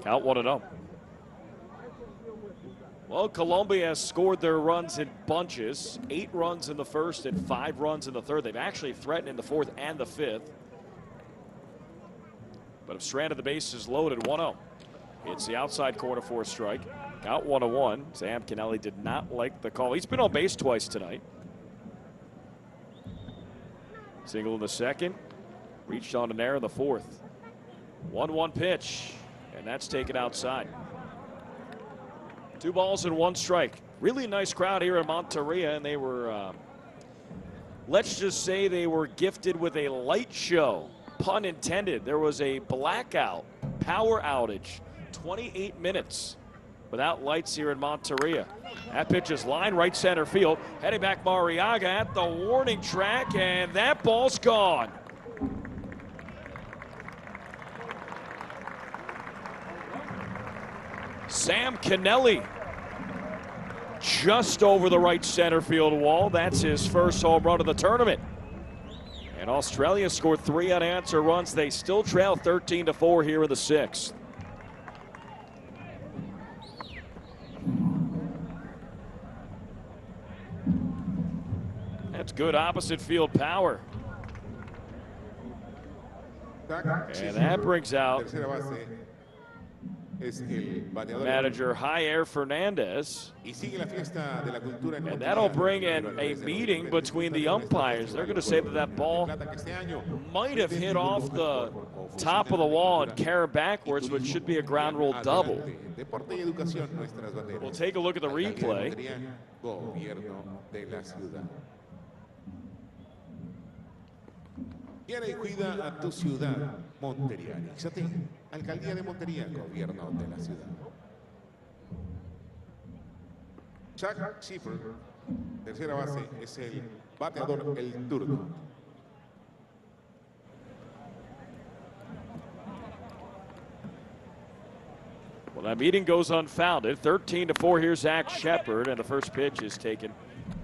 D: Count 1-0. Well, Colombia has scored their runs in bunches. 8 runs in the first and 5 runs in the third. They've actually threatened in the fourth and the fifth, but have stranded the bases loaded. 1-0. It's the outside corner for a strike. Count 1-1. Sam Kennelly did not like the call. He's been on base twice tonight. Single in the second. Reached on an air in the fourth. 1-1 pitch, and that's taken outside. 2 balls and 1 strike. Really nice crowd here in Monteria, and they were, let's just say they were gifted with a light show. Pun intended. There was a blackout, power outage, 28 minutes without lights here in Monteria. That pitch is line right center field. Heading back Mariaga at the warning track, and that ball's gone. Sam Kennelly just over the right center field wall. That's his first home run of the tournament. And Australia scored 3 unanswered runs. They still trail 13-4 here in the 6th. That's good opposite field power. And that brings out manager Javier Fernandez. And that'll bring in a meeting between the umpires. They're going to say that that ball might have hit off the top of the wall and carried backwards, which should be a ground rule double. We'll take a look at the replay.
C: Quiere y cuida a tu ciudad, Montería. Ixatín, Alcaldía de Montería, Gobierno de la Ciudad. Chuck Schiffer, tercera base, es el bateador, el turno.
D: Well, that meeting goes unfounded. 13-4. Here's Zach Shepard, and the first pitch is taken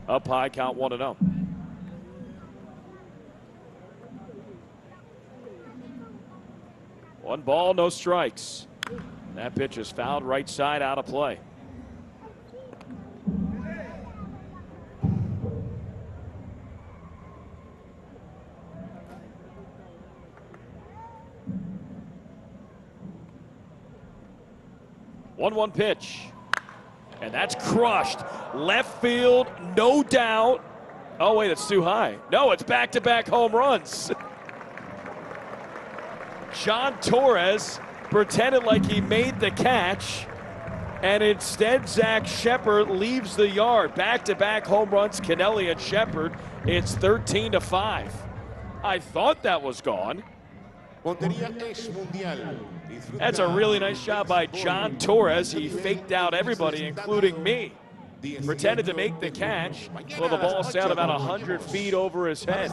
D: up high. Count 1-0. One ball, no strikes. That pitch is fouled right side, out of play. One pitch, and that's crushed. Left field, no doubt. Oh wait, it's too high. No, it's back-to-back home runs. John Torres pretended like he made the catch, and instead Zach Shepard leaves the yard. Back-to-back home runs, Kennelly and Shepard. It's 13-5. I thought that was gone. That's a really nice shot by John Torres. He faked out everybody, including me. Pretended to make the catch. Well, the ball's down about 100 feet over his head.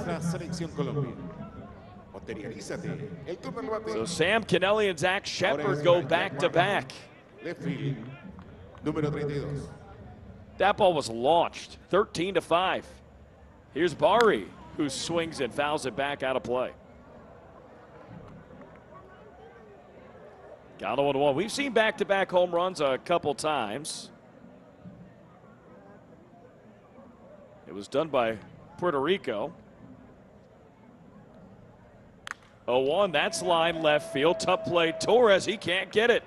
D: So Sam Kennelly and Zach Shepard go back-to-back. That ball was launched, 13-5. Here's Bari, who swings and fouls it back out of play. Got 0-1. We've seen back-to-back home runs a couple times. It was done by Puerto Rico. 0-1, that's line left field. Tough play, Torres, he can't get it.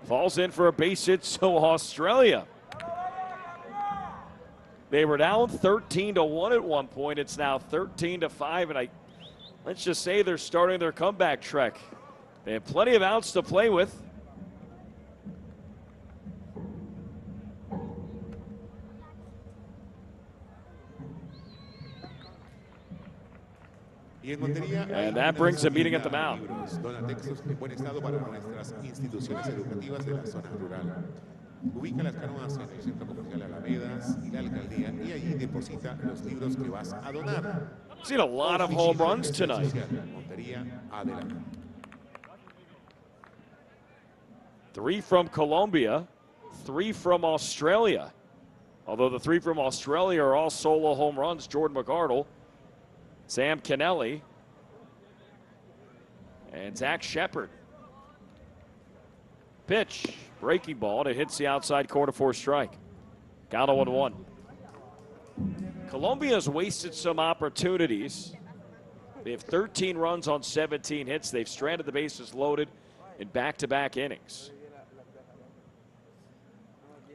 D: Falls in for a base hit, so Australia. They were down 13-1 at one point. It's now 13-5, and let's just say they're starting their comeback trek. They have plenty of outs to play with. And that brings a meeting at the mound.
C: Ubica las canoas en el centro comercial Alamedas y la alcaldía y allí deposita los libros que vas a donar.
D: Seen a lot of home runs tonight. Three from Colombia, three from Australia. Although the three from Australia are all solo home runs. Jordan McArdle, Sam Kennelly, and Zach Shepard. Pitch, breaking ball, and it hits the outside corner for a strike. Count 0-1. Colombia's wasted some opportunities. They have 13 runs on 17 hits. They've stranded the bases loaded in back-to-back innings.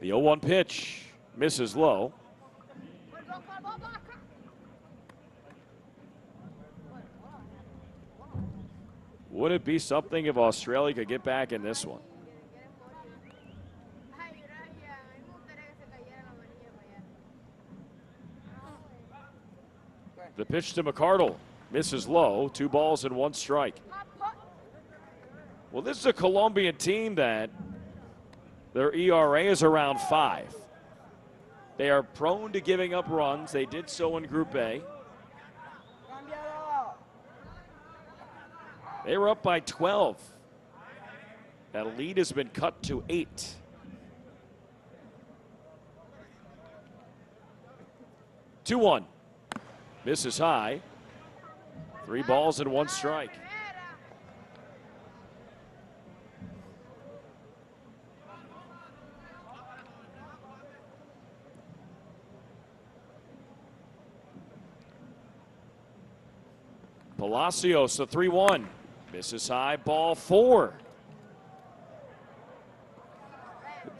D: The 0-1 pitch misses low. Would it be something if Australia could get back in this one? The pitch to McArdle misses low. 2 balls and 1 strike. Well, this is a Colombian team that their ERA is around 5. They are prone to giving up runs. They did so in Group A. They were up by 12. That lead has been cut to 8. Two-1. Misses high. 3 balls and 1 strike. Palacios, the 3-1. Misses high, ball 4.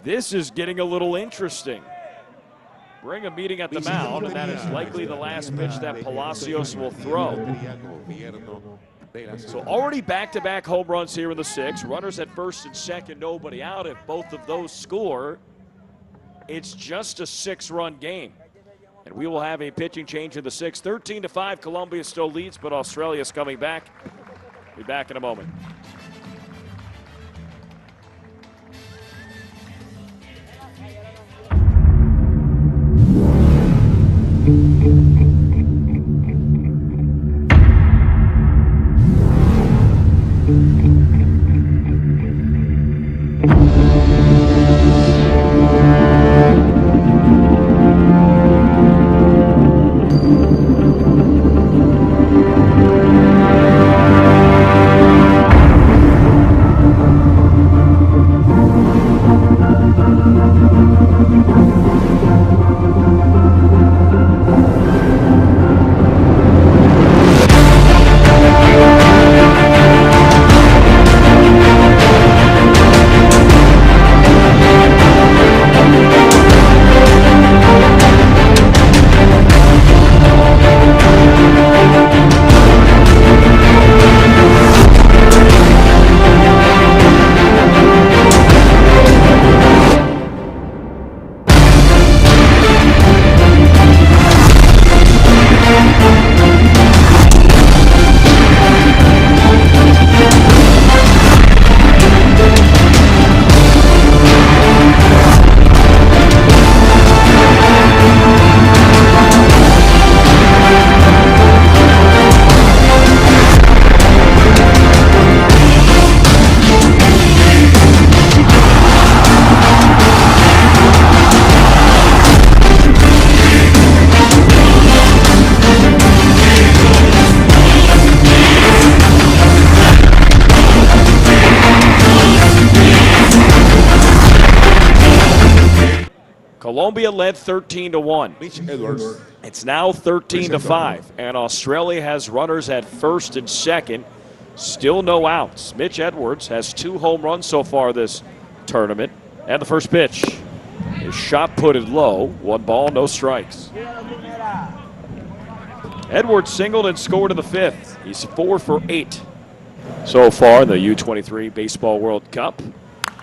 D: This is getting a little interesting. Bring a meeting at the mound, and that is likely the last pitch that Palacios will throw. So already back-to-back home runs here in the 6th. Runners at first and second, nobody out. If both of those score, it's just a 6-run game. And we will have a pitching change in the 6th. 13-5, Colombia still leads, but Australia's coming back. Be back in a moment. Colombia led 13-1.
C: Mitch Edwards.
D: It's now 13-5, and Australia has runners at first and second. Still no outs. Mitch Edwards has 2 home runs so far this tournament. And the first pitch is shot putted low. 1 ball, no strikes. Edwards singled and scored in the 5th. He's 4 for 8 so far in the U-23 Baseball World Cup.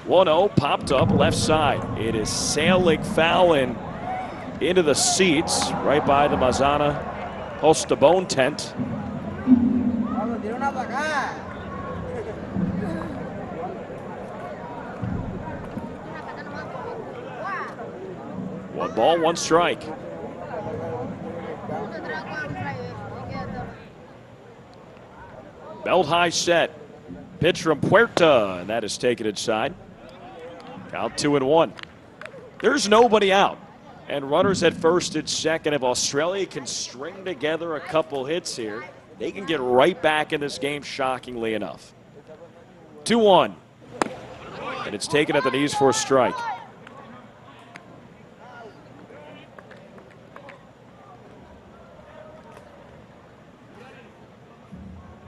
D: 1-0 popped up left side. It is sailing foul and into the seats right by the Mazana Postabone tent. One ball, 1 strike. Belt high set. Pitch from Puerta, and that is taken inside. Count 2-1. There's nobody out. And runners at first and second. If Australia can string together a couple hits here, they can get right back in this game, shockingly enough. 2-1. And it's taken at the knees for a strike.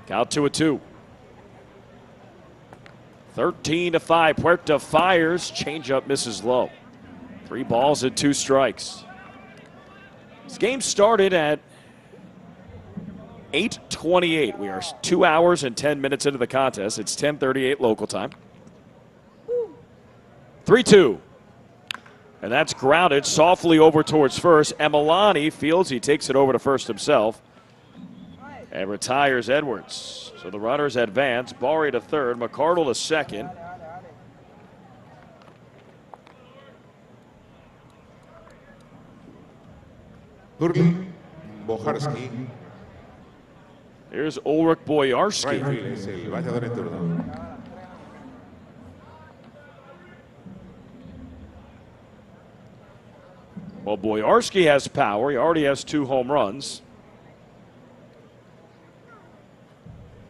D: Count 2-2. 13-5. Puerta fires. Changeup misses low. 3 balls and 2 strikes. This game started at 8:28. We are 2 hours and 10 minutes into the contest. It's 10:38 local time. 3-2. And that's grounded softly over towards first. Emelani fields. He takes it over to first himself and retires Edwards. So the runners advance. Barry to third. McCardle to second.
C: Bojarski.
D: Here's Ulrich Boyarski.
C: Right field es el bateador en turno.
D: Well, Boyarski has power. He already has 2 home runs.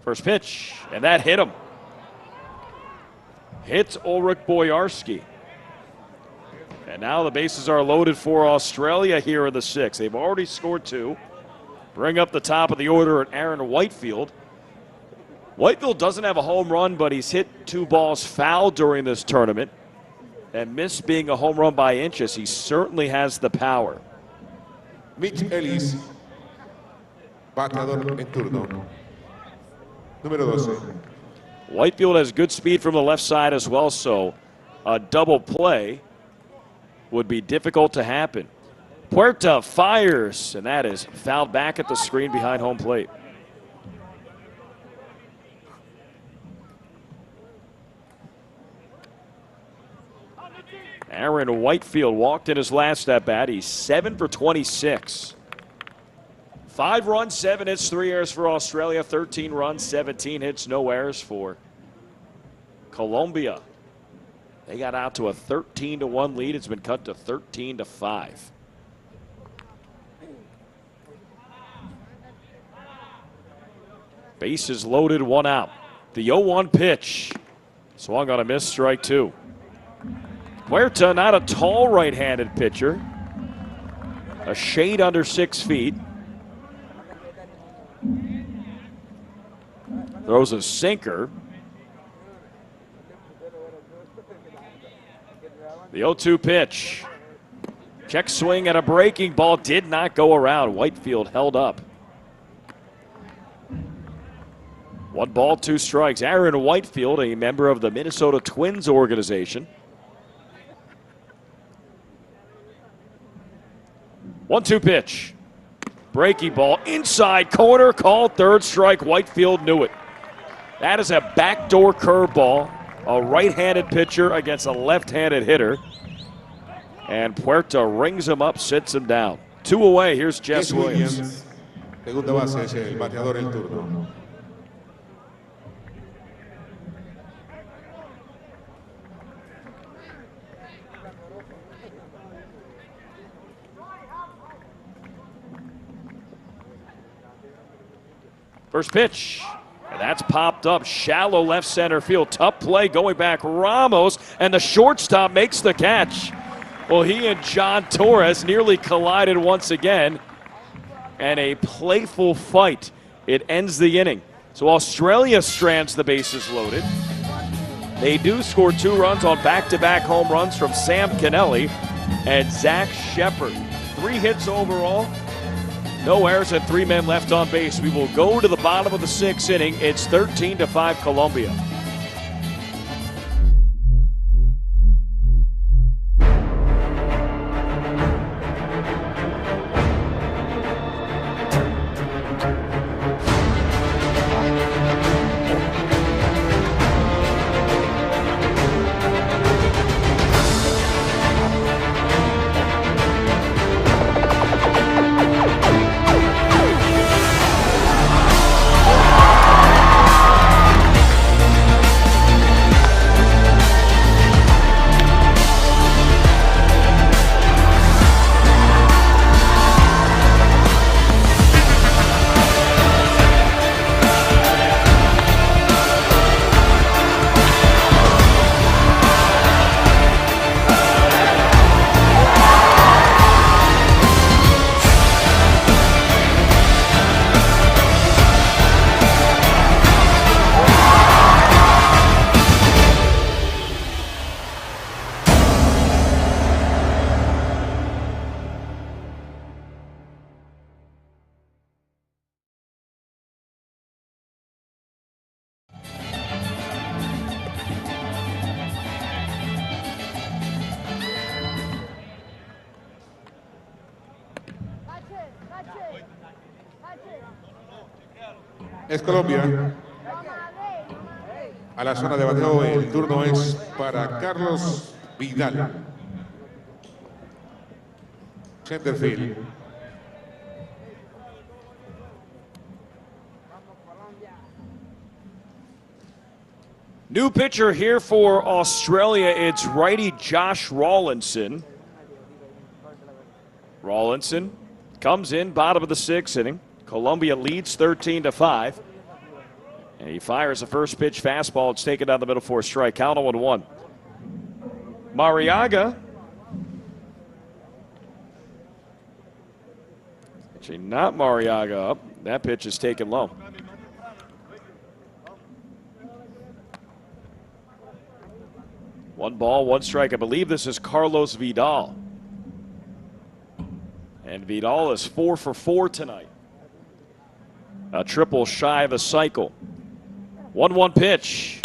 D: First pitch, and that hit him. Hits Ulrich Boyarski. And now the bases are loaded for Australia here in the 6th. They've already scored 2. Bring up the top of the order at Aaron Whitefield. Whitefield doesn't have a home run, but he's hit 2 balls foul during this tournament and missed being a home run by inches. He certainly has the power.
C: Mitch Ellis, bateador en turno. Número 12.
D: Whitefield has good speed from the left side as well, so a double play would be difficult to happen. Puerta fires, and that is fouled back at the screen behind home plate. Aaron Whitefield walked in his last at bat. He's 7 for 26. 5 runs, 7 hits, 3 errors for Australia. 13 runs, 17 hits, no errors for Colombia. They got out to a 13-1 lead. It's been cut to 13-5. Bases loaded, 1 out. The 0-1 pitch. Swung on a miss, strike 2. Puerta, not a tall right-handed pitcher. A shade under 6 feet. Throws a sinker. The 0-2 pitch. Check swing at a breaking ball. Did not go around. Whitefield held up. 1 ball, 2 strikes. Aaron Whitefield, a member of the Minnesota Twins organization. 1-2 pitch. Breaking ball inside corner, called 3rd strike. Whitefield knew it. That is a backdoor curveball. A right-handed pitcher against a left-handed hitter. And Puerta rings him up, sits him down. 2 away, here's Jess Williams.
C: Segunda base es el bateador en turno.
D: First pitch, and that's popped up shallow left center field. Tough play going back. Ramos, and the shortstop makes the catch. Well, he and John Torres nearly collided once again, and a playful fight. It ends the inning. So Australia strands the bases loaded. They do score 2 runs on back-to-back home runs from Sam Kennelly and Zach Shepard. 3 hits overall, no errors, and 3 men left on base. We will go to the bottom of the 6th inning. It's 13-5 Colombia.
C: Es Colombia. A la zona de bateo, el turno es para Carlos Vidal. Centerfield.
D: New pitcher here for Australia. It's righty Josh Rawlinson. Rawlinson comes in bottom of the 6th inning. Colombia leads 13-5. And he fires a first pitch fastball. It's taken down the middle for a strike. Count 0-1. Mariaga. Actually, not Mariaga up. That pitch is taken low. One ball, one strike. I believe this is Carlos Vidal. And Vidal is 4 for 4 tonight. A triple shy of a cycle. 1-1 pitch.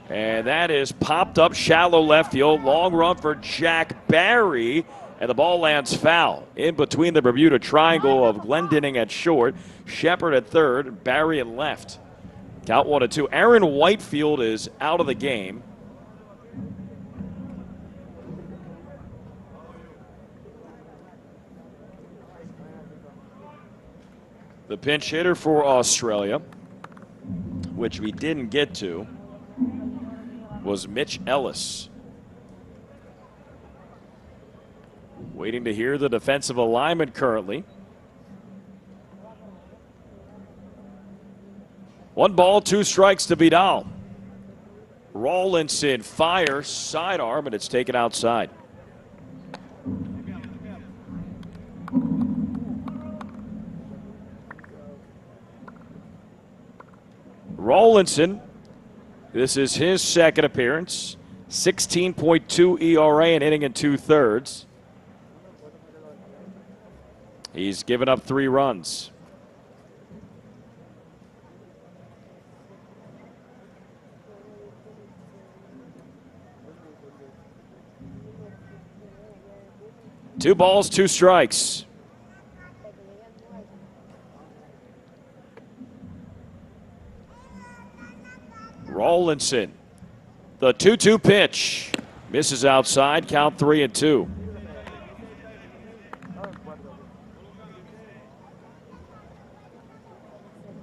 D: And that is popped up shallow left field. Long run for Jack Barry. And the ball lands foul in between the Bermuda Triangle of Glendening at short, Shepard at third, Barry at left. Count 1-2. Aaron Whitefield is out of the game. The pinch hitter for Australia, which we didn't get to, was Mitch Ellis. Waiting to hear the defensive alignment currently. 1 ball, 2 strikes to Vidal. Rawlinson fires, sidearm, and it's taken outside. Rawlinson, this is his second appearance. 16.2 ERA, an inning and 2/3. He's given up 3 runs. Two balls, 2 strikes. Rawlinson, the 2-2 pitch. Misses outside, count 3-2.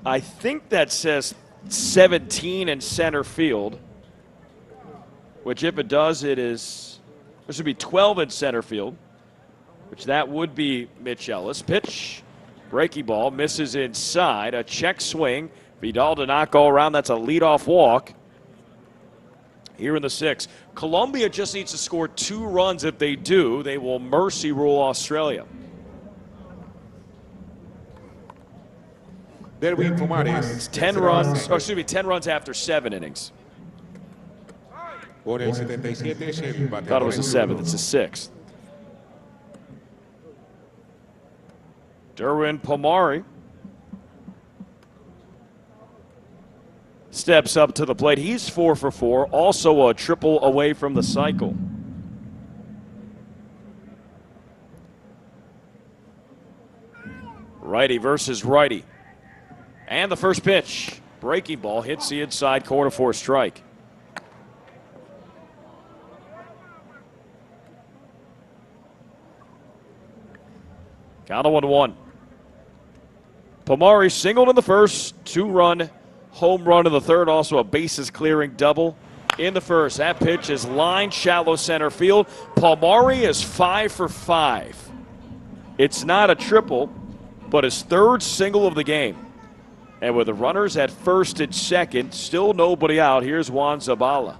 D: I think that says 17 in center field, which if it does, it is, there should be 12 in center field, which that would be Mitch Ellis. Pitch, breaking ball, misses inside, a check swing. Vidal to not go around, that's a leadoff walk. here in the 6th. Colombia just needs to score 2 runs. If they do, they will mercy rule Australia.
C: Derwin Pomares.
D: It's 10 runs, or excuse me, 10 runs after 7 innings.
C: Por el 77 es el
D: Thought it
C: bateador
D: was a
C: en
D: 7th. It's a 6th. Derwin Pomari steps up to the plate. He's 4 for 4, also a triple away from the cycle. Righty versus righty. And the first pitch. Breaking ball hits the inside corner for a strike. Count of 1-1. Pomari singled in the first, 2-run home run in the third, also a bases clearing double in the first. That pitch is lined shallow center field. Pomari is 5 for 5. It's not a triple, but his 3rd single of the game. And with the runners at first and second, still nobody out, here's Juan Zabala.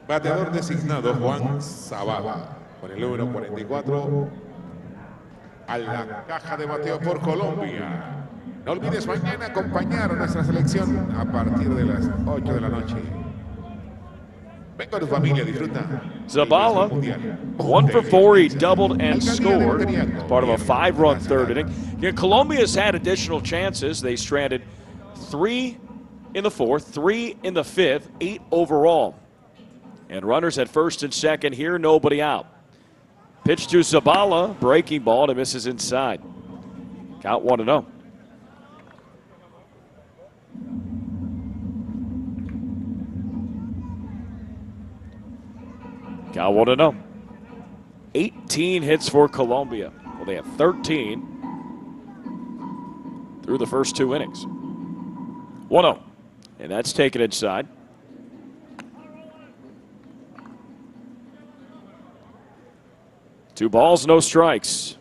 C: Bateador designado Juan Zabala, con el número 44, a la caja de bateo por Colombia. No olvides mañana acompañar a nuestra selección a partir de las 8 de la noche. Ven con tu familia, disfruta.
D: Zabala, 1 for 4, he doubled and scored as part of a 5-run third inning. You know, Colombia's had additional chances. They stranded 3 in the 4th, 3 in the 5th, 8 overall. And runners at first and second here, nobody out. Pitch to Zabala, breaking ball, and misses inside. Count 1-0. Count 1-0. 18 hits for Colombia. Well, they have 13 through the first 2 innings. 1-0. And that's taken inside. Two balls, no strikes.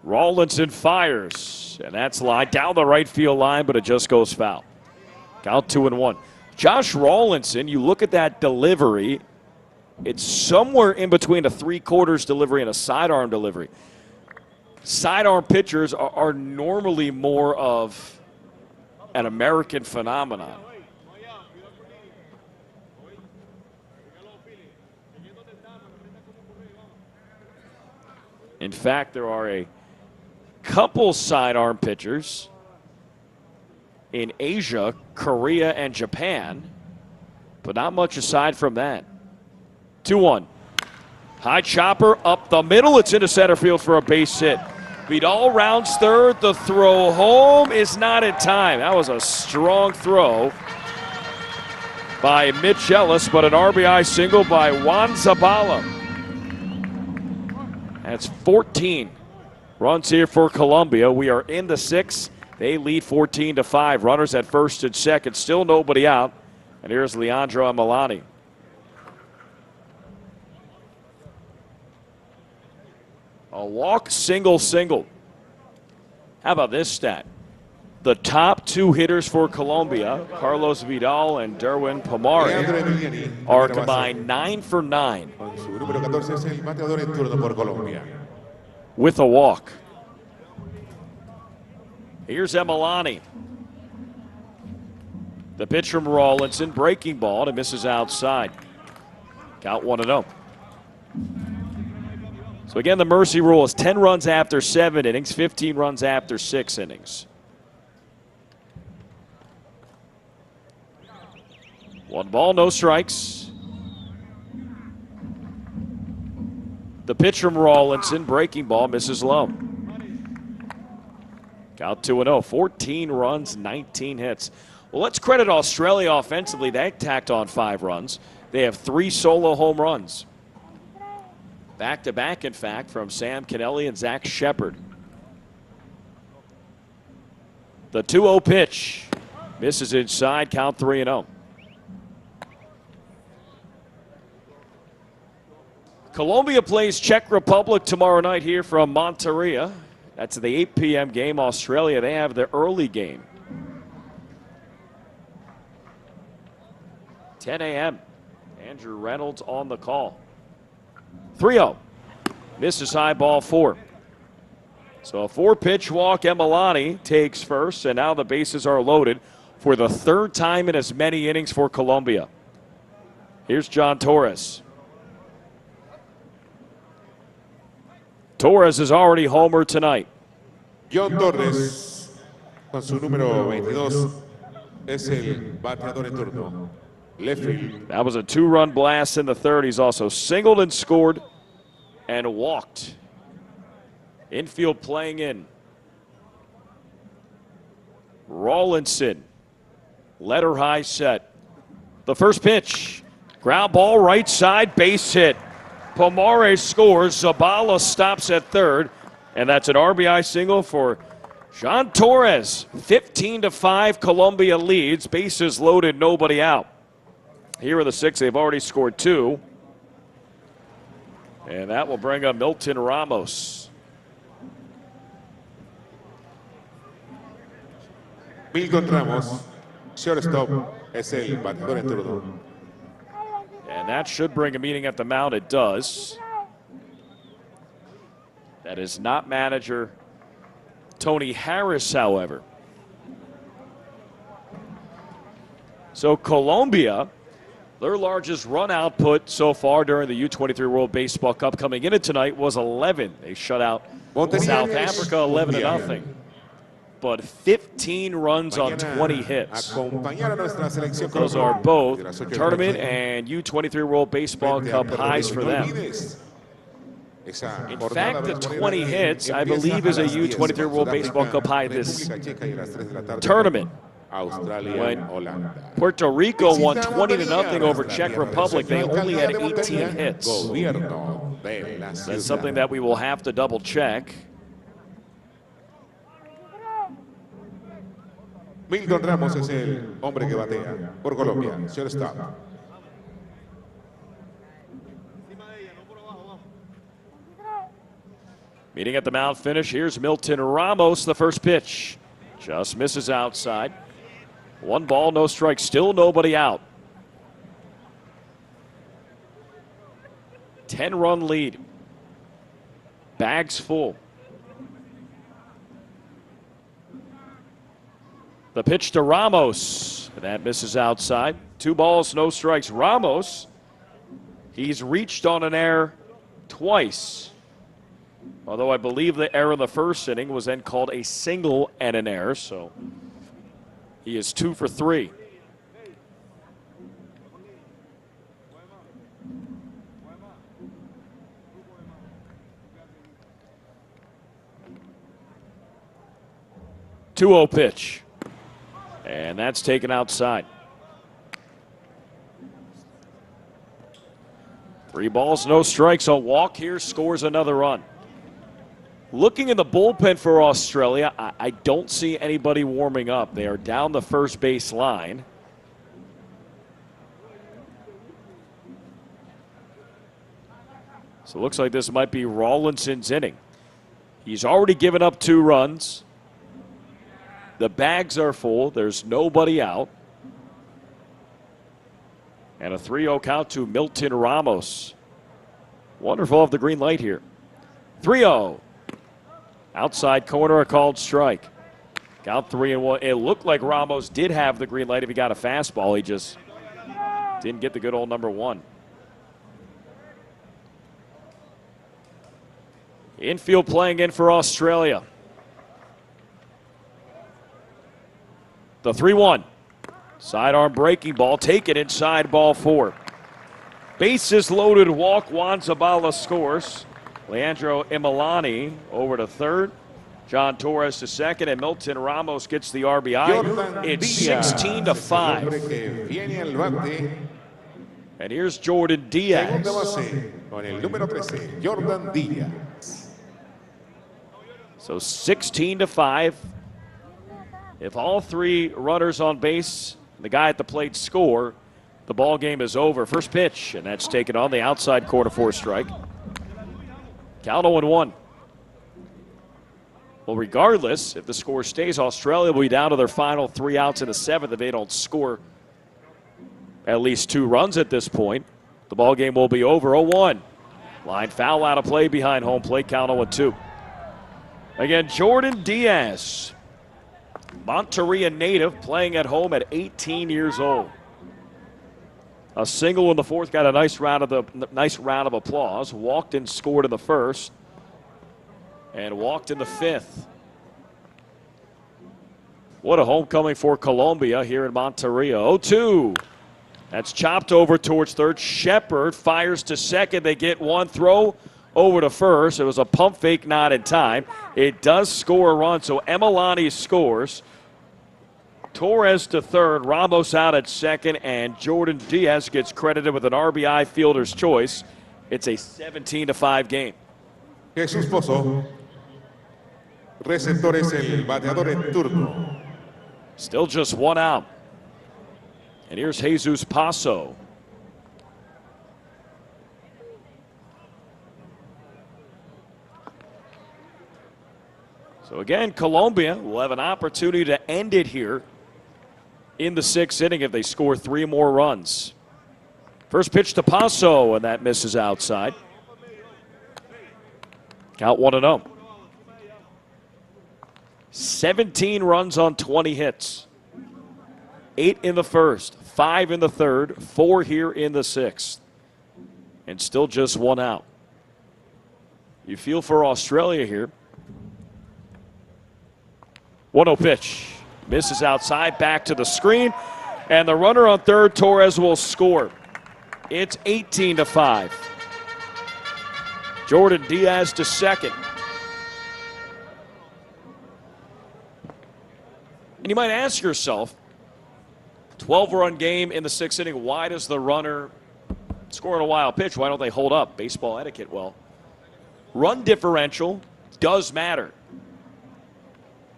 D: Rawlinson fires, and that's lined down the right field line, but it just goes foul. Count 2-1. Josh Rawlinson, you look at that delivery, it's somewhere in between a 3/4 delivery and a sidearm delivery. Sidearm pitchers are normally more of an American phenomenon. In fact, there are a couple sidearm pitchers in Asia, Korea, and Japan, but not much aside from that. 2-1. High chopper up the middle. It's into center field for a base hit. Vidal rounds third. The throw home is not in time. That was a strong throw by Mitch Ellis, but an RBI single by Juan Zabala. That's 14 runs here for Colombia. We are in the 6th. They lead 14-5. Runners at first and second. Still nobody out. And here's Leandro Milani. A walk, single, single. How about this stat? The top 2 hitters for Colombia, Carlos Vidal and Derwin Pomari, are combined 9 for 9 with a walk. Here's Emilani. The pitch from Rawlinson, breaking ball, and it misses outside. Count 1-0. So again, the mercy rule is 10 runs after 7 innings, 15 runs after 6 innings. 1 ball, no strikes. The pitch from Rawlinson, breaking ball, misses low. Count 2-0, 14 runs, 19 hits. Well, let's credit Australia offensively. They tacked on 5 runs. They have 3 solo home runs. Back-to-back, in fact, from Sam Kennelly and Zach Shepard. The 2-0 pitch misses inside, count 3-0. Colombia plays Czech Republic tomorrow night here from Monteria. That's the 8 p.m. game. Australia, they have the early game. 10 a.m. Andrew Reynolds on the call. 3-0. Misses high, ball 4. So a 4-pitch walk. Emilani takes first, and now the bases are loaded for the third time in as many innings for Colombia. Here's John Torres. Torres is already homered tonight.
C: John Torres, con su número 22, es el bateador en turno. Left field.
D: That was a 2-run blast in the third. He's also singled and scored and walked. Infield playing in. Rawlinson, letter high set. The first pitch, ground ball right side, base hit. Pomares scores, Zabala stops at third, and that's an RBI single for John Torres. 15-5, Colombia leads, bases loaded, nobody out. Here in the 6th, they've already scored 2. And that will bring up Milton Ramos.
C: Milton Ramos, shortstop, es el bateador en turno.
D: And that should bring a meeting at the mound. It does. That is not manager Tony Harris, however. So Colombia, their largest run output so far during the U-23 World Baseball Cup coming into tonight was 11. They shut out South Africa 11-0. But 15 runs on 20 hits. Those are both tournament and U-23 World Baseball Cup highs for them. In fact, the 20 hits, I believe, is a U-23 World Baseball Cup high this tournament. When Puerto Rico won 20-0 over Czech Republic, they only had 18 hits. That's something that we will have to double check.
C: Milton Ramos es el hombre que batea por Colombia, shortstop.
D: Meeting at the mound finish. Here's Milton Ramos, the first pitch. Just misses outside. 1 ball, no strikes, still nobody out. 10-run lead. Bags full. The pitch to Ramos. That misses outside. 2 balls, no strikes. Ramos, he's reached on an error twice. Although I believe the error in the first inning was then called a single and an error, so he is 2 for 3. Two-0 pitch. And that's taken outside. 3 balls, no strikes. A walk here scores another run. Looking in the bullpen for Australia, I don't see anybody warming up. They are down the first base line. So it looks like this might be Rawlinson's inning. He's already given up 2 runs. The bags are full. There's nobody out. And a 3-0 count to Milton Ramos. Wonderful off the green light here. 3-0. Outside corner, a called strike. Count 3-1. It looked like Ramos did have the green light if he got a fastball. He just didn't get the good old number 1. Infield playing in for Australia. The 3-1. Sidearm breaking ball. Take it inside, ball 4. Bases loaded, walk. Juan Zabala scores. Leandro Emilani over to third. John Torres to second, and Milton Ramos gets the RBI. It's 16-5. And here's Jordan Diaz. So 16-5. If all 3 runners on base, the guy at the plate score, the ball game is over. First pitch, and that's taken on the outside corner for a strike. Count 0-1. Well, regardless, if the score stays, Australia will be down to their final 3 outs in the 7th if they don't score at least 2 runs at this point. The ball game will be over. 0-1. Line foul out of play behind home plate. Count 0-2. Again, Jordan Diaz, Monteria native, playing at home at 18 years old. A single in the 4th, got a nice round of applause. Walked and scored in the 1st, and walked in the 5th. What a homecoming for Colombia here in Monteria. 0-2. That's chopped over towards 3rd. Shepard fires to 2nd. They get 1 throw over to 1st. It was a pump fake, not in time. It does score a run, so Emelani scores. Torres to 3rd, Ramos out at 2nd, and Jordan Diaz gets credited with an RBI fielder's choice. It's a 17-5 game.
C: Jesús Pozo. Receptores el bateador en turno.
D: Still just 1 out. And here's Jesus Paso. So again, Colombia will have an opportunity to end it here in the 6th inning if they score 3 more runs. First pitch to Paso, and that misses outside. Count 1-0. 17 runs on 20 hits. 8 in the 1st, 5 in the 3rd, 4 here in the 6th. And still just 1 out. You feel for Australia here. 1-0 pitch. Misses outside, back to the screen. And the runner on 3rd, Torres, will score. It's 18-5. Jordan Diaz to 2nd. And you might ask yourself, 12-run game in the 6th inning, why does the runner score on a wild pitch? Why don't they hold up? Baseball etiquette. Well, run differential does matter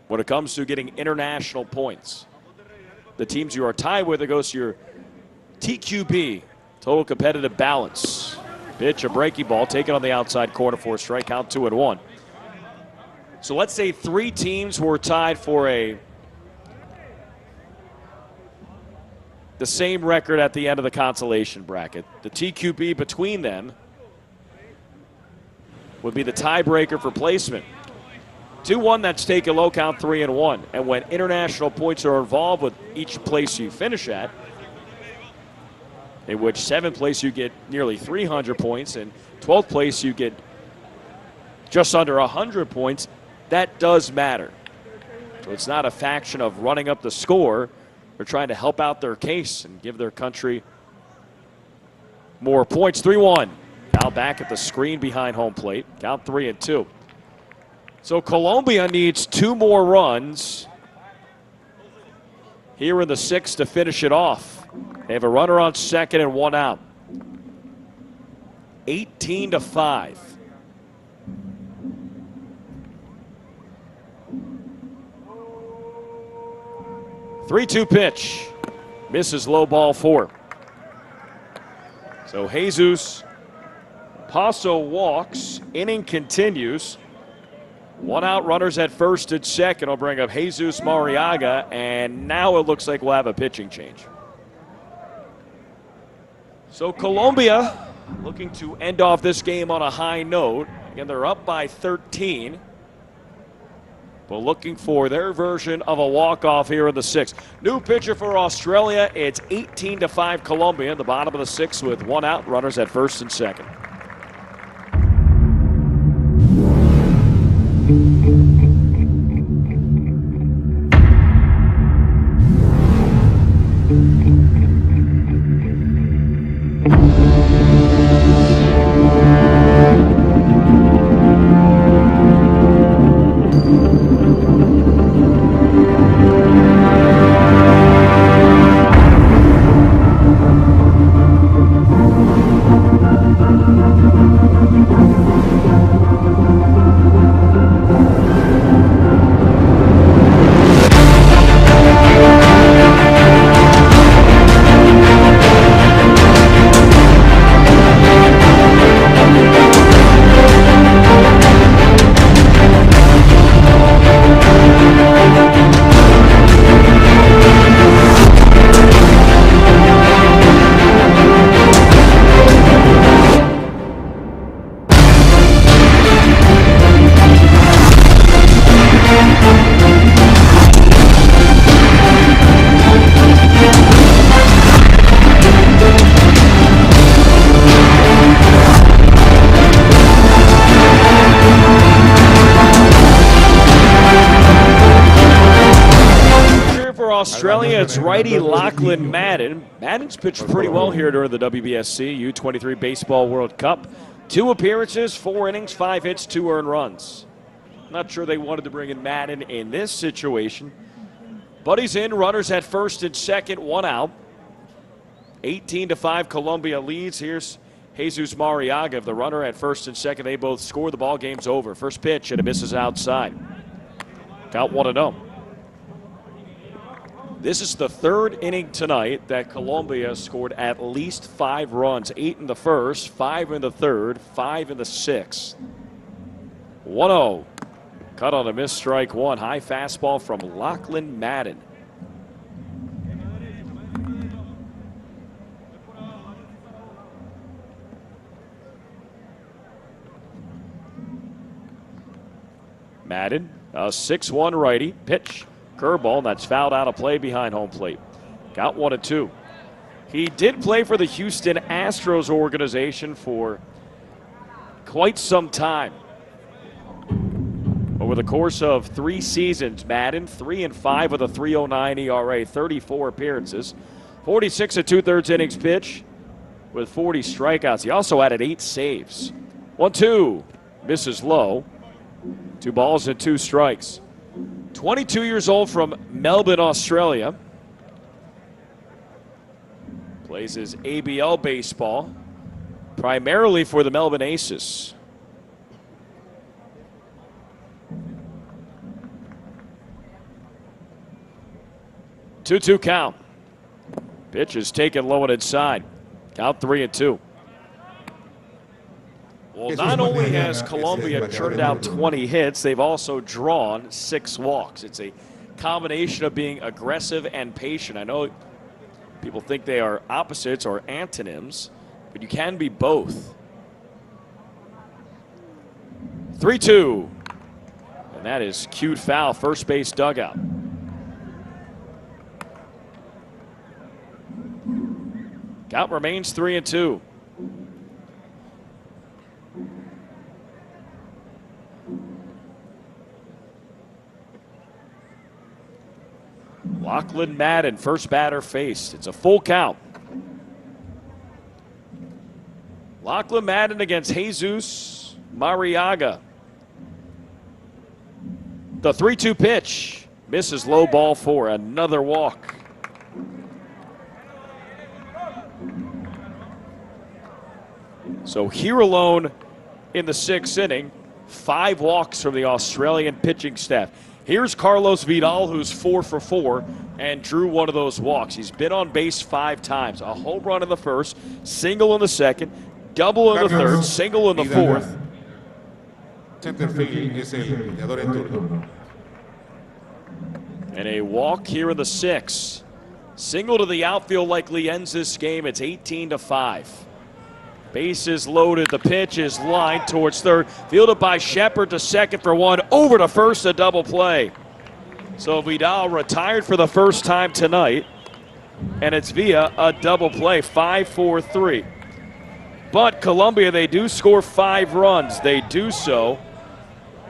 D: when it comes to getting international points. The teams you are tied with, it goes to your TQB, total competitive balance. Pitch, a breaking ball, taken on the outside corner for a strike, count 2-1. So let's say 3 teams were tied for the same record at the end of the consolation bracket. The TQB between them would be the tiebreaker for placement. 2-1, that's taken low, count 3-1. And when international points are involved with each place you finish at, in which 7th place you get nearly 300 points, and 12th place you get just under 100 points, that does matter. So it's not a faction of running up the score. They're trying to help out their case and give their country more points. 3-1. Now back at the screen behind home plate. Count 3-2. So Colombia needs 2 more runs here in the 6th to finish it off. They have a runner on 2nd and 1 out. 18-5. 3-2 pitch. Misses low, ball 4. So Jesus Paso walks. Inning continues. 1 out, runners at 1st and 2nd will bring up Jesus Mariaga, and now it looks like we'll have a pitching change. So Colombia looking to end off this game on a high note. Again, they're up by 13. But looking for their version of a walk-off here in the 6th. New pitcher for Australia. It's 18-5 Colombia in the bottom of the 6th with 1 out, runners at 1st and 2nd. Australia, it's righty Lachlan Madden. Madden's pitched pretty well here during the WBSC U-23 Baseball World Cup. 2 appearances, 4 innings, 5 hits, 2 earned runs. Not sure they wanted to bring in Madden in this situation. But he's in, runners at first and second, 1 out. 18-5 Colombia leads. Here's Jesus Mariaga. If the runner at first and second, they both score, the ball game's over. First pitch, and it misses outside. Count 1-0. This is the 3rd inning tonight that Colombia scored at least 5 runs. 8 in the first, 5 in the third, 5 in the sixth. 1-0. Cut on a miss, strike 1. High fastball from Lachlan Madden. Madden, a 6-1 righty. Pitch. Curveball, and that's fouled out of play behind home plate. Got 1-2. He did play for the Houston Astros organization for quite some time. Over the course of 3 seasons, Madden 3-5 with a 3.09 ERA, 34 appearances, 46 2/3 innings pitch with 40 strikeouts. He also added 8 saves. 1-2, misses low. 2 balls and 2 strikes. 22 years old from Melbourne, Australia. Plays his ABL baseball, primarily for the Melbourne Aces. Two count. Pitch is taken low and inside. Count 3-2. Well, not only has Colombia churned out 20 hits, they've also drawn 6 walks. It's a combination of being aggressive and patient. I know people think they are opposites or antonyms, but you can be both. 3-2. And that is cued foul, first base dugout. Count remains 3-2. Lachlan Madden, first batter faced. It's a full count. Lachlan Madden against Jesus Mariaga. The 3-2 pitch. Misses low, ball 4. Another walk. So here alone in the 6th inning, 5 walks from the Australian pitching staff. Here's Carlos Vidal, who's 4 for 4 and drew one of those walks. He's been on base 5 times. A home run in the first, single in the second, double in the third, single in the fourth. And a walk here in the 6th. Single to the outfield likely ends this game. It's 18-5. Bases loaded. The pitch is lined towards third. Fielded by Shepard to second for 1. Over to first, a double play. So Vidal retired for the first time tonight. And it's via a double play. 5-4-3. But Colombia, they do score 5 runs. They do so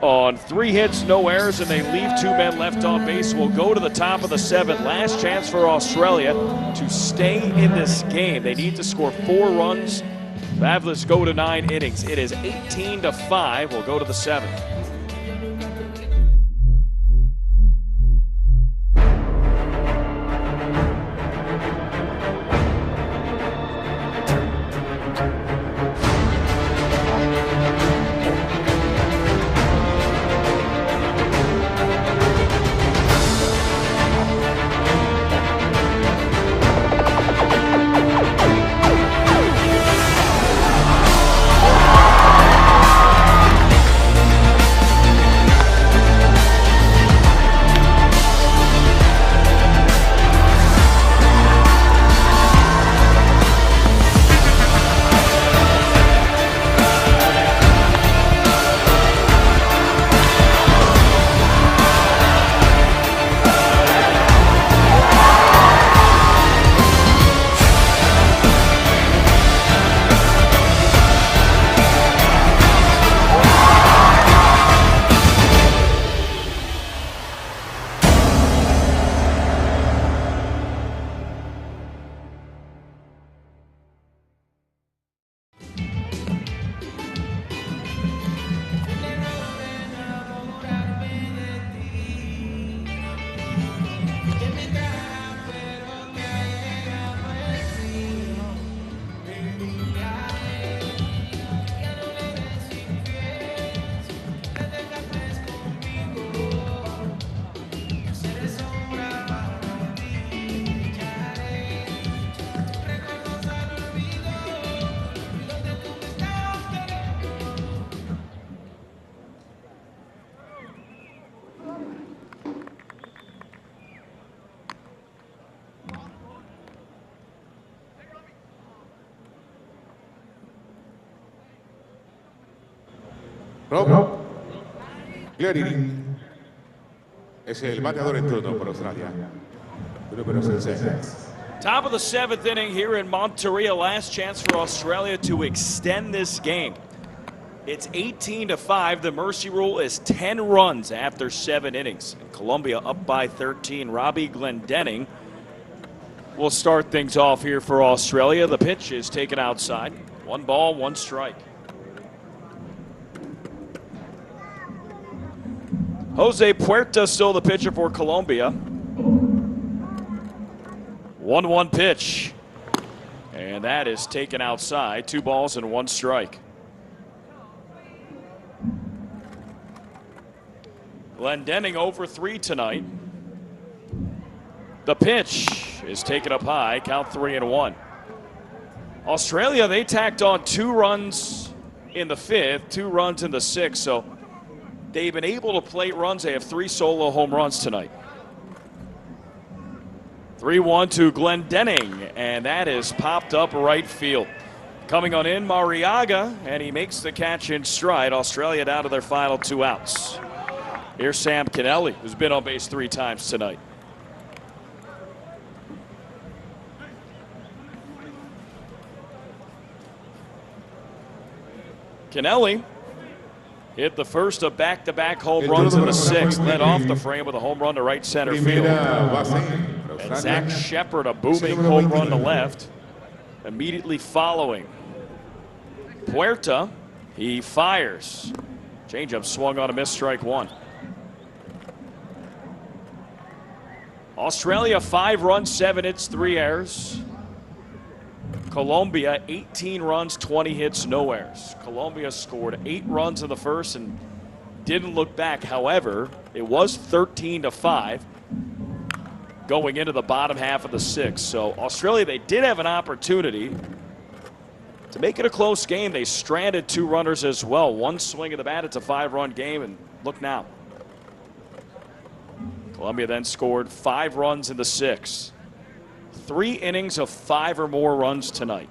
D: on 3 hits, no errors, and they leave 2 men left on base. We'll go to the top of the 7th. Last chance for Australia to stay in this game. They need to score 4 runs. Fabulous go to 9 innings. It is 18-5. We'll go to the 7th.
C: Rob Glearing es el bateador en turno por Australia. Número 6.
D: Top of the 7th inning here in Monterrey. Last chance for Australia to extend this game. It's 18-5. The mercy rule is 10 runs after 7 innings. And Colombia up by 13. Robbie Glendening will start things off here for Australia. The pitch is taken outside. 1 ball, 1 strike. Jose Puerta still the pitcher for Colombia. 1-1 pitch. And that is taken outside. 2 balls and 1 strike. Glendening over 3 tonight. The pitch is taken up high. Count 3-1. Australia, they tacked on 2 runs in the 5th, 2 runs in the 6th. So they've been able to plate runs. They have 3 solo home runs tonight. 3-1 to Glendening, and that is popped up right field. Coming on in, Mariaga, and he makes the catch in stride. Australia down to their final 2 outs. Here's Sam Kennelly, who's been on base 3 times tonight. Kennelly hit the first of back-to-back home runs in the 6th. Led off the frame with a home run to right center field. And Zach Shepard, a booming home run to left. Immediately following. Puerta, he fires. Changeup swung on a miss, strike 1. Australia 5 runs, 7 hits, 3 errors. Colombia 18 runs, 20 hits, no errors. Colombia scored 8 runs in the first and didn't look back. However, it was 13-5 going into the bottom half of the 6th. So Australia, they did have an opportunity to make it a close game. They stranded 2 runners as well. 1 swing of the bat, it's a 5-run game, and look now. Colombia then scored 5 runs in the 6th. 3 innings of 5 or more runs tonight.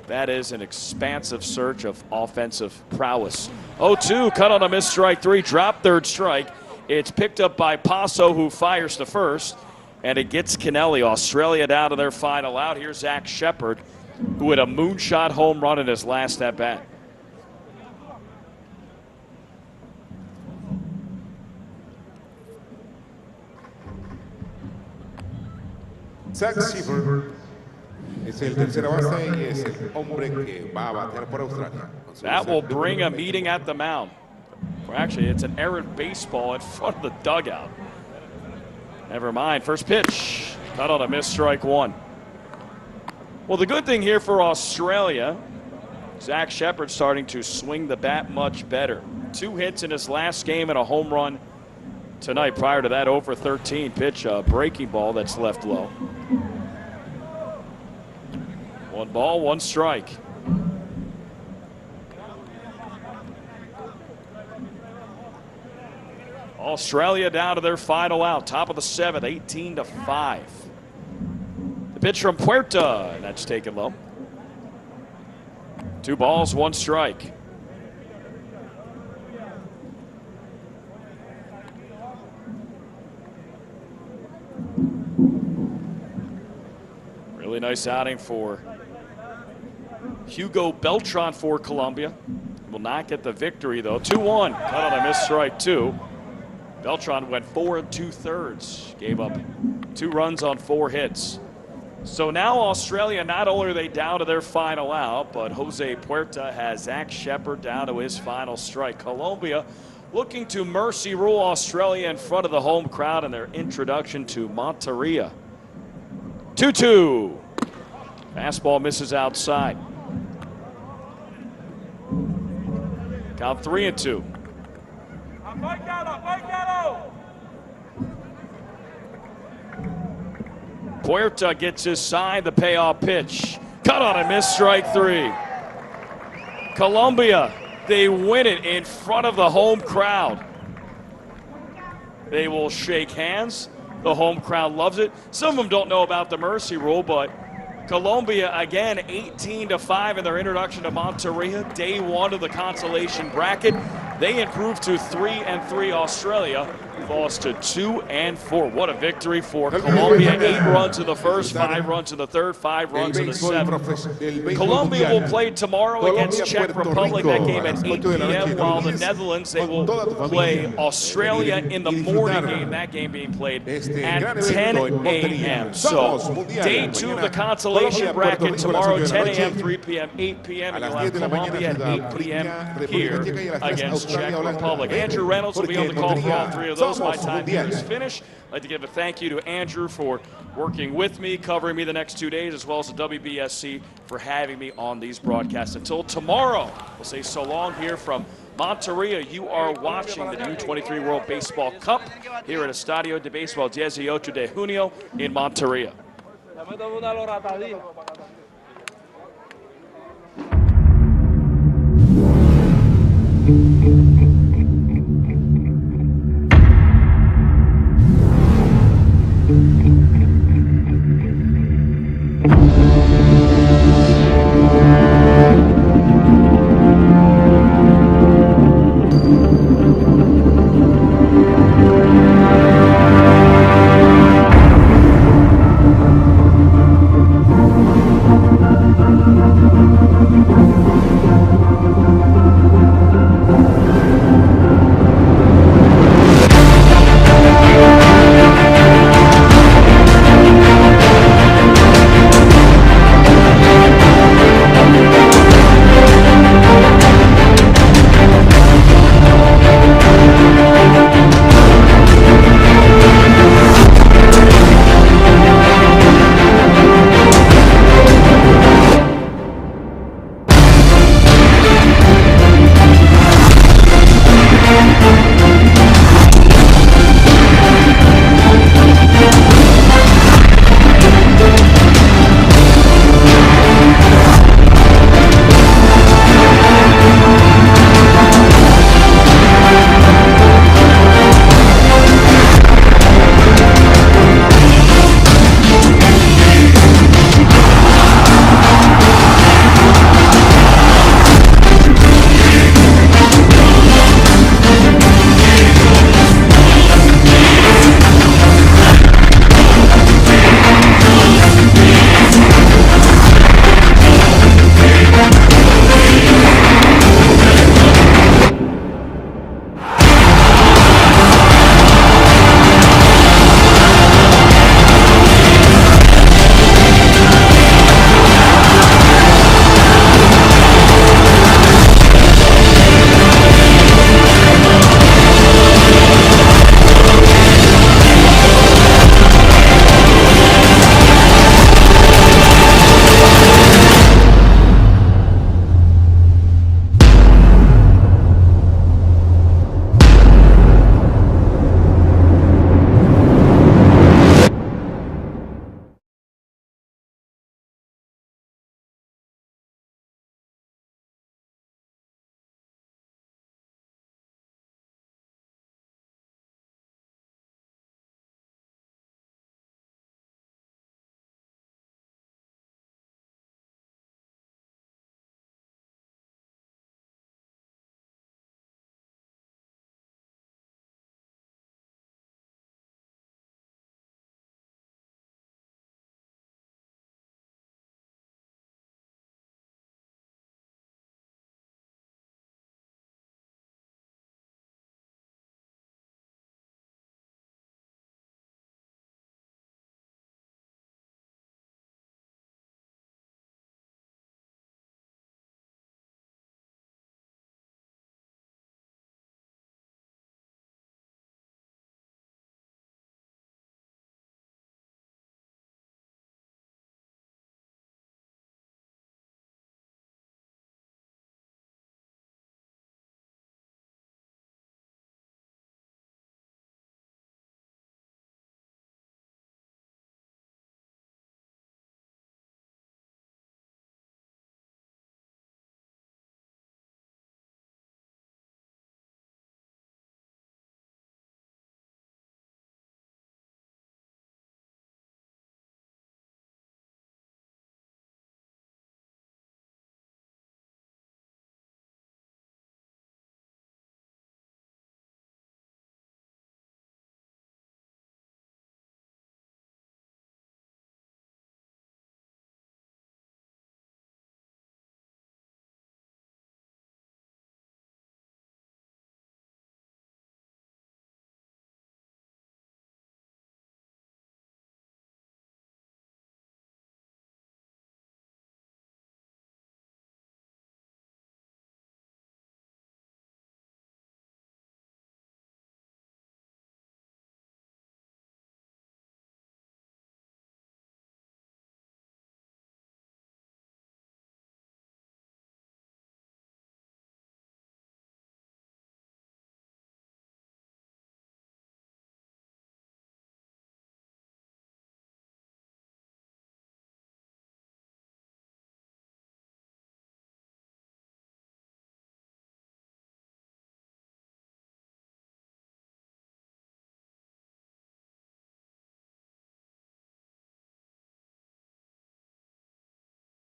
D: That is an expansive search of offensive prowess. 0-2, cut on a miss, strike 3, drop 3rd strike. It's picked up by Paso, who fires to first, and it gets Kennelly. Australia down to their final out. Here's Zach Shepard, who had a moonshot home run in his last at bat.
C: Zach Shepard es el tercera base y es el hombre que va a batear por Australia.
D: That will bring a meeting at the mound. Well, actually, it's an errant baseball in front of the dugout. Never mind. First pitch. Cut on a miss, strike 1. Well, the good thing here for Australia, Zach Shepard starting to swing the bat much better. 2 hits in his last game and a home run tonight. Prior to that, over 13 pitch, a breaking ball that's left low. 1 ball, 1 strike. Australia down to their final out. Top of the 7th, 18-5. The pitch from Puerta, and that's taken low. 2 balls, 1 strike. Really nice outing for Hugo Beltran for Colombia. Will not get the victory, though. 2-1, cut on a miss, strike 2. Beltran went 4 2/3, gave up 2 runs on 4 hits. So now Australia, not only are they down to their final out, but Jose Puerta has Zach Shepard down to his final strike. Colombia looking to mercy rule Australia in front of the home crowd in their introduction to Monterrey. 2-2. Fastball misses outside. Count 3-2. Puerta gets his side, the payoff pitch. Cut on a miss, strike 3. Colombia, they win it in front of the home crowd. They will shake hands. The home crowd loves it. Some of them don't know about the mercy rule, but Colombia, again, 18-5 in their introduction to Monterrey. Day one of the consolation bracket. They improved to 3-3. Australia lost to 2-4. What a victory for Colombia. 8 runs in the first, 5 runs in the third, 5 runs in the seventh. Colombia will play tomorrow against Czech Republic. That game at 8 p.m. While the Netherlands, they will play Australia in the morning game. That game being played at 10 a.m. So day 2 of the consolation bracket tomorrow, 10 a.m., 3 p.m., 8 p.m. And you'll have Colombia at 8 p.m. here against Czech Republic. Andrew Reynolds will be on the call for all 3 of those. My time here is finished. I'd like to give a thank you to Andrew for working with me, covering me the next 2 days, as well as the WBSC for having me on these broadcasts. Until tomorrow, we'll say so long here from Monterrey. You are watching the U-23 World Baseball Cup here at Estadio de Béisbol 18 de Junio in Monterrey.